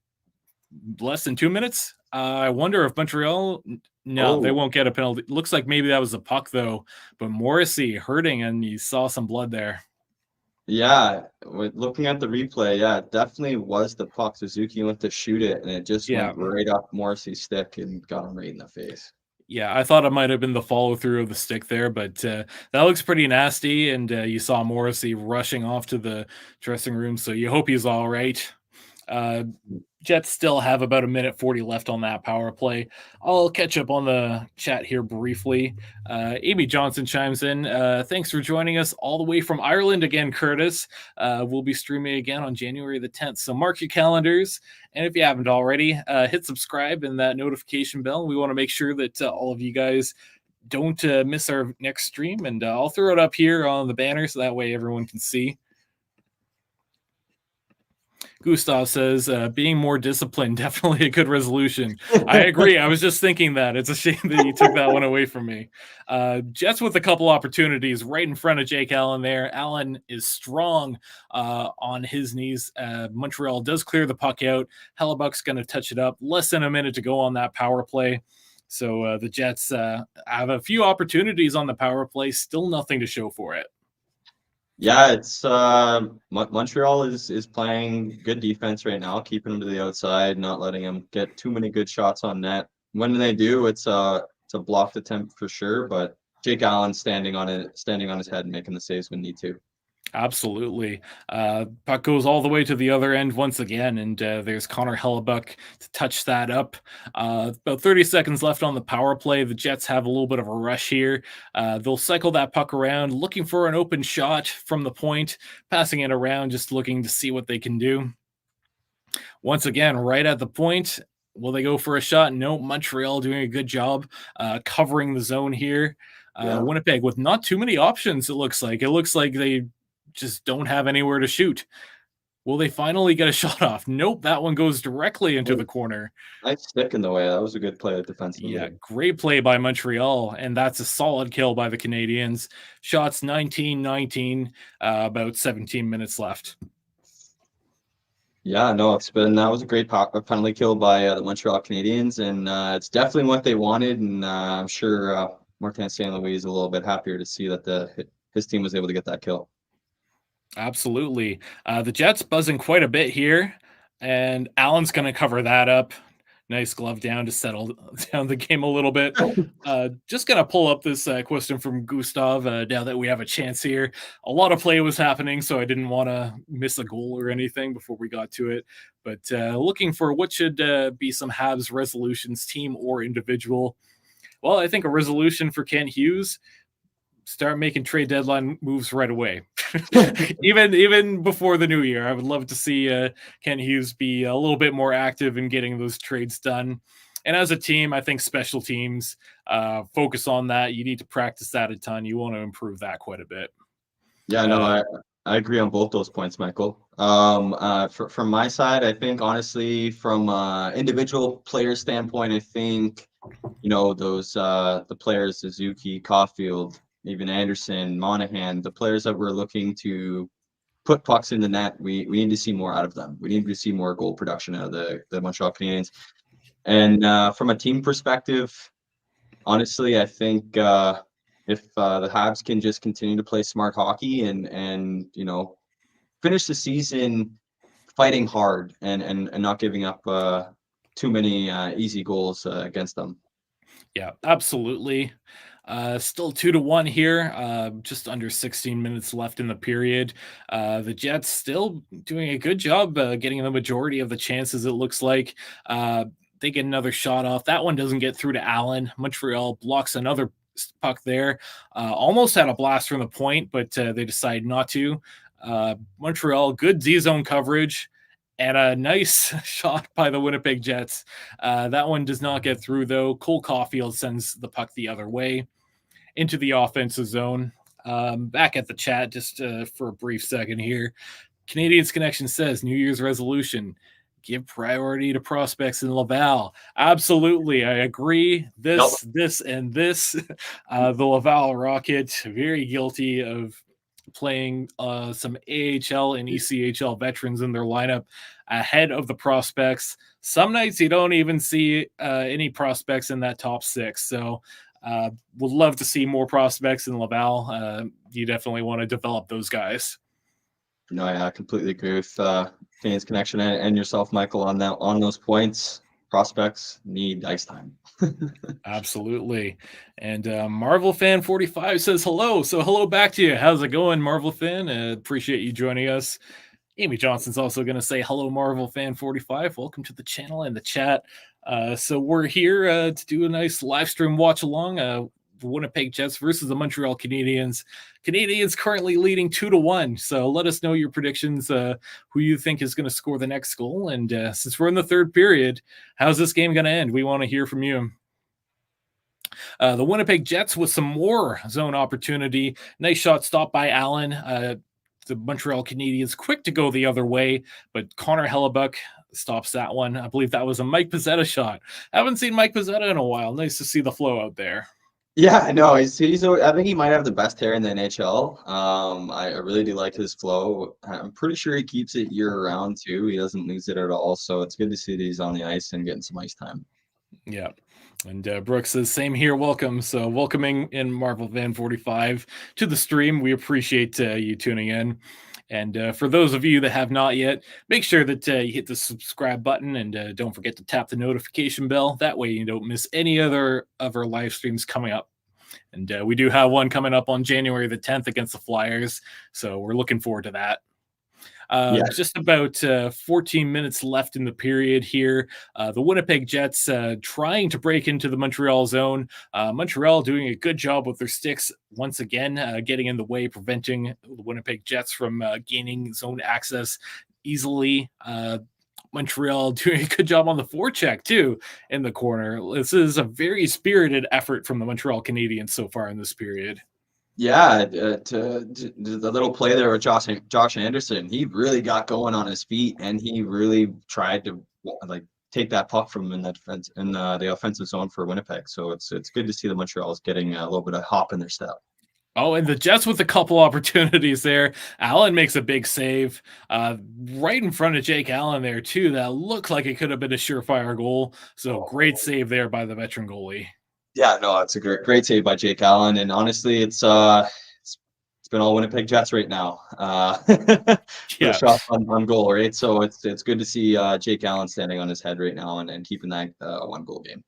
less than 2 minutes. I wonder if Montreal, no, they won't get a penalty. Looks like maybe that was a puck though, but Morrissey hurting and you saw some blood there. Yeah, looking at the replay, yeah, it definitely was the puck. Suzuki went to shoot it, and it just went right up Morrissey's stick and got him right in the face. Yeah, I thought it might have been the follow through of the stick there, but that looks pretty nasty. And you saw Morrissey rushing off to the dressing room, so you hope he's all right. Jets still have about 1:40 left on that power play. I'll catch up on the chat here briefly. Amy Johnson chimes in. Thanks for joining us all the way from Ireland again, Curtis. We'll be streaming again on January the 10th. So mark your calendars. And if you haven't already, hit subscribe and that notification bell. We want to make sure that all of you guys don't miss our next stream. And I'll throw it up here on the banner so that way everyone can see. Gustav says, being more disciplined, definitely a good resolution. I agree. I was just thinking that. It's a shame that you took that one away from me. Jets with a couple opportunities right in front of Jake Allen there. Allen is strong on his knees. Montreal does clear the puck out. Hellebuck's going to touch it up. Less than a minute to go on that power play. So the Jets have a few opportunities on the power play. Still nothing to show for it. Yeah, it's Montreal is playing good defense right now, keeping them to the outside, not letting them get too many good shots on net. When they do, it's a blocked attempt for sure, but Jake Allen standing on his head and making the saves when need to. Absolutely. Puck goes all the way to the other end once again, and there's Connor Hellebuck to touch that up. About 30 seconds left on the power play. The Jets have a little bit of a rush here. They'll cycle that puck around, looking for an open shot from the point, passing it around, just looking to see what they can do. Once again, right at the point, will they go for a shot? No, Montreal doing a good job covering the zone here. Winnipeg with not too many options, it looks like. It looks like they just don't have anywhere to shoot. Will they finally get a shot off? Nope, that one goes directly into the corner. Nice stick in the way. That was a good play defensively. Yeah, great play by Montreal, and that's a solid kill by the Canadiens. Shots 19-19, about 17 minutes left. Yeah, no, that was a great penalty kill by the Montreal Canadiens, and it's definitely what they wanted, and I'm sure Martin St. Louis is a little bit happier to see that his team was able to get that kill. Absolutely. The Jets buzzing quite a bit here, and Allen's going to cover that up. Nice glove down to settle down the game a little bit. Just going to pull up this question from Gustav now that we have a chance here. A lot of play was happening, so I didn't want to miss a goal or anything before we got to it. But looking for what should be some Habs resolutions, team or individual. Well, I think a resolution for Kent Hughes, start making trade deadline moves right away. even before the new year, I would love to see Kent Hughes be a little bit more active in getting those trades done. And as a team, I think special teams, focus on that. You need to practice that a ton. You want to improve that quite a bit. Yeah, no, I agree on both those points, Michael. From my side, I think honestly, from individual player standpoint, I think those the players Suzuki, Caulfield, even Anderson, Monahan, the players that we're looking to put pucks in the net, we need to see more out of them. We need to see more goal production out of the Montreal Canadiens. And from a team perspective, honestly, I think if the Habs can just continue to play smart hockey and finish the season fighting hard and not giving up too many easy goals against them. Yeah, absolutely. Still 2-1 here. Just under 16 minutes left in the period. The Jets still doing a good job getting the majority of the chances, it looks like. They get another shot off. That one doesn't get through to Allen. Montreal blocks another puck there. Almost had a blast from the point, but they decide not to. Montreal, good Z zone coverage and a nice shot by the Winnipeg Jets. That one does not get through, though. Cole Caulfield sends the puck the other way into the offensive zone. Back at the chat, just for a brief second here. Canadiens Connection says, New Year's resolution, give priority to prospects in Laval. Absolutely, I agree. This, and this. The Laval Rocket, very guilty of playing some AHL and ECHL veterans in their lineup ahead of the prospects. Some nights you don't even see any prospects in that top six. So would love to see more prospects in Laval. You definitely want to develop those guys. No, I completely agree with Canadiens Connection and yourself, Michael, on those points. Prospects need ice time. Absolutely. And Marvel Fan 45 says hello. So hello back to you. How's it going, Marvel Fan? Appreciate you joining us. Amy Johnson's also going to say hello, Marvel Fan 45. Welcome to the channel and the chat. So we're here to do a nice live stream watch along. The Winnipeg Jets versus the Montreal Canadiens. Canadiens currently leading 2-1. So let us know your predictions, who you think is going to score the next goal. And since we're in the third period, how's this game going to end? We want to hear from you. The Winnipeg Jets with some more zone opportunity. Nice shot stopped by Allen. The Montreal Canadiens quick to go the other way, but Connor Hellebuck stops that one. I believe that was a Mike Pizzetta shot. I haven't seen Mike Pizzetta in a while. Nice to see the flow out there. Yeah, no, he's I think he might have the best hair in the NHL. I really do like his flow. I'm pretty sure he keeps it year round too. He doesn't lose it at all. So it's good to see that he's on the ice and getting some ice time. Yeah. And Brooks says, same here, welcome. So welcoming in Marvel Van 45 to the stream. We appreciate you tuning in. And for those of you that have not yet, make sure that you hit the subscribe button and don't forget to tap the notification bell. That way you don't miss any other of our live streams coming up. And we do have one coming up on January the 10th against the Flyers. So we're looking forward to that. Just about 14 minutes left in the period here. The Winnipeg Jets trying to break into the Montreal zone. Montreal doing a good job with their sticks once again, getting in the way, preventing the Winnipeg Jets from gaining zone access easily. Montreal doing a good job on the forecheck too in the corner. This is a very spirited effort from the Montreal Canadiens so far in this period. Yeah, to the little play there with Josh Anderson, he really got going on his feet, and he really tried to take that puck from him in that defense in the offensive zone for Winnipeg. So it's good to see the Montreal's getting a little bit of hop in their step. Oh, and the Jets with a couple opportunities there. Allen makes a big save right in front of Jake Allen there too. That looked like it could have been a surefire goal. So great save there by the veteran goalie. Yeah, no, it's a great save by Jake Allen, and honestly, it's been all Winnipeg Jets right now. The shot on goal, right? So it's good to see Jake Allen standing on his head right now and keeping that 1-goal game.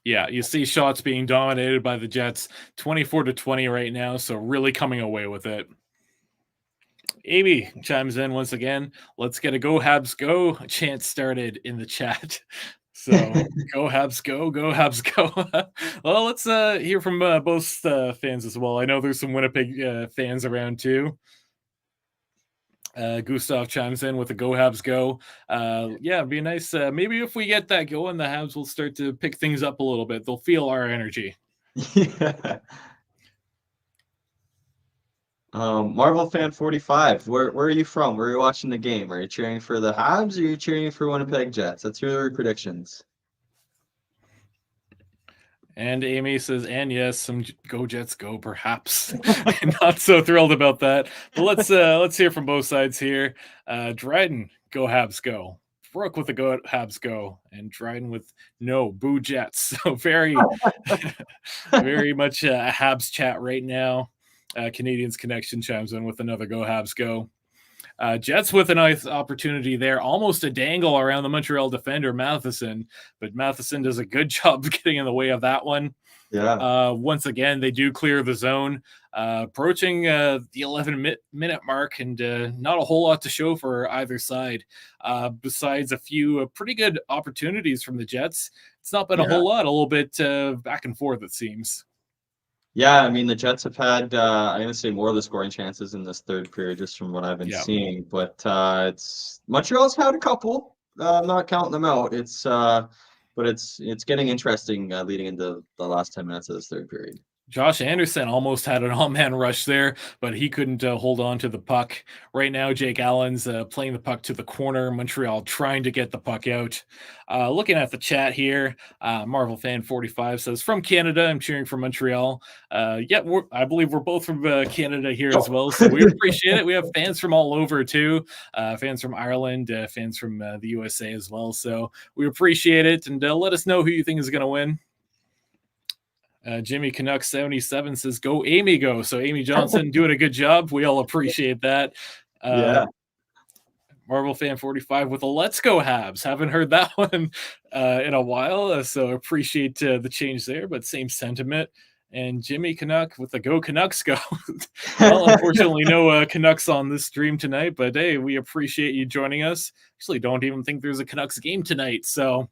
Yeah, you see shots being dominated by the Jets, 24-20 right now. So really coming away with it. Amy chimes in once again. Let's get a Go Habs Go chant started in the chat. So go Habs go Habs go. Well, let's hear from both fans as well. I know there's some Winnipeg fans around too. Gustav chimes in with a Go Habs go. Yeah, it'd be nice. Maybe if we get that going, the Habs will start to pick things up a little bit. They'll feel our energy. Yeah. Marvel Fan 45, where are you from? Where are you watching the game? Are you cheering for the Habs or are you cheering for Winnipeg Jets? That's your predictions. And Amy says, and yes, some go Jets go, perhaps. Not so thrilled about that. But let's hear from both sides here. Dryden, go Habs go. Brooke with the go Habs go, and Dryden with no boo Jets. So very, very much a Habs chat right now. Canadiens Connection chimes in with another go Habs go. Jets with a nice opportunity there, almost a dangle around the Montreal defender Matheson, but Matheson does a good job getting in the way of that one. Yeah. Once again, they do clear the zone, approaching the 11-minute mark, and not a whole lot to show for either side. Besides a few pretty good opportunities from the Jets, it's not been a Yeah. whole lot, a little bit back and forth, it seems. Yeah, I mean, the Jets have had, I'm going to say more of the scoring chances in this third period, just from what I've been seeing. But it's Montreal's had a couple. I'm not counting them out. But it's getting interesting leading into the last 10 minutes of this third period. Josh Anderson almost had an all-man rush there, but he couldn't hold on to the puck. Right now, Jake Allen's playing the puck to the corner. Montreal trying to get the puck out. Looking at the chat here, Marvel Fan 45 says, from Canada, I'm cheering for Montreal. Yeah, I believe we're both from Canada here as well, so we appreciate it. We have fans from all over too, fans from Ireland, fans from the USA as well, so we appreciate it, and let us know who you think is going to win. Jimmy Canuck 77 says, go Amy go. So Amy Johnson doing a good job. We all appreciate that. Yeah. Marvel Fan 45 with a let's go Habs. Haven't heard that one in a while. So appreciate the change there, but same sentiment. And Jimmy Canuck with the go Canucks go. Well, unfortunately, no Canucks on this stream tonight, but hey, we appreciate you joining us. Actually, don't even think there's a Canucks game tonight. So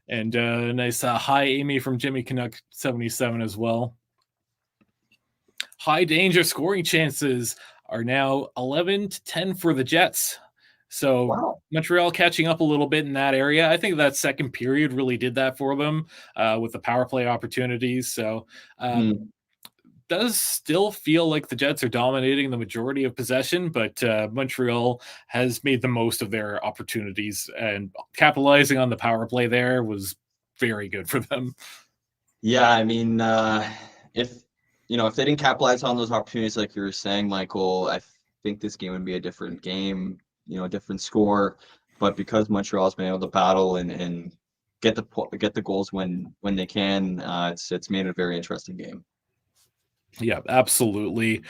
and nice hi Amy from Jimmy Canuck 77 as well. High danger scoring chances are now 11-10 for the Jets. So wow. Montreal catching up a little bit in that area. I think that second period really did that for them with the power play opportunities. So does still feel like the Jets are dominating the majority of possession, but Montreal has made the most of their opportunities, and capitalizing on the power play there was very good for them. Yeah, I mean, if they didn't capitalize on those opportunities, like you were saying, Michael, I think this game would be a different game, a different score. But because Montreal's been able to battle and get the goals when they can, it's made it a very interesting game. Yeah, absolutely.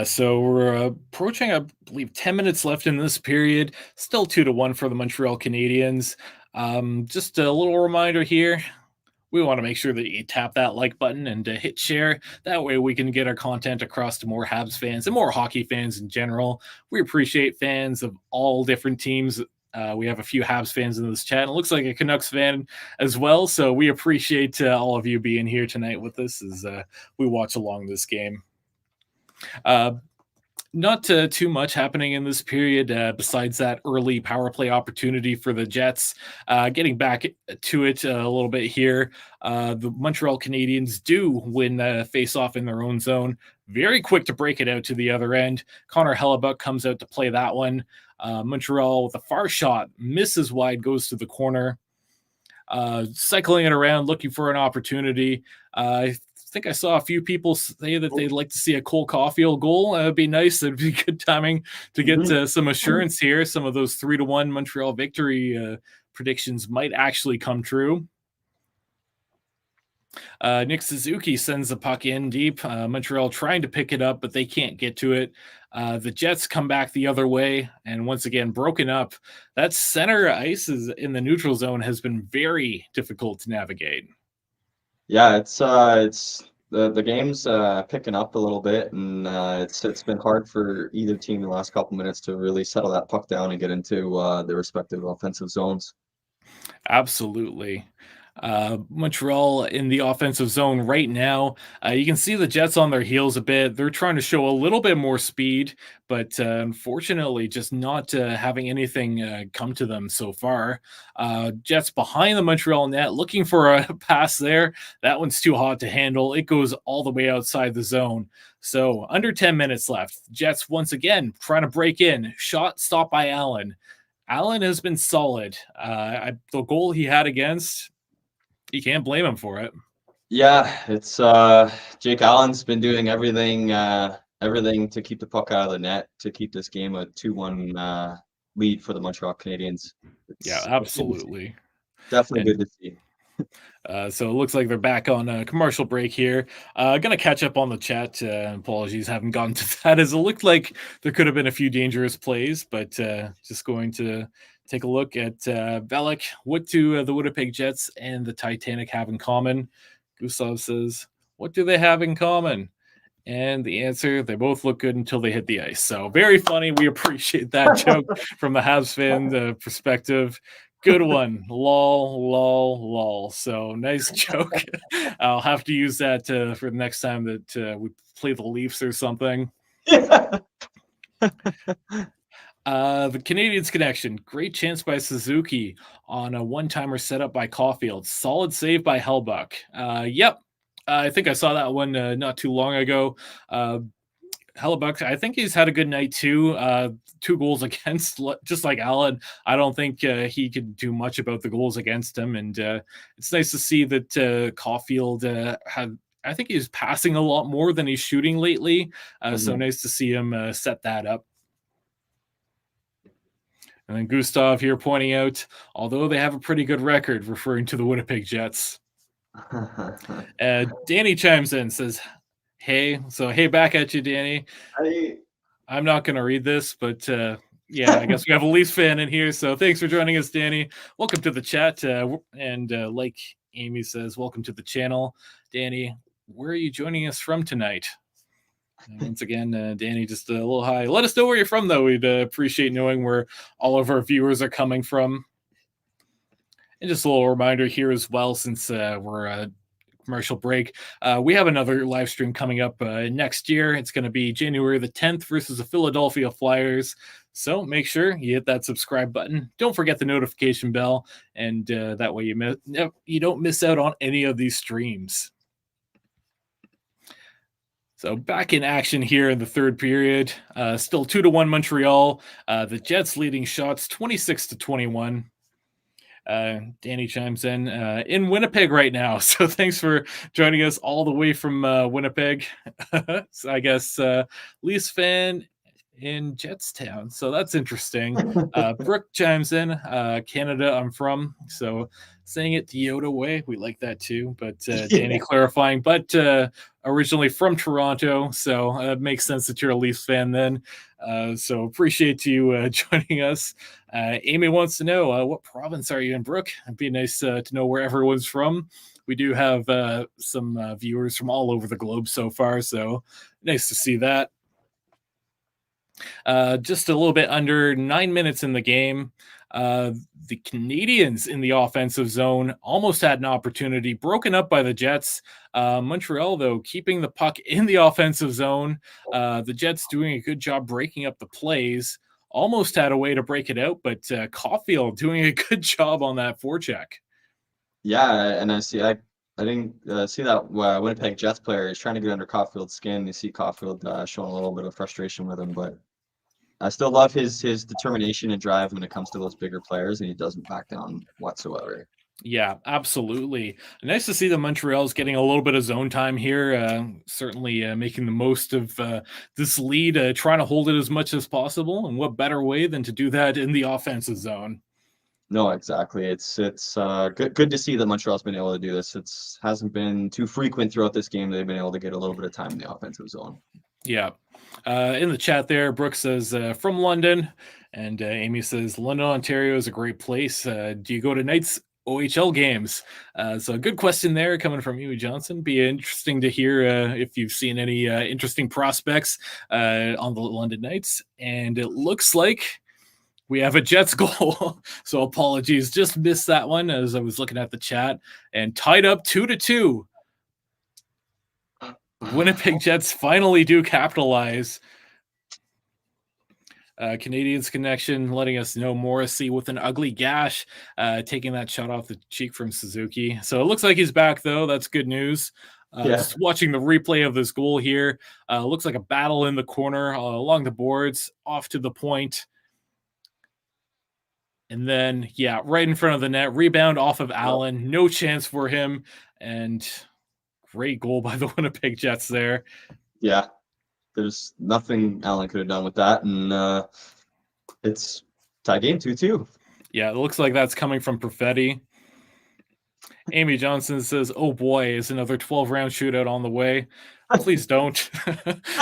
So we're approaching, I believe, 10 minutes left in this period. Still 2-1 for the Montreal Canadiens. Just a little reminder here. We want to make sure that you tap that like button and hit share. That way we can get our content across to more Habs fans and more hockey fans in general. We appreciate fans of all different teams. We have a few Habs fans in this chat. It looks like a Canucks fan as well. So we appreciate all of you being here tonight with us as we watch along this game. Not too much happening in this period besides that early power play opportunity for the Jets. Getting back to it a little bit here, the Montreal Canadiens do win the face-off in their own zone. Very quick to break it out to the other end. Connor Hellebuck comes out to play that one. Montreal with a far shot, misses wide, goes to the corner. Cycling it around, looking for an opportunity. I think I saw a few people say that they'd like to see a Cole Caulfield goal. It'd be nice. It'd be good timing to get some assurance here. Some of those 3-1 Montreal victory predictions might actually come true. Nick Suzuki sends the puck in deep. Montreal trying to pick it up, but they can't get to it. The Jets come back the other way, and once again, broken up. That center ice is in the neutral zone has been very difficult to navigate. Yeah, it's the game's picking up a little bit, and it's been hard for either team in the last couple minutes to really settle that puck down and get into their respective offensive zones. Absolutely. Montreal in the offensive zone right now. You can see the Jets on their heels a bit. They're trying to show a little bit more speed, but unfortunately just not having anything come to them so far. Jets behind the Montreal net looking for a pass there. That one's too hot to handle. It goes all the way outside the zone. So under 10 minutes left. Jets once again trying to break in. Shot stopped by Allen. Allen has been solid. The goal he had against, You can't blame him for it. Yeah, it's Jake Allen's been doing everything to keep the puck out of the net, to keep this game a 2-1 lead for the Montreal Canadiens. Yeah, It's absolutely. definitely And good to see. so it looks like they're back on a commercial break here. Gonna catch up on the chat. Apologies, haven't gotten to that, as it looked like there could have been a few dangerous plays, but just going to take a look at Bellick. What do the Winnipeg Jets and the Titanic have in common? Gustav says, what do they have in common? And the answer, they both look good until they hit the ice. So very funny. We appreciate that joke from the Habs fan perspective. Good one. Lol, lol, lol. So nice joke. I'll have to use that for the next time that we play the Leafs or something. The Canadiens Connection. Great chance by Suzuki on a one-timer setup by Caulfield. Solid save by Hellbuck. Yep. I think I saw that one not too long ago. Hellebuck, I think he's had a good night too. 2 goals against, just like Allen. I don't think he could do much about the goals against him, and it's nice to see that Caulfield had. I think he's passing a lot more than he's shooting lately. So nice to see him set that up. And then Gustav here pointing out, although they have a pretty good record, referring to the Winnipeg Jets. Danny chimes in, says, hey. So, hey, back at you, Danny. Hey. I'm not going to read this, but yeah, I guess we have a Leafs fan in here. So thanks for joining us, Danny. Welcome to the chat. And like Amy says, welcome to the channel. Danny, where are you joining us from tonight? And once again, Danny, just a little hi. Let us know where you're from, though. We'd appreciate knowing where all of our viewers are coming from. And just a little reminder here as well, since we're commercial break, we have another live stream coming up next year. It's going to be January the 10th versus the Philadelphia Flyers. So make sure you hit that subscribe button. Don't forget the notification bell, and that way you don't miss out on any of these streams. So back in action here in the third period, still 2-1 Montreal. The Jets leading shots 26-21. Danny chimes in Winnipeg right now. So thanks for joining us all the way from Winnipeg. So I guess Leafs fan in Jetstown. So that's interesting. Brooke chimes in, Canada I'm from. So saying it the Yoda way, we like that too. But Danny clarifying, but originally from Toronto. So it makes sense that you're a Leafs fan then. So appreciate you joining us. Amy wants to know, what province are you in, Brooke? It'd be nice to know where everyone's from. We do have some viewers from all over the globe so far, so nice to see that. Just a little bit under 9 minutes in the game. The Canadiens in the offensive zone almost had an opportunity, broken up by the Jets. Montreal, though, keeping the puck in the offensive zone. The Jets doing a good job breaking up the plays. Almost had a way to break it out, but Caulfield doing a good job on that forecheck. Yeah, and I didn't see that Winnipeg Jets player is trying to get under Caulfield's skin. You see Caulfield showing a little bit of frustration with him, but I still love his determination and drive when it comes to those bigger players, and he doesn't back down whatsoever. Yeah, absolutely. Nice to see the Montreal's getting a little bit of zone time here. Certainly making the most of this lead, trying to hold it as much as possible. And what better way than to do that in the offensive zone? No, exactly. It's good to see that Montreal's been able to do this. It hasn't been too frequent throughout this game. They've been able to get a little bit of time in the offensive zone. Yeah. In the chat there, Brooke says from London, and Amy says London, Ontario is a great place. Do you go to Knights OHL games? So a good question there coming from Amy Johnson. Be interesting to hear if you've seen any interesting prospects on the London Knights. And it looks like we have a Jets goal. So apologies, just missed that one as I was looking at the chat, and tied up 2-2. Winnipeg Jets finally do capitalize. Canadiens Connection letting us know Morrissey with an ugly gash, taking that shot off the cheek from Suzuki. So it looks like he's back, though. That's good news. Just watching the replay of this goal here. Looks like a battle in the corner along the boards, off to the point. And then, yeah, right in front of the net, rebound off of Allen. No chance for him. And great goal by the Winnipeg Jets there. Yeah, there's nothing Allen could have done with that. And it's tie game 2-2. Yeah, it looks like that's coming from Perfetti. Amy Johnson says, "Oh boy, is another 12-round shootout on the way." Please don't.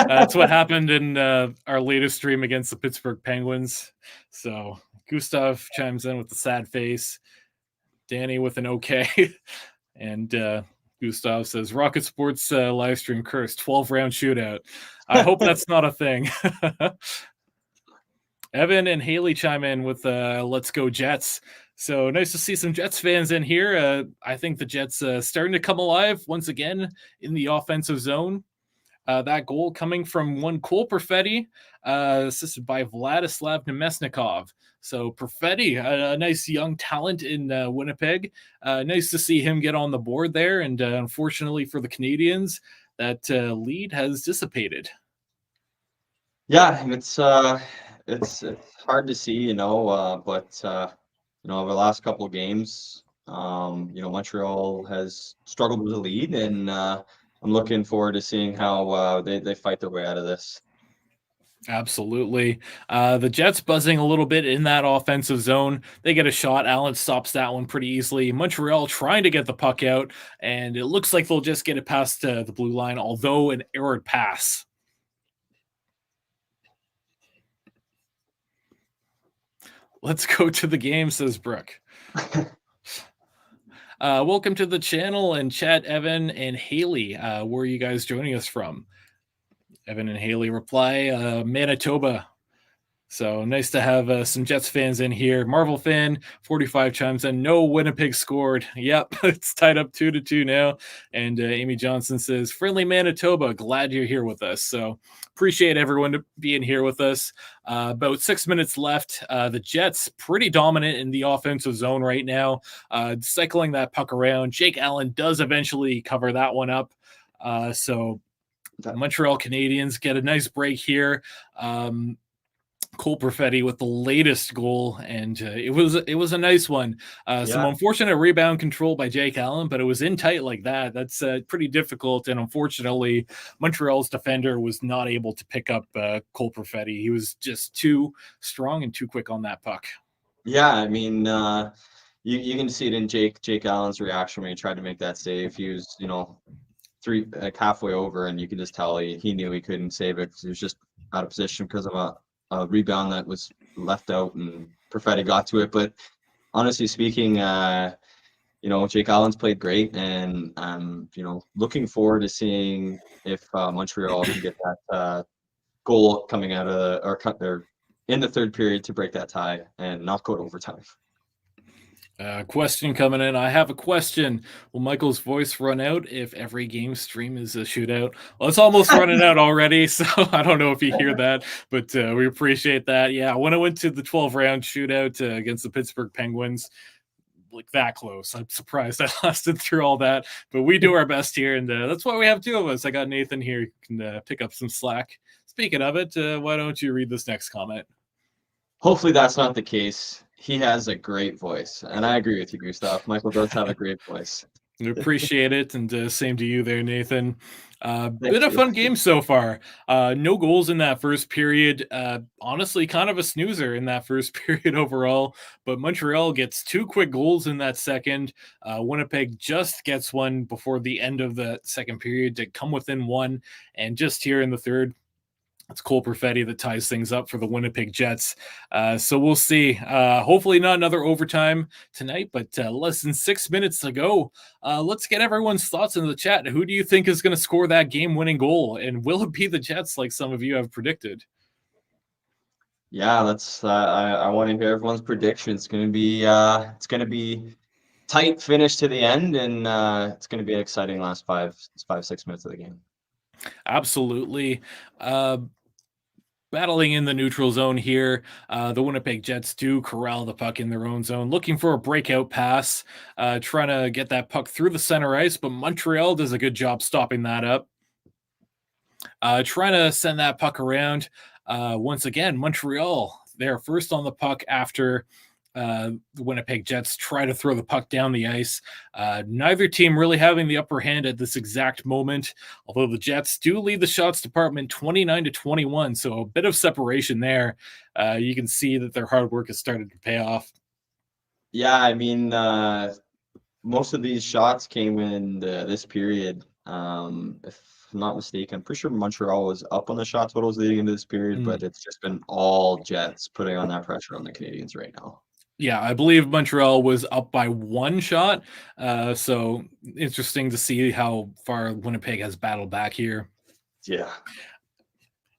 That's what happened in our latest stream against the Pittsburgh Penguins. So Gustav chimes in with the sad face. Danny with an okay. And Gustav says, Rocket Sports live stream curse, 12-round shootout. I hope that's not a thing. Evan and Haley chime in with let's go Jets. So nice to see some Jets fans in here. I think the Jets starting to come alive once again in the offensive zone. That goal coming from one Cole Perfetti, assisted by Vladislav Nemesnikov. So Perfetti, a nice young talent in Winnipeg. Nice to see him get on the board there. And unfortunately for the Canadiens, that lead has dissipated. Yeah, it's hard to see, but over the last couple of games, Montreal has struggled with the lead, and I'm looking forward to seeing how they fight their way out of this. Absolutely. The Jets buzzing a little bit in that offensive zone. They get a shot. Allen stops that one pretty easily. Montreal trying to get the puck out, and it looks like they'll just get it past the blue line, although an errored pass. Let's go to the game, says Brooke. Welcome to the channel and chat, Evan and Haley. Where are you guys joining us from? Evan and Haley reply, Manitoba. So nice to have some Jets fans in here. Marvel fan 45 chimes in. No, Winnipeg scored. Yep, it's tied up 2-2 now. And Amy Johnson says, "Friendly Manitoba, glad you're here with us." So appreciate everyone being here with us. About 6 minutes left. The Jets pretty dominant in the offensive zone right now, cycling that puck around. Jake Allen does eventually cover that one up. So Montreal Canadiens get a nice break here. Cole Perfetti with the latest goal, and it was a nice one. Some unfortunate rebound control by Jake Allen, but it was in tight like that. That's pretty difficult, and unfortunately, Montreal's defender was not able to pick up Cole Perfetti. He was just too strong and too quick on that puck. Yeah, I mean, you can see it in Jake Allen's reaction when he tried to make that save. He was, halfway over, and you can just tell he knew he couldn't save it because he was just out of position because of a rebound that was left out, and Perfetti got to it. But honestly speaking, Jake Allen's played great, and I'm looking forward to seeing if Montreal can get that goal coming out of in the third period to break that tie and not go to overtime. Question coming in. I have a question. Will Michael's voice run out if every game stream is a shootout? Well, it's almost running out already, so I don't know if you hear that, but we appreciate that. Yeah, when I went to the 12-round shootout against the Pittsburgh Penguins, like that close. I'm surprised I lasted through all that, but we do our best here, and that's why we have two of us. I got Nathan here who can pick up some slack. Speaking of it, why don't you read this next comment? Hopefully that's not the case. He has a great voice, and I agree with you, Gustav. Michael does have a great voice. We appreciate it, and same to you there, Nathan. Been a fun game so far. No goals in that first period. Honestly, kind of a snoozer in that first period overall, but Montreal gets two quick goals in that second. Winnipeg just gets one before the end of the second period to come within one, and just here in the third, it's Cole Perfetti that ties things up for the Winnipeg Jets. So we'll see. Hopefully not another overtime tonight, but less than 6 minutes to go. Let's get everyone's thoughts in the chat. Who do you think is going to score that game-winning goal? And will it be the Jets like some of you have predicted? Yeah, that's I want to hear everyone's predictions. It's going to be tight finish to the end, and it's going to be an exciting last 5-6 minutes of the game. Absolutely. Battling in the neutral zone here. The Winnipeg Jets do corral the puck in their own zone, looking for a breakout pass, trying to get that puck through the center ice, but Montreal does a good job stopping that up. Trying to send that puck around. Once again, Montreal, they're first on the puck after The Winnipeg Jets try to throw the puck down the ice. Neither team really having the upper hand at this exact moment, although the Jets do lead the shots department 29-21, so a bit of separation there. You can see that their hard work has started to pay off. Yeah, I mean, most of these shots came in this period. If I'm not mistaken, I'm pretty sure Montreal was up on the shot totals leading into this period, but it's just been all Jets putting on that pressure on the Canadiens right now. Yeah, I believe Montreal was up by one shot. So interesting to see how far Winnipeg has battled back here. Yeah.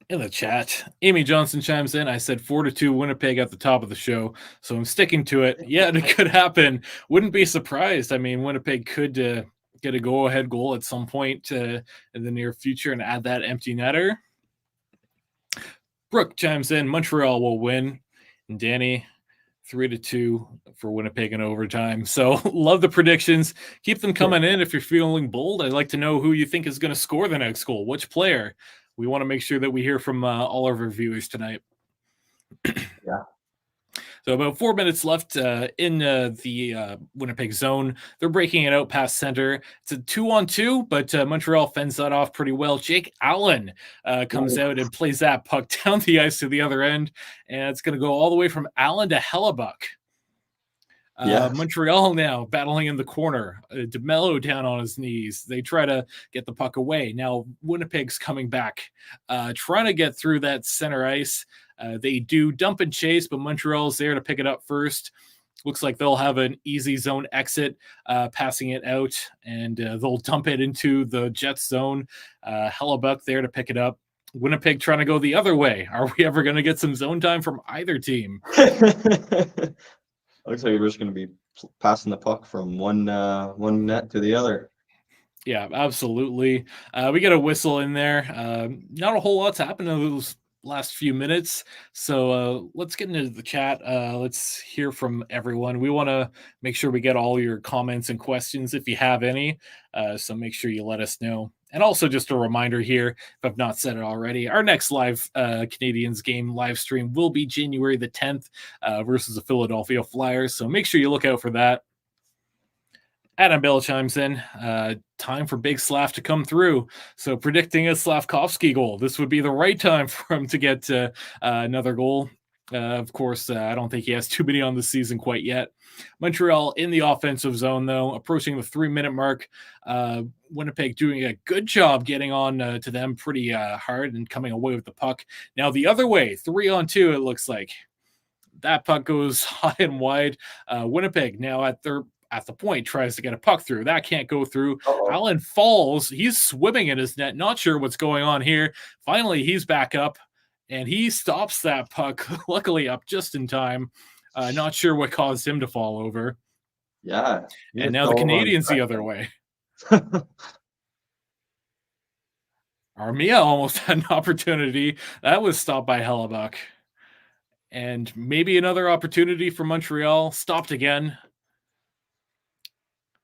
In the chat, Amy Johnson chimes in. I said 4-2 Winnipeg at the top of the show, so I'm sticking to it. Yeah, it could happen. Wouldn't be surprised. I mean, Winnipeg could get a go-ahead goal at some point in the near future and add that empty netter. Brooke chimes in. Montreal will win. And Danny, 3-2 for Winnipeg in overtime. So love the predictions. Keep them coming in if you're feeling bold. I'd like to know who you think is going to score the next goal. Which player? We want to make sure that we hear from all of our viewers tonight. Yeah. So about 4 minutes left in the Winnipeg zone. They're breaking it out past center. It's a 2-on-2, but Montreal fends that off pretty well. Jake Allen comes out and plays that puck down the ice to the other end, and it's going to go all the way from Allen to Hellebuck. Montreal now battling in the corner. DeMello down on his knees. They try to get the puck away. Now Winnipeg's coming back, trying to get through that center ice. They do dump and chase, but Montreal's there to pick it up first. Looks like they'll have an easy zone exit, passing it out, and they'll dump it into the Jets zone. Hellebuck there to pick it up. Winnipeg trying to go the other way. Are we ever going to get some zone time from either team? Looks like we're just going to be passing the puck from one net to the other. Yeah, absolutely. We get a whistle in there. Not a whole lot's happened in those last few minutes. So let's get into the chat. Let's hear from everyone. We want to make sure we get all your comments and questions if you have any. So make sure you let us know. And also just a reminder here, if I've not said it already, our next live Canadiens game live stream will be January the 10th versus the Philadelphia Flyers. So make sure you look out for that. Adam Bell chimes in. Time for Big Slav to come through. So predicting a Slavkovsky goal. This would be the right time for him to get another goal. Of course, I don't think he has too many on the season quite yet. Montreal in the offensive zone, though, approaching the 3-minute mark. Winnipeg doing a good job getting on to them pretty hard and coming away with the puck. Now the other way, 3-on-2, it looks like. That puck goes high and wide. Winnipeg now at the point tries to get a puck through. That can't go through. Allen falls. He's swimming in his net. Not sure what's going on here. Finally, he's back up, and he stops that puck, luckily up just in time. Not sure what caused him to fall over. Yeah. And now the Canadiens the other way. Armia almost had an opportunity. That was stopped by Hellebuck. And maybe another opportunity for Montreal. Stopped again.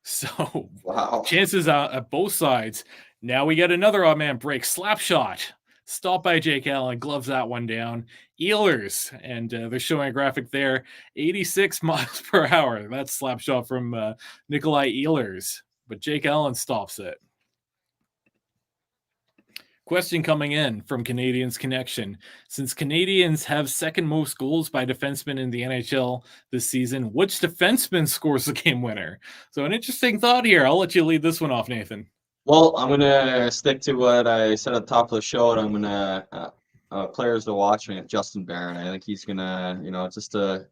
So chances at both sides. Now we get another odd man break. Slap shot. Stopped by Jake Allen. Gloves that one down. Ehlers. And they're showing a graphic there. 86 miles per hour. That's slap shot from Nikolai Ehlers. But Jake Allen stops it. Question coming in from Canadiens Connection. Since Canadiens have second most goals by defensemen in the NHL this season, which defenseman scores the game winner? So an interesting thought here. I'll let you lead this one off, Nathan. Well, I'm going to stick to what I said at the top of the show, and I'm going to players to watch me. Justin Barron. I think he's going to, just to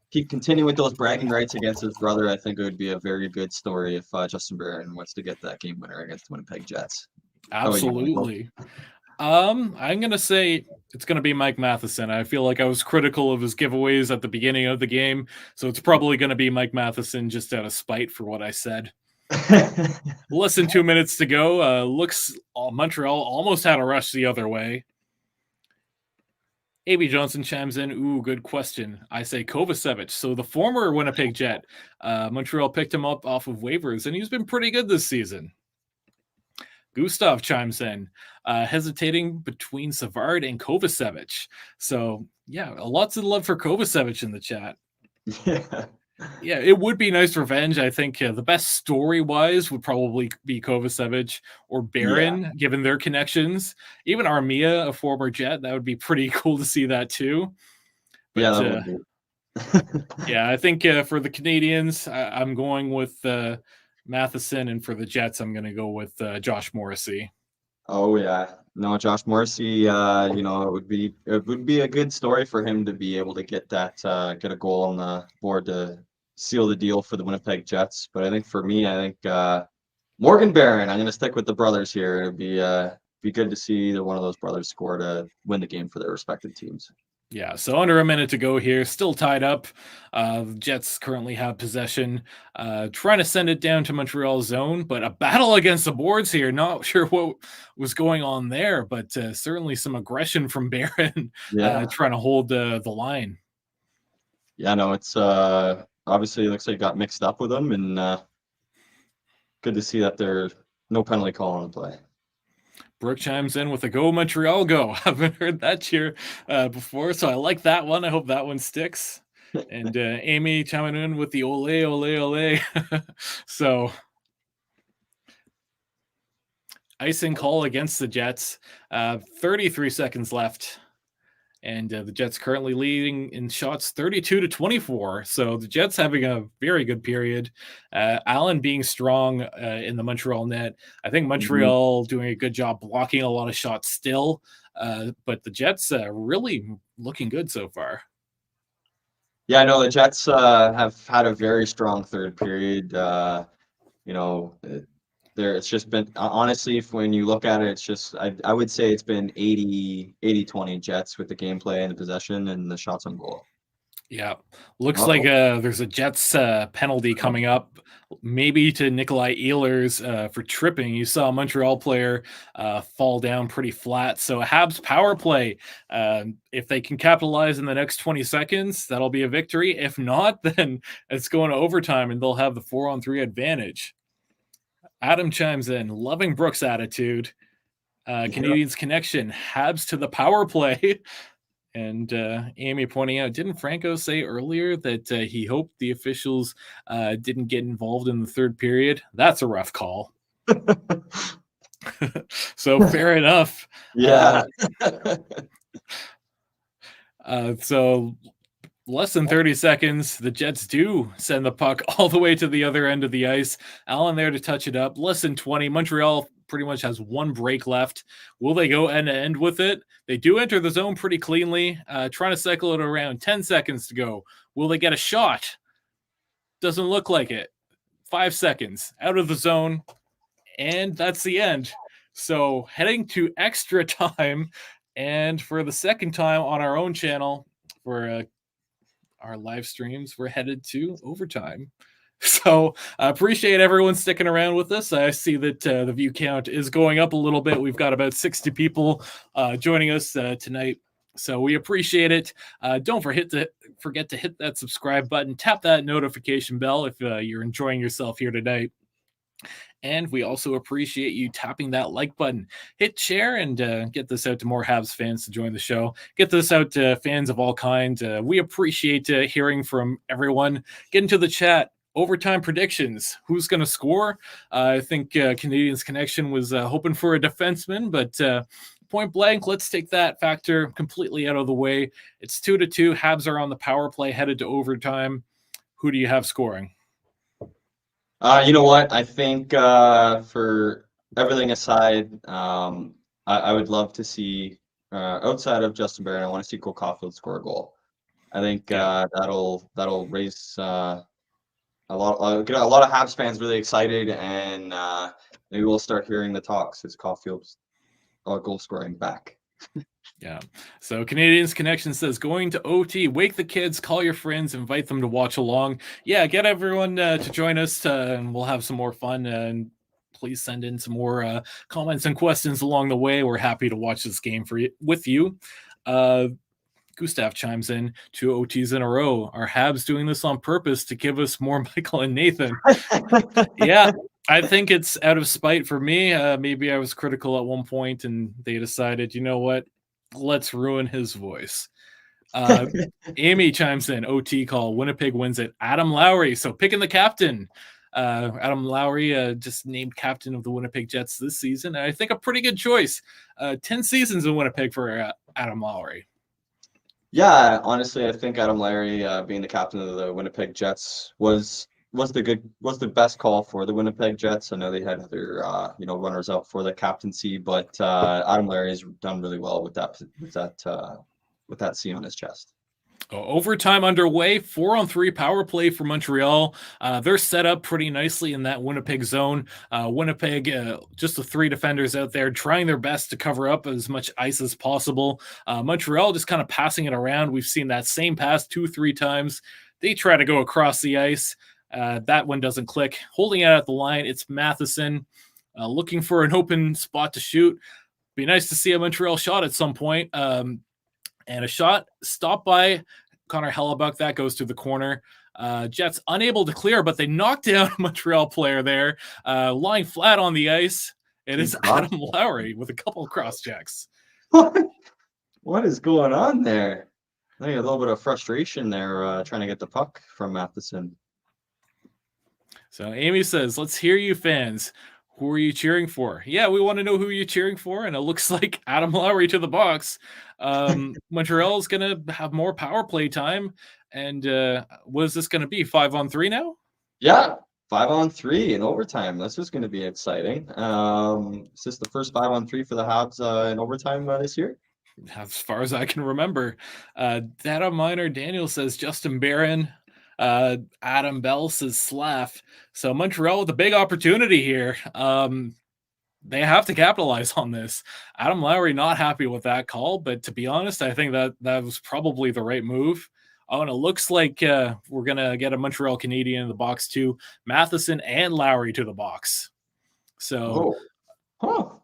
keep continuing with those bragging rights against his brother. I think it would be a very good story if Justin Barron wants to get that game winner against the Winnipeg Jets. Absolutely. I'm going to say it's going to be Mike Matheson. I feel like I was critical of his giveaways at the beginning of the game, so it's probably going to be Mike Matheson just out of spite for what I said. Less than 2 minutes to go. Looks Montreal almost had a rush the other way. A.B. Johnson chimes in. Ooh, good question. I say Kovacevic. So the former Winnipeg Jet, Montreal picked him up off of waivers, and he's been pretty good this season. Gustav chimes in, hesitating between Savard and Kovacevic. So, yeah, lots of love for Kovacevic in the chat. Yeah. Yeah, it would be nice revenge. I think the best story-wise would probably be Kovacevic or Yeah. Barron, given their connections. Even Armia, a former Jet, that would be pretty cool to see that too. Yeah, But that would be. yeah, I think for the Canadiens, I'm going with Matheson, and for the Jets, I'm going to go with Josh Morrissey. Oh yeah. No, Josh Morrissey, it would be a good story for him to be able to get a goal on the board to seal the deal for the Winnipeg Jets. But I think for me, I think Morgan Barron, I'm gonna stick with the brothers here. It'd be good to see either one of those brothers score to win the game for their respective teams. Yeah, so under a minute to go here, still tied up. The Jets currently have possession, trying to send it down to Montreal zone, but a battle against the boards here. Not sure what was going on there, but certainly some aggression from Barron Yeah. trying to hold the line. Yeah, no, it's obviously it looks like it got mixed up with them, and good to see that there's no penalty call on the play. Brooke chimes in with a "Go Montreal, go!" Haven't heard that cheer before, so I like that one. I hope that one sticks. And Amy chiming in with the "Ole, ole, ole!" So icing call against the Jets. 33 seconds left. And the Jets currently leading in shots 32-24. So the Jets having a very good period. Allen being strong in the Montreal net. I think Mhm. Montreal doing a good job blocking a lot of shots still. But the Jets really looking good so far. Yeah, I know the Jets have had a very strong third period. You know, it's just been honestly, when you look at it, it's just I would say it's been 80-20 Jets with the gameplay and the possession and the shots on goal. Yeah. Looks like Uh-oh. there's a Jets penalty coming up, maybe to Nikolai Ehlers for tripping. You saw a Montreal player fall down pretty flat. So a Habs power play. If they can capitalize in the next 20 seconds, that'll be a victory. If not, then it's going to overtime and they'll have the 4-on-3 advantage. Adam chimes in, loving Brooks' attitude. Yeah. Canadiens Connection, Habs to the power play. And Amy pointing out, didn't Franco say earlier that he hoped the officials didn't get involved in the third period? That's a rough call. So fair enough. Yeah. So less than 30 seconds, the Jets do send the puck all the way to the other end of the ice. Allen there to touch it up. Less than 20. Montreal pretty much has one break left. Will they go end to end with it? They do enter the zone pretty cleanly, trying to cycle it around. 10 seconds to go. Will they get a shot? Doesn't look like it. 5 seconds out of the zone, and that's the end. So heading to extra time, and for the second time on our own channel for our live streams, we're headed to overtime. So I appreciate everyone sticking around with us. I see that the view count is going up a little bit. We've got about 60 people joining us tonight. So we appreciate it. Don't forget to hit that subscribe button, tap that notification bell if you're enjoying yourself here tonight. And we also appreciate you tapping that like button. Hit share and get this out to more Habs fans to join the show. Get this out to fans of all kinds. We appreciate hearing from everyone. Get into the chat. Overtime predictions. Who's going to score? I think Canadiens Connection was hoping for a defenseman, but point blank, let's take that factor completely out of the way. It's 2-2. Habs are on the power play headed to overtime. Who do you have scoring? You know what? I think for everything aside, I would love to see outside of Justin Barron, I want to see Cole Caulfield score a goal. I think that'll raise get a lot of Habs fans really excited, and maybe we'll start hearing the talks as Caulfield's goal scoring back. Yeah. So Canadiens Connection says going to OT, wake the kids, call your friends, invite them to watch along. Yeah, get everyone to join us, and we'll have some more fun. And please send in some more comments and questions along the way. We're happy to watch this game with you. Gustav chimes in, 2 OTs in a row. Are Habs doing this on purpose to give us more Michael and Nathan? Yeah, I think it's out of spite for me. Maybe I was critical at one point and they decided, you know what? Let's ruin his voice. Amy chimes in, OT call, Winnipeg wins it. Adam Lowry, so picking the captain. Adam Lowry just named captain of the Winnipeg Jets this season. And I think a pretty good choice. 10 seasons in Winnipeg for Adam Lowry. Yeah, honestly, I think Adam Lowry being the captain of the Winnipeg Jets was the best call for the Winnipeg Jets. I know they had other runners up for the captaincy, but Adam Lowry has done really well with that C on his chest. Overtime underway, 4-on-3 power play for Montreal. They're set up pretty nicely in that Winnipeg zone. Winnipeg, just the 3 defenders out there trying their best to cover up as much ice as possible. Montreal just kind of passing it around. We've seen that same pass 2-3 times. They try to go across the ice. That one doesn't click. Holding it at the line, it's Matheson looking for an open spot to shoot. Be nice to see a Montreal shot at some point. And a shot stopped by Connor Hellebuck. That goes to the corner. Jets unable to clear, but they knocked down a Montreal player there, lying flat on the ice. It is Adam Lowry with a couple of cross checks. What is going on there? I think a little bit of frustration there trying to get the puck from Matheson. So Amy says, let's hear you fans. Who are you cheering for? Yeah, we want to know who you're cheering for, and it looks like Adam Lowry to the box. Montreal is going to have more power play time, and what is this going to be, 5-on-3 now? Yeah, 5-on-3 in overtime. This is going to be exciting. Is this the first 5-on-3 for the Habs in overtime this year? As far as I can remember. Data Miner Daniel says Justin Barron. Adam Bell says Slav. So Montreal with a big opportunity here. They have to capitalize on this. Adam Lowry not happy with that call, but to be honest, I think that was probably the right move. Oh, and it looks like we're going to get a Montreal Canadien in the box too. Matheson and Lowry to the box. So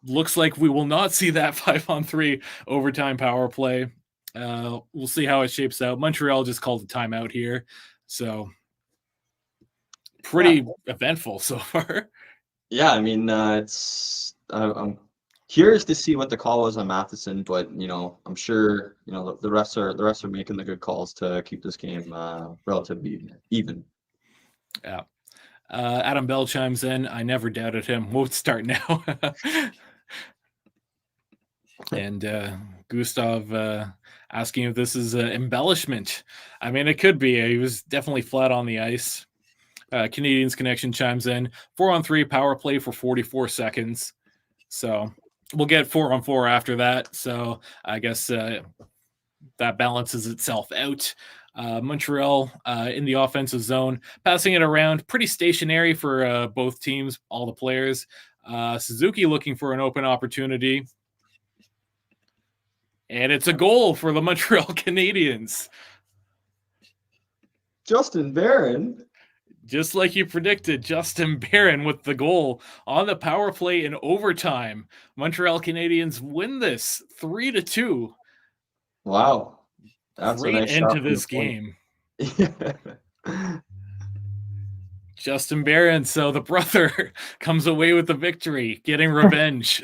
looks like we will not see that 5-on-3 overtime power play. We'll see how it shapes out. Montreal just called a timeout here. So pretty eventful so far. Yeah, I mean, I'm curious to see what the call was on Matheson, but I'm sure the refs are making the good calls to keep this game relatively even. Yeah. Adam Bell chimes in. I never doubted him. We'll start now. And Gustav asking if this is an embellishment. I mean, it could be. He was definitely flat on the ice. Canadiens Connection chimes in. 4-on-3 power play for 44 seconds. So we'll get 4-on-4 after that. So I guess that balances itself out. Montreal in the offensive zone, passing it around, pretty stationary for both teams, all the players. Suzuki looking for an open opportunity. And it's a goal for the Montreal Canadiens. Justin Barron. Just like you predicted, Justin Barron with the goal on the power play in overtime. Montreal Canadiens win this 3-2. Wow. That's great a nice end to this game. Justin Barron, so the brother comes away with the victory, getting revenge.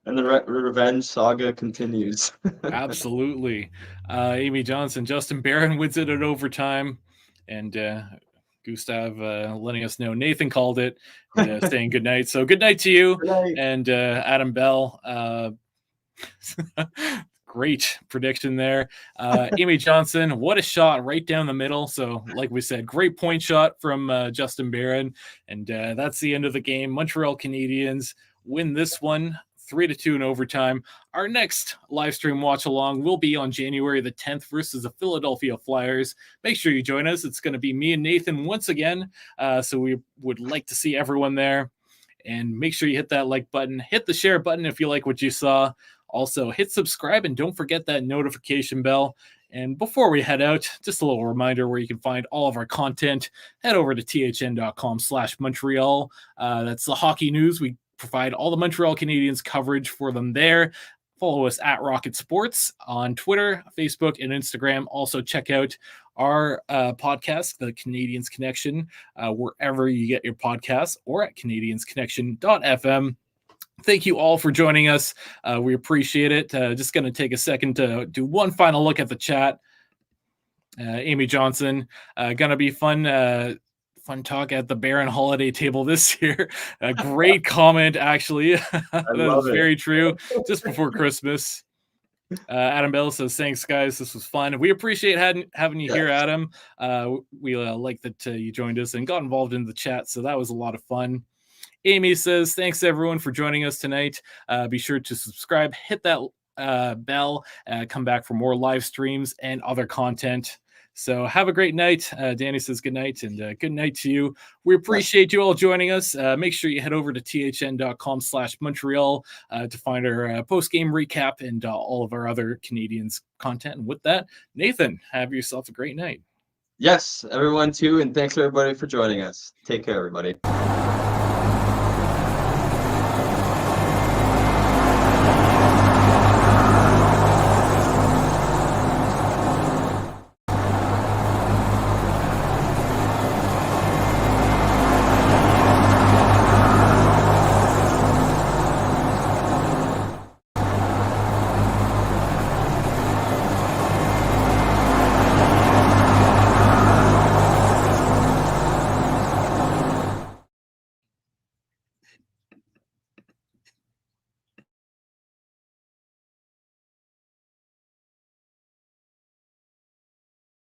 And the revenge saga continues. Absolutely. Amy Johnson, Justin Barron wins it at overtime. And Gustav letting us know Nathan called it, saying good night. So good night to you. Good night. And Adam Bell. Great prediction there. Amy Johnson, what a shot right down the middle. So like we said, great point shot from Justin Barron. And that's the end of the game. Montreal Canadiens win this one 3-2 in overtime. Our next live stream watch along will be on January the 10th versus the Philadelphia Flyers. Make sure you join us. It's going to be me and Nathan once again. So we would like to see everyone there. And make sure you hit that like button, hit the share button if you like what you saw. Also, hit subscribe and don't forget that notification bell. And before we head out, just a little reminder where you can find all of our content. Head over to thn.com/Montreal. That's the hockey news. We provide all the Montreal Canadiens coverage for them there. Follow us at Rocket Sports on Twitter, Facebook, and Instagram. Also, check out our podcast, the Canadiens Connection, wherever you get your podcasts, or at CanadiensConnection.fm. thank you all for joining us. We appreciate it. Just going to take a second to do one final look at the chat. Amy Johnson, gonna be fun talk at the Baron holiday table this year. A great comment, actually. That was very true. Just before Christmas. Adam Bell says, thanks, guys. This was fun. We appreciate having you here, Adam. We like that you joined us and got involved in the chat, so that was a lot of fun. Amy says, thanks, everyone, for joining us tonight. Be sure to subscribe, hit that bell, come back for more live streams and other content. So have a great night. Danny says good night, and good night to you. We appreciate you all joining us. Make sure you head over to thn.com/Montreal to find our post-game recap and all of our other Canadiens content. And with that, Nathan, have yourself a great night. Yes, everyone too, and thanks everybody for joining us. Take care, everybody.